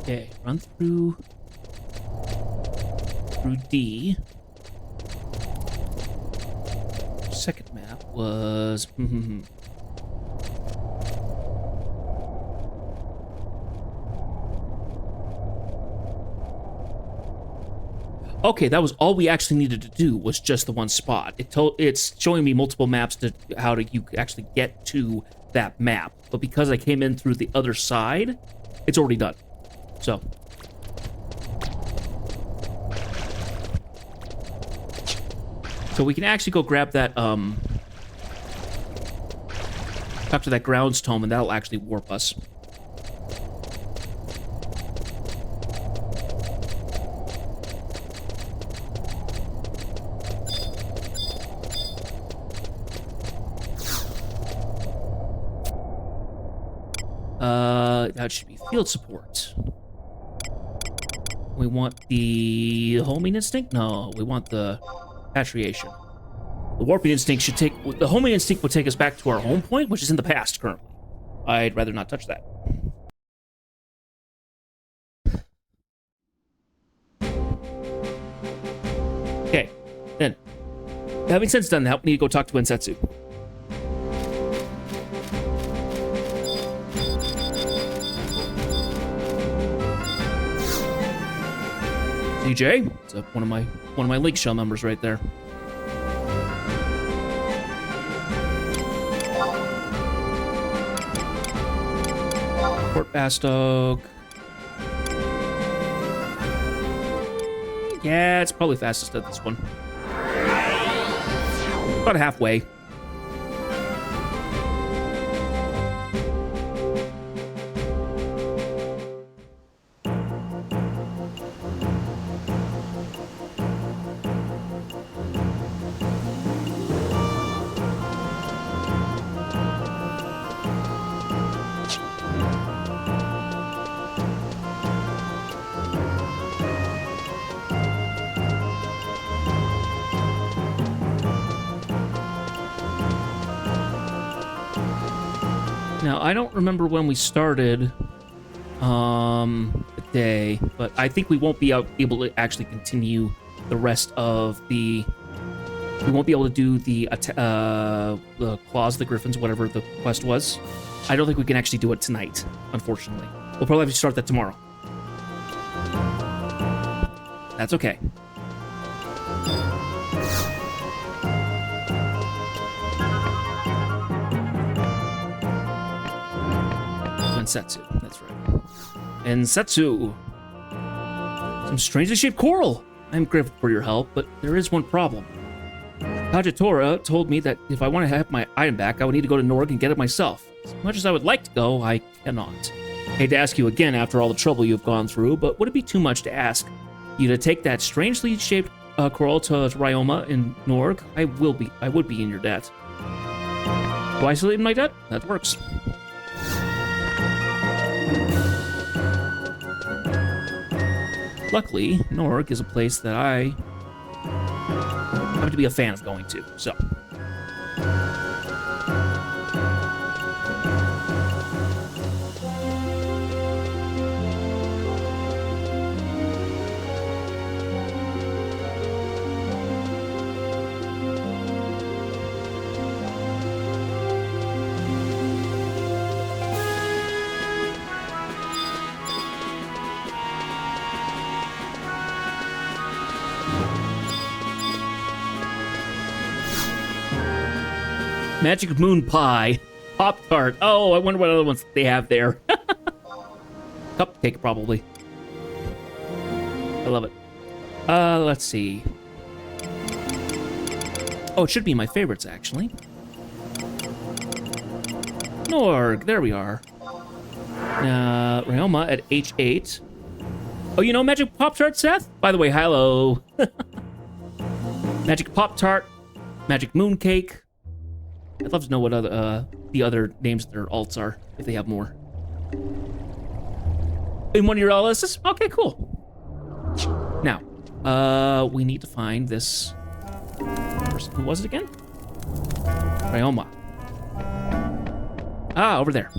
Okay, run through D. Second map was okay, that was all we actually needed to do was just the one spot. It's showing me multiple maps to how to you actually get to that map. But because I came in through the other side, it's already done. So we can actually go grab that talk to that grounds tome, and that'll actually warp us. That should be field support. We want the homing instinct? No, we want the patriation. The warping instinct should take... The homing instinct would take us back to our home point, which is in the past currently. I'd rather not touch that. Okay, then. Having since done that, we need to go talk to Ensetsu. DJ, it's one of my Lake Shell members right there. Port Bastog. Yeah, it's probably fastest at this one. About halfway. Now, I don't remember when we started the day, but I think we won't be able to actually continue the rest of the... We won't be able to do the Claws of the Griffins, whatever the quest was. I don't think we can actually do it tonight, unfortunately. We'll probably have to start that tomorrow. That's okay. Ensetsu, that's right. Ensetsu! Some strangely shaped coral! I'm grateful for your help, but there is one problem. Kagetora told me that if I want to have my item back, I would need to go to Norg and get it myself. As much as I would like to go, I cannot. Hate to ask you again after all the trouble you've gone through, but would it be too much to ask you to take that strangely shaped coral to Ryoma in Norg? I would be in your debt. Do I still in my debt? That works. Luckily, Norg is a place that I happen to be a fan of going to, so... Magic Moon Pie. Pop-Tart. Oh, I wonder what other ones they have there. Cupcake, probably. I love it. Let's see. Oh, it should be my favorites, actually. Norg, there we are. Ryoma at H8. Oh, you know Magic Pop-Tart, Seth? By the way, hello. Magic Pop-Tart. Magic Mooncake. I'd love to know what other the other names of their alts are, if they have more. In one of your LSs? Okay, cool. Now, we need to find this person. Who was it again? Ryoma. Ah, over there.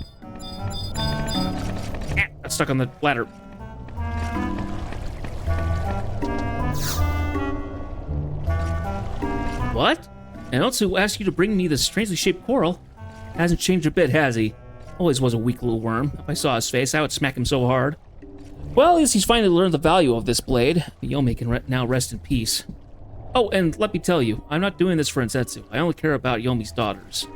Got stuck on the ladder. What? And also asked you to bring me this strangely shaped coral. Hasn't changed a bit, has he? Always was a weak little worm. If I saw his face, I would smack him so hard. Well, at least he's finally learned the value of this blade. Yomi can now rest in peace. Oh, and let me tell you, I'm not doing this for Ensetsu. I only care about Yomi's daughters.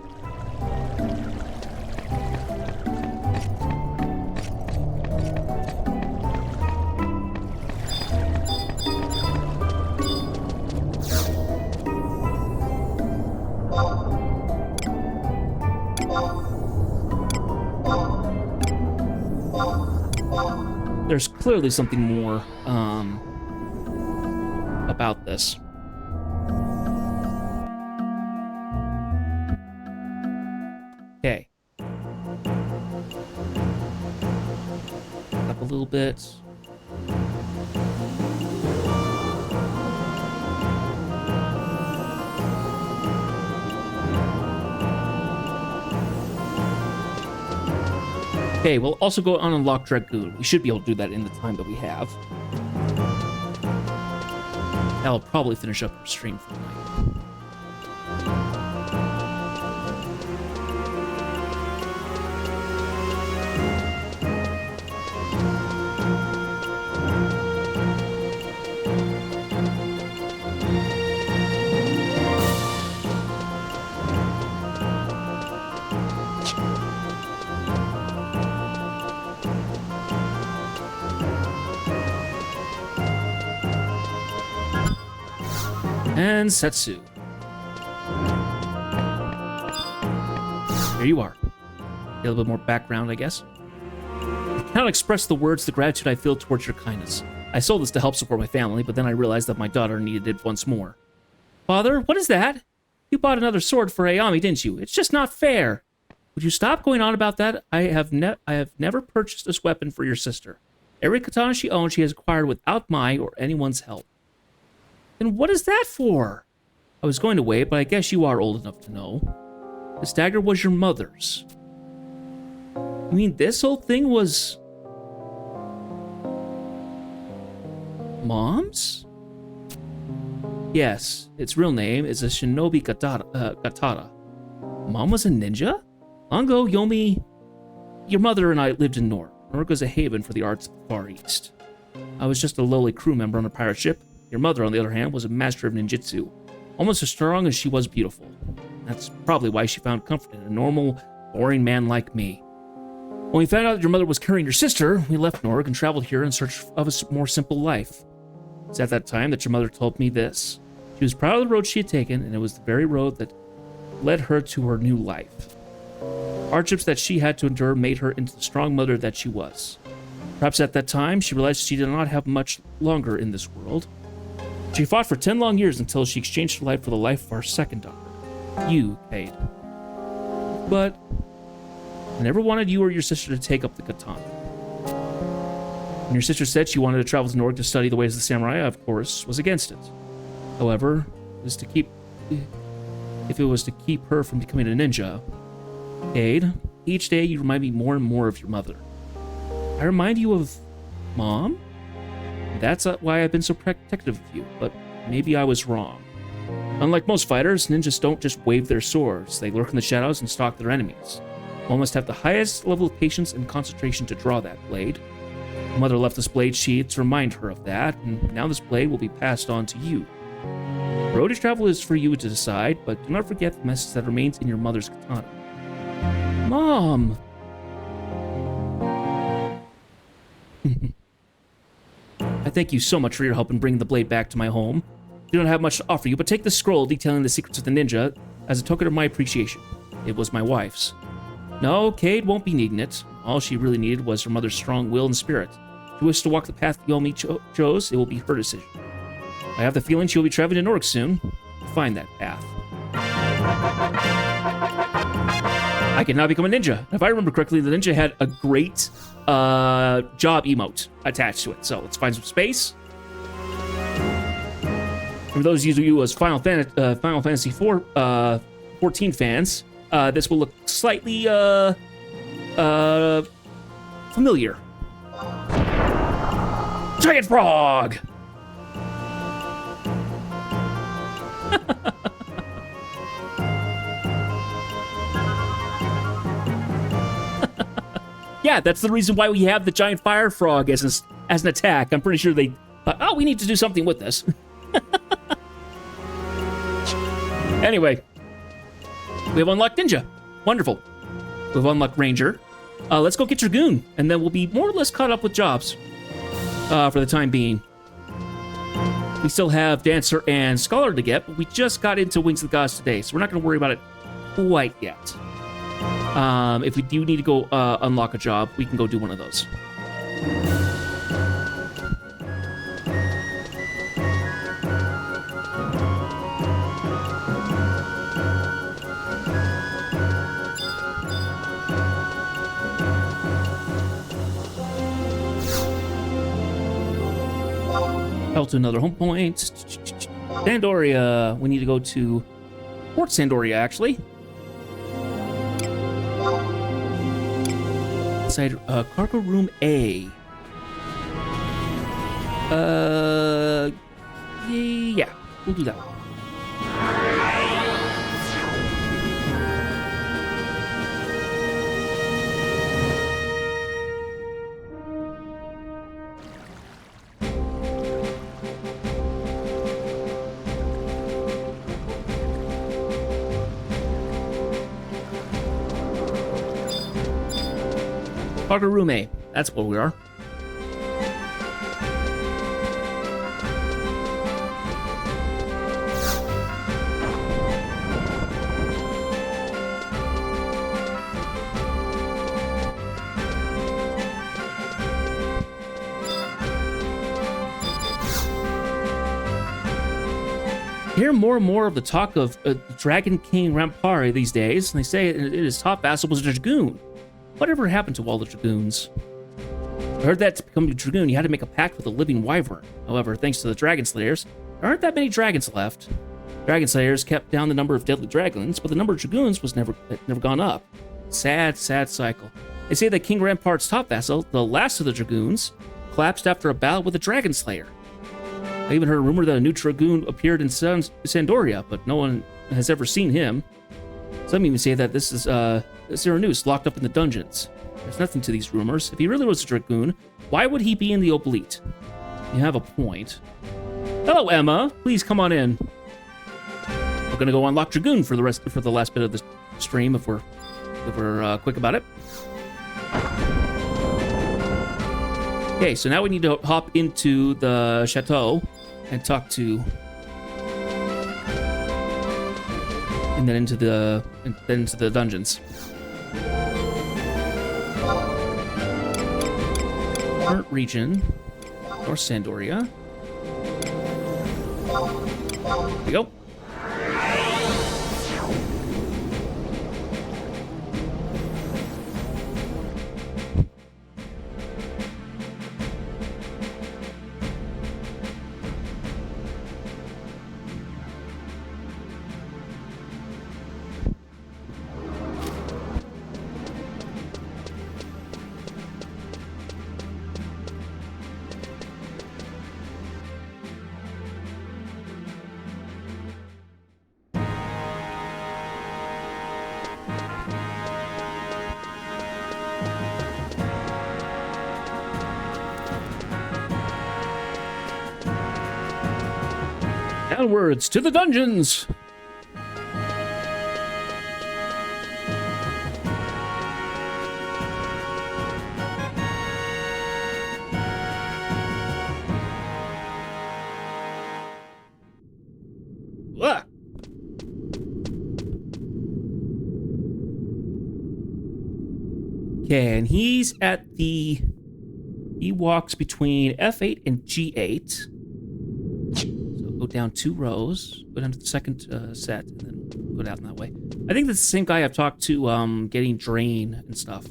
There's clearly something more about this. Okay. little bit. Okay, we'll also go on unlock Dragoon. We should be able to do that in the time that we have. That'll probably finish up our stream for tonight. And Setsu. Here you are. A little bit more background, I guess. I cannot express the words the gratitude I feel towards your kindness. I sold this to help support my family, but then I realized that my daughter needed it once more. Father, what is that? You bought another sword for Ayami, didn't you? It's just not fair. Would you stop going on about that? I have never purchased this weapon for your sister. Every katana she owns, she has acquired without my or anyone's help. Then what is that for? I was going to wait, but I guess you are old enough to know. This dagger was your mother's. You mean this whole thing was... Mom's? Yes, its real name is a Shinobi Katara. Mom was a ninja? Long ago, Yomi... Your mother and I lived in Norg. Norg was a haven for the arts of the Far East. I was just a lowly crew member on a pirate ship. Your mother, on the other hand, was a master of ninjutsu, almost as strong as she was beautiful. That's probably why she found comfort in a normal, boring man like me. When we found out that your mother was carrying your sister, we left Norg and traveled here in search of a more simple life. It's at that time that your mother told me this. She was proud of the road she had taken, and it was the very road that led her to her new life. Hardships that she had to endure made her into the strong mother that she was. Perhaps at that time, she realized she did not have much longer in this world. She fought for 10 long years until she exchanged her life for the life of our second daughter, you, Cade. But I never wanted you or your sister to take up the katana. When your sister said she wanted to travel to Norg to study the ways of the samurai, I, of course, was against it. However, if it was to keep her from becoming a ninja, Cade, each day you remind me more and more of your mother. I remind you of Mom? That's why I've been so protective of you, but maybe I was wrong. Unlike most fighters, ninjas don't just wave their swords. They lurk in the shadows and stalk their enemies. One must have the highest level of patience and concentration to draw that blade. My mother left this blade sheath to remind her of that, and now this blade will be passed on to you. The road to travel is for you to decide, but do not forget the message that remains in your mother's katana. Mom! I thank you so much for your help in bringing the blade back to my home. I do not have much to offer you, but take this scroll detailing the secrets of the ninja as a token of my appreciation. It was my wife's. No, Cade won't be needing it. All she really needed was her mother's strong will and spirit. If she wishes to walk the path Yomi chose, it will be her decision. I have the feeling she will be traveling to Norg soon to find that path. I can now become a ninja. If I remember correctly, the ninja had a great job emote attached to it. So let's find some space. For those of you as Final Fantasy 14 fans, this will look slightly familiar. Giant frog! Yeah, that's the reason why we have the giant fire frog as an attack. I'm pretty sure they thought, oh, we need to do something with this. Anyway, we have unlocked Ninja. Wonderful. We've unlocked Ranger. Let's go get Dragoon, and then we'll be more or less caught up with jobs for the time being. We still have Dancer and Scholar to get, but we just got into Wings of the Gods today, so we're not going to worry about it quite yet. If we do need to go unlock a job, we can go do one of those. Travel to another home point. Sandoria. We need to go to Port Sandoria, actually. Inside cargo room A. Yeah, we'll do that one. Cargo room A. That's where we are. Hear more and more of the talk of Dragon King Rampari these days, and they say his top vassal was a dragoon. Whatever happened to all the dragoons? I heard that to become a dragoon, you had to make a pact with a living wyvern. However, thanks to the Dragon Slayers, there aren't that many dragons left. Dragon Slayers kept down the number of deadly dragons, but the number of dragoons was never gone up. Sad, sad cycle. They say that King Rampart's top vassal, the last of the dragoons, collapsed after a battle with a Dragon Slayer. I even heard a rumor that a new dragoon appeared in Sandoria, but no one has ever seen him. Some even say that this is Cyranous locked up in the dungeons. There's nothing to these rumors. If he really was a dragoon, why would he be in the Oblite? You have a point. Hello, Emma. Please come on in. We're gonna go unlock dragoon for the last bit of the stream if we're quick about it. Okay, so now we need to hop into the chateau and talk to, and then into the dungeons. Current region, North Sandoria. Here we go. Downwards to the dungeons! Ah. Okay, and he walks between F8 and G8. Go down 2 rows, go down to the second set, and then go down that way. I think that's the same guy I've talked to getting Drain and stuff.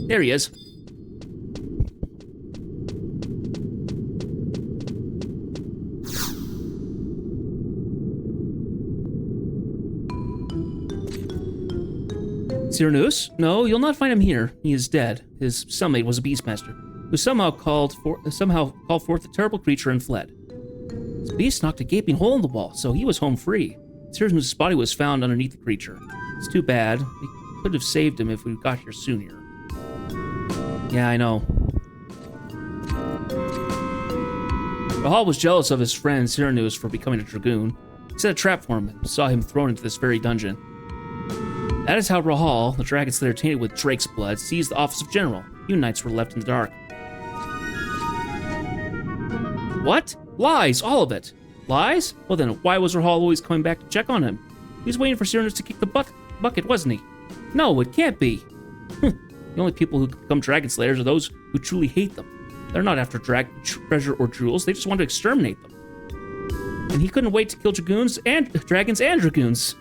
There he is. Cyranous? No, you'll not find him here. He is dead. His cellmate was a beastmaster, who somehow called forth a terrible creature and fled. The beast knocked a gaping hole in the wall, so he was home free. Cyranous' body was found underneath the creature. It's too bad. We could have saved him if we got here sooner. Yeah, I know. Rahal was jealous of his friend Cyranous for becoming a dragoon. He set a trap for him and saw him thrown into this very dungeon. That is how Rahal, the dragon slayer tainted with Drake's blood, seized the office of general. You knights were left in the dark. What? Lies, all of it. Lies? Well then, why was Rahal always coming back to check on him? He was waiting for Cyranous to kick the bucket, wasn't he? No, it can't be. The only people who become dragon slayers are those who truly hate them. They're not after treasure or jewels, they just want to exterminate them. And he couldn't wait to kill dragons and dragoons.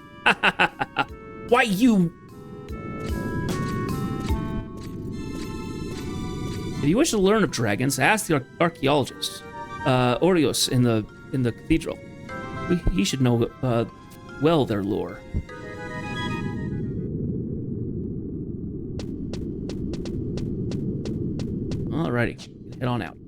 Why, you... If you wish to learn of dragons, ask the archaeologist, Orios in the cathedral. He should know well their lore. Alrighty, head on out.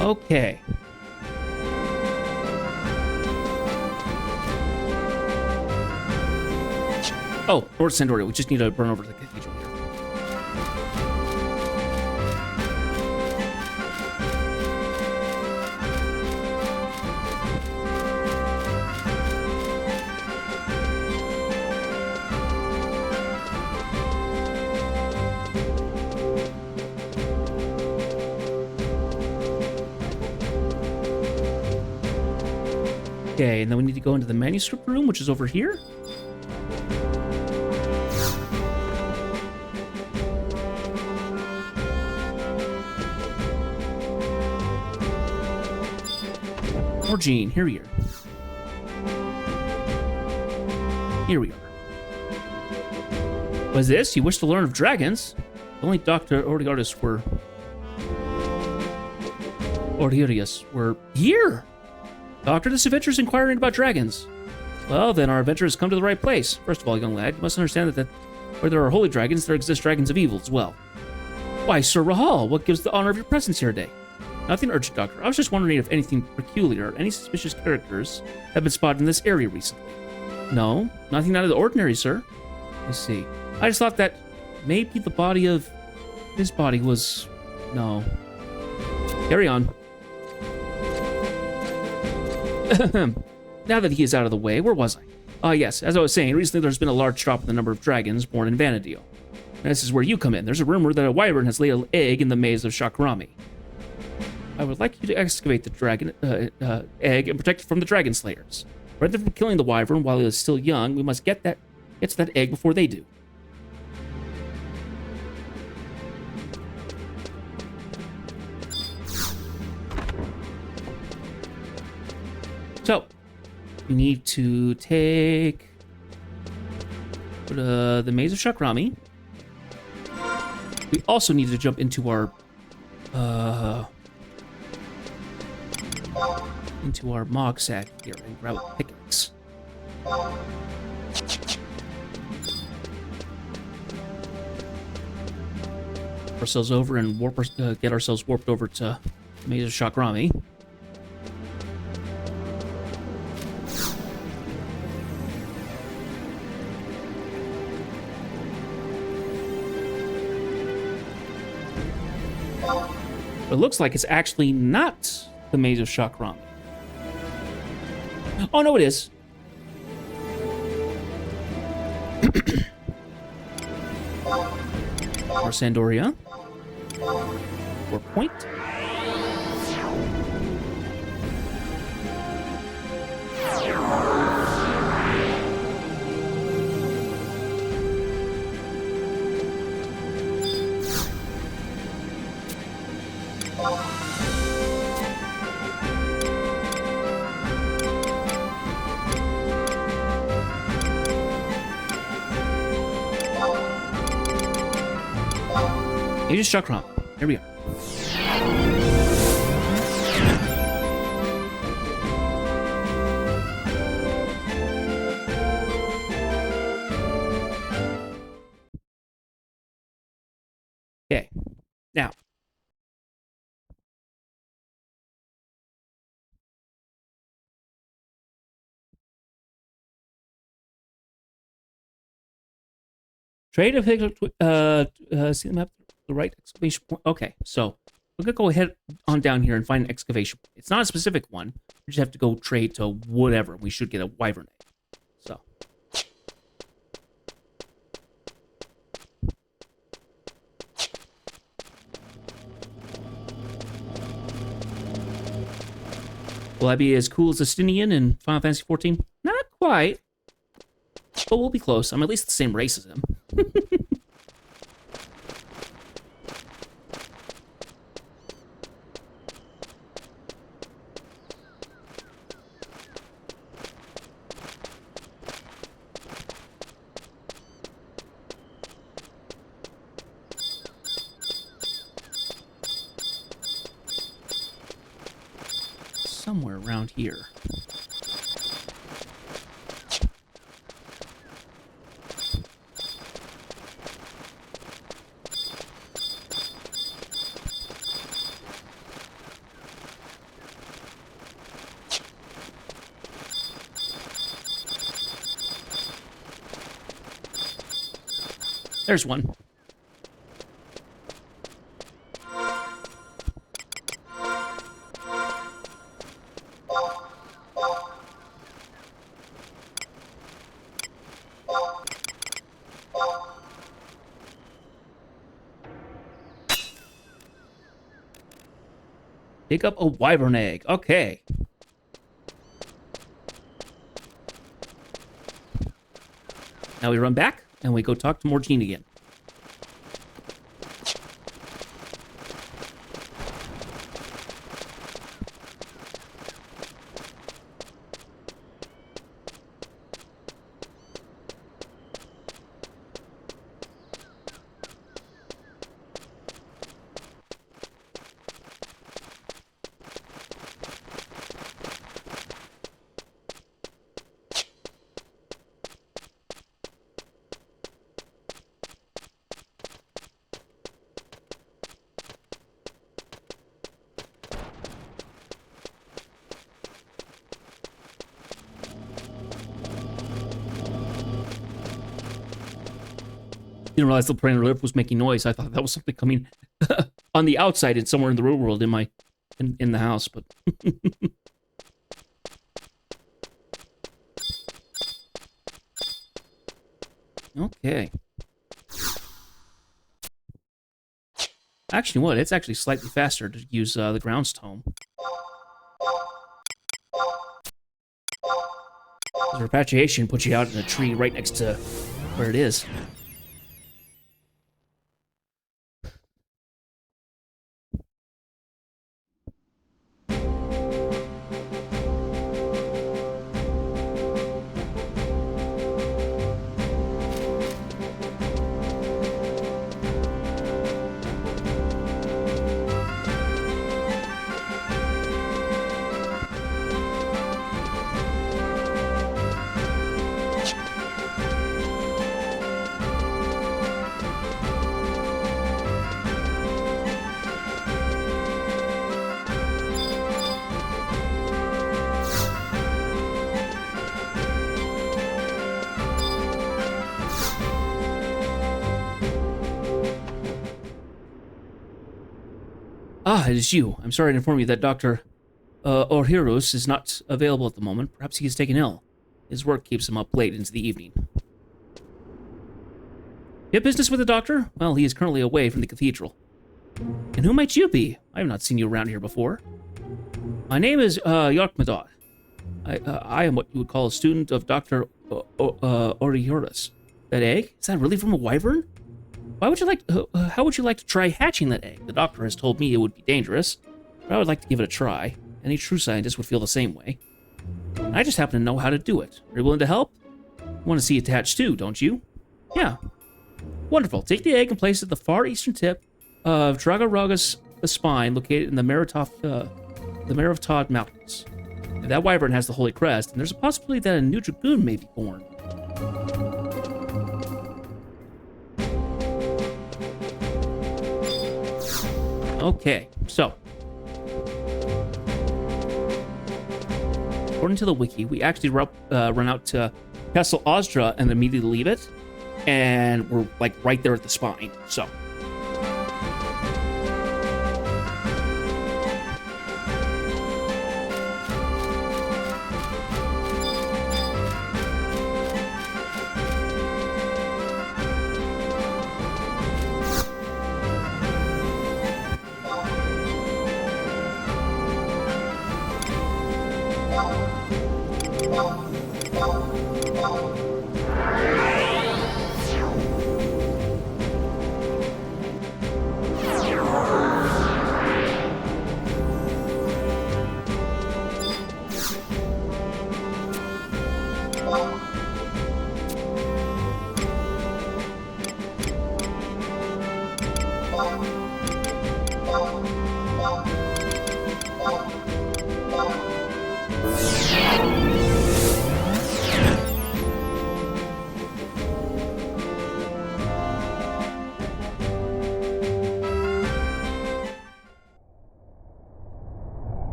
Okay. Oh, Lord Sandoria, we just need to run over to the cathedral here. Okay, and then we need to go into the manuscript room, which is over here. Morgine, here we are. Here we are. What is this? You wish to learn of dragons? Only Dr. Oriarius were here. Doctor, this adventure is inquiring about dragons. Well, then our adventure has come to the right place. First of all, young lad, you must understand that where there are holy dragons, there exist dragons of evil as well. Why, Sir Rahal, what gives the honor of your presence here today? Nothing urgent, Doctor. I was just wondering if anything peculiar, any suspicious characters have been spotted in this area recently. No, nothing out of the ordinary, sir. I see. I just thought that maybe the body of his body was... No. Carry on. Now that he is out of the way, where was I? Yes, as I was saying, recently there's been a large drop in the number of dragons born in Vanadil. This is where you come in. There's a rumor that a wyvern has laid an egg in the maze of Shakrami. I would like you to excavate the dragon egg and protect it from the dragon slayers. Rather than killing the wyvern while it is still young, we must get to that egg before they do. So, we need to take the Maze of Shakrami. We also need to jump into our Mog sack here and grab a pickaxe. Ourselves over and get ourselves warped over to the Maze of Shakrami. It looks like it's actually not the Maze of Shakrami. Oh, no, it is. Or Sandoria. Or Point. Aegis Chakram. Here we are. Okay. Now. Trade a picture. See the map. The right excavation point. Okay, so we're gonna go ahead on down here and find an excavation point. It's not a specific one. We just have to go trade to whatever. We should get a wyvern egg. So. Will I be as cool as Justinian in Final Fantasy XIV? Not quite. But we'll be close. I'm at least the same race as him. Somewhere around here. There's one. Pick up a wyvern egg. Okay. Now we run back, and we go talk to Morgine again. Didn't realize the planar lip was making noise. I thought that was something coming on the outside and somewhere in the real world in the house, but okay. Actually, what? It's actually slightly faster to use the grounds tome. Repatriation puts you out in a tree right next to where it is. Ah, it is you. I'm sorry to inform you that Dr. Orhirus is not available at the moment. Perhaps he is taken ill. His work keeps him up late into the evening. You have business with the doctor? Well, he is currently away from the cathedral. And who might you be? I have not seen you around here before. My name is Yarkmadot. I am what you would call a student of Dr. Orhirus. That egg? Is that really from a wyvern? Why would you like? How would you like to try hatching that egg? The doctor has told me it would be dangerous, but I would like to give it a try. Any true scientist would feel the same way. I just happen to know how to do it. Are you willing to help? You want to see it hatch too, don't you? Yeah. Wonderful. Take the egg and place it at the far eastern tip of Dragaraga's spine, located in the Maravtod Mountains. If that wyvern has the Holy Crest, then there's a possibility that a new dragoon may be born. Okay, so according to the wiki, we actually run out to Castle Ozra and immediately leave it, and we're like right there at the spine. So.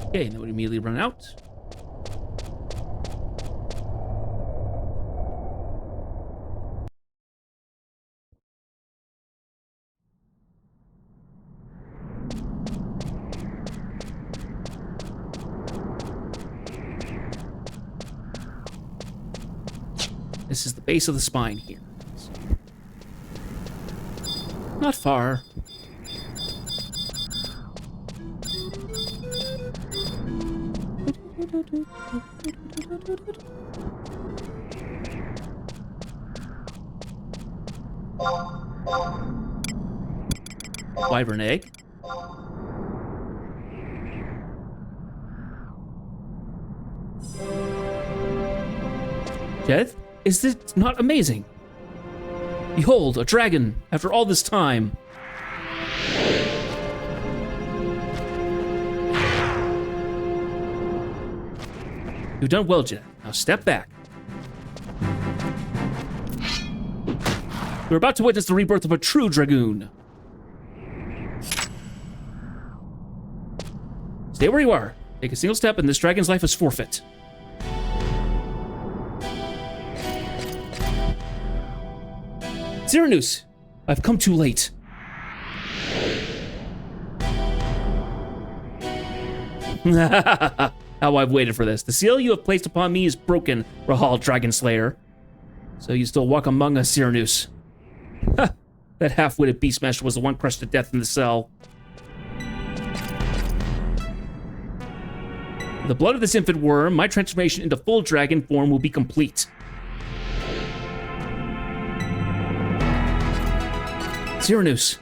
Okay, and then we immediately run out. This is the base of the spine here. Not far. Wyvern egg. Death? Is this not amazing? Behold, a dragon, after all this time. You've done well, Jeff. Now step back. We're about to witness the rebirth of a true dragoon. Stay where you are. Take a single step and this dragon's life is forfeit. Cyranoos, I've come too late. How I've waited for this. The seal you have placed upon me is broken, Rahal Dragonslayer. So you still walk among us, Cyranoos. That half-witted beastmaster was the one crushed to death in the cell. With the blood of this infant worm, my transformation into full dragon form will be complete. Cyranoos,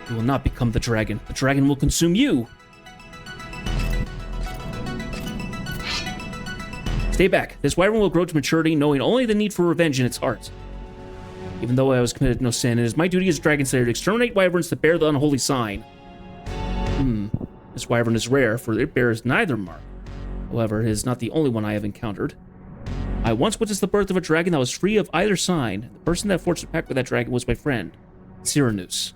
you will not become the dragon. The dragon will consume you. Stay back. This wyvern will grow to maturity, knowing only the need for revenge in its heart. Even though I was committed no sin, it is my duty as Dragon Slayer to exterminate wyverns that bear the unholy sign. This wyvern is rare, for it bears neither mark. However, it is not the only one I have encountered. I once witnessed the birth of a dragon that was free of either sign. The person that forged a pact with that dragon was my friend, Cyranoos.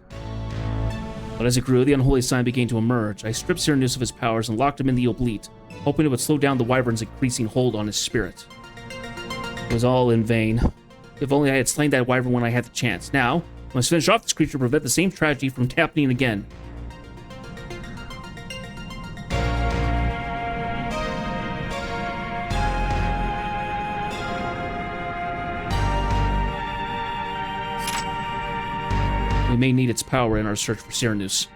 But as it grew, the unholy sign began to emerge. I stripped Cyranoos of his powers and locked him in the Oblite, hoping it would slow down the wyvern's increasing hold on his spirit. It was all in vain. If only I had slain that wyvern when I had the chance. Now, I must finish off this creature to prevent the same tragedy from happening again. We may need its power in our search for Cyranoos.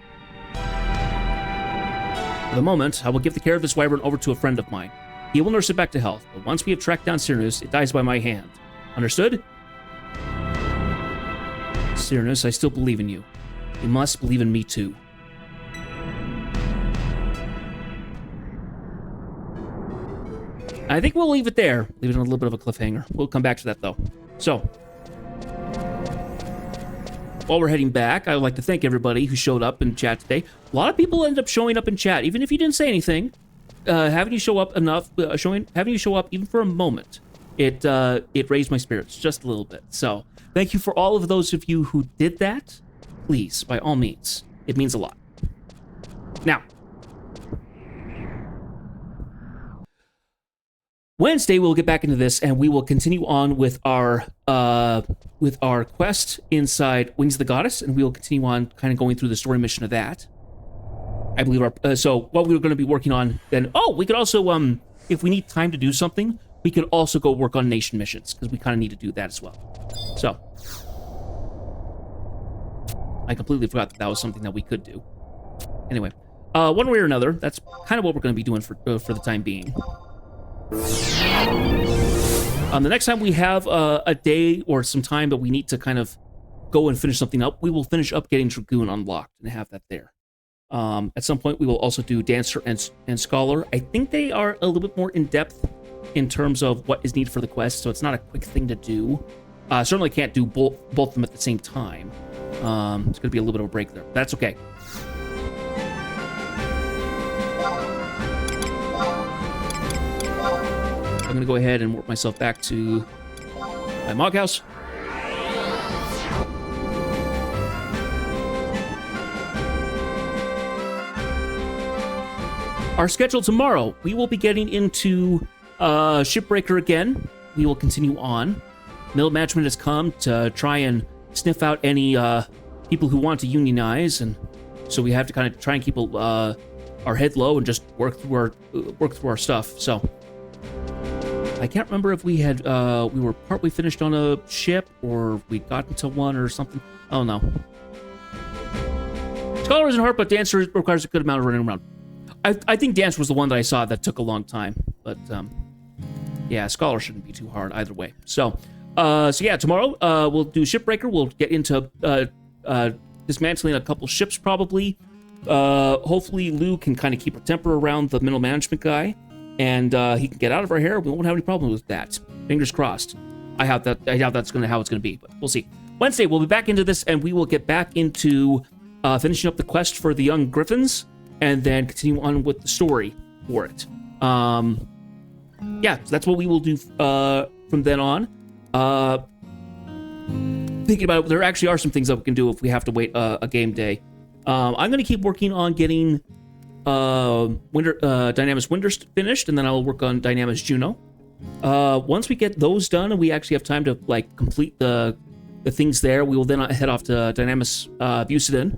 For the moment, I will give the care of this wyvern over to a friend of mine. He will nurse it back to health, but once we have tracked down Cyranoos, it dies by my hand. Understood? Cyranoos, I still believe in you. You must believe in me too. I think we'll leave it there. Leave it on a little bit of a cliffhanger. We'll come back to that though. So, while we're heading back, I would like to thank everybody who showed up in chat today. A lot of people ended up showing up in chat, even if you didn't say anything. Having you show up enough, having you show up even for a moment, it raised my spirits just a little bit. So, thank you for all of those of you who did that. Please, by all means, It means a lot. Now, Wednesday we'll get back into this, and we will continue on with our quest inside Wings of the Goddess, and we will continue on kind of going through the story mission of that. I believe so what we were going to be working on then. Oh, we could also if we need time to do something, we could also go work on nation missions, because we kind of need to do that as well. So I completely forgot that was something that we could do. Anyway, one way or another, that's kind of what we're going to be doing for the time being. The next time we have a day or some time that we need to kind of go and finish something up, we will finish up getting Dragoon unlocked and have that there. At some point, we will also do Dancer and Scholar. I think they are a little bit more in-depth in terms of what is needed for the quest, so it's not a quick thing to do. Certainly can't do both of them at the same time. It's going to be a little bit of a break there. That's okay. I'm going to go ahead and warp myself back to my Mog House. Our schedule tomorrow, we will be getting into Shipbreaker again. We will continue on. Middle management has come to try and sniff out any people who want to unionize, and so we have to kind of try and keep our head low and just work through our stuff. So I can't remember if we had we were partly finished on a ship or we'd gotten to one or something. Oh no. Scholar isn't hard, but Dancer requires a good amount of running around. I think Dancer was the one that I saw that took a long time, but yeah, Scholar shouldn't be too hard either way. So yeah, tomorrow we'll do Shipbreaker. We'll get into dismantling a couple ships probably. Hopefully Lou can kind of keep her temper around the middle management guy, and he can get out of our hair. We won't have any problem with that. Fingers crossed. I doubt that's how it's gonna be, but we'll see. Wednesday we'll be back into this, and we will get back into finishing up the quest for the young Griffins, and then continue on with the story for it. Yeah, so that's what we will do from then on. Thinking about it, there actually are some things that we can do if we have to wait a game day. I'm going to keep working on getting Dynamis Winter finished, and then I'll work on Dynamis Juno. Once we get those done and we actually have time to like complete the things there, we will then head off to Dynamis Bucidin.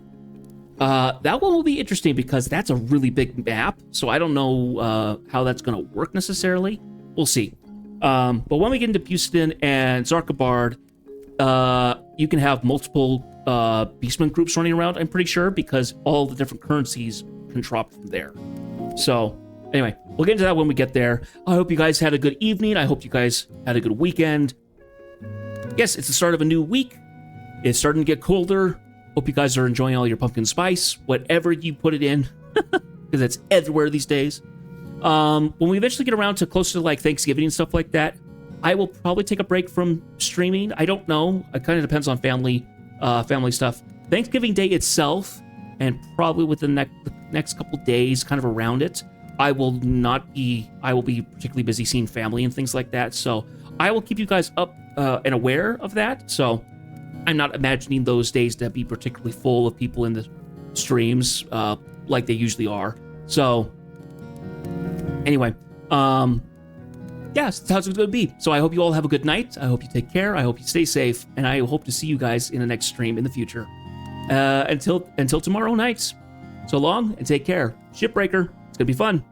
That one will be interesting because that's a really big map, so I don't know how that's going to work necessarily. We'll see. But when we get into Bucidin and Zarkabard, you can have multiple Beastmen groups running around, I'm pretty sure, because all the different currencies can drop from there. So, anyway, we'll get into that when we get there. I hope you guys had a good evening. I hope you guys had a good weekend. Yes, it's the start of a new week. It's starting to get colder. Hope you guys are enjoying all your pumpkin spice, whatever you put it in, because it's everywhere these days. When we eventually get around to closer to like Thanksgiving and stuff like that, I will probably take a break from streaming. I don't know. It kind of depends on family stuff. Thanksgiving Day itself, and probably within the next couple days, kind of around it, I will be particularly busy seeing family and things like that. So I will keep you guys up and aware of that. So I'm not imagining those days to be particularly full of people in the streams like they usually are. So anyway, yeah, that's how it's going to be. So I hope you all have a good night. I hope you take care. I hope you stay safe. And I hope to see you guys in the next stream in the future. Until tomorrow night. So long and take care. Shipbreaker. It's going to be fun.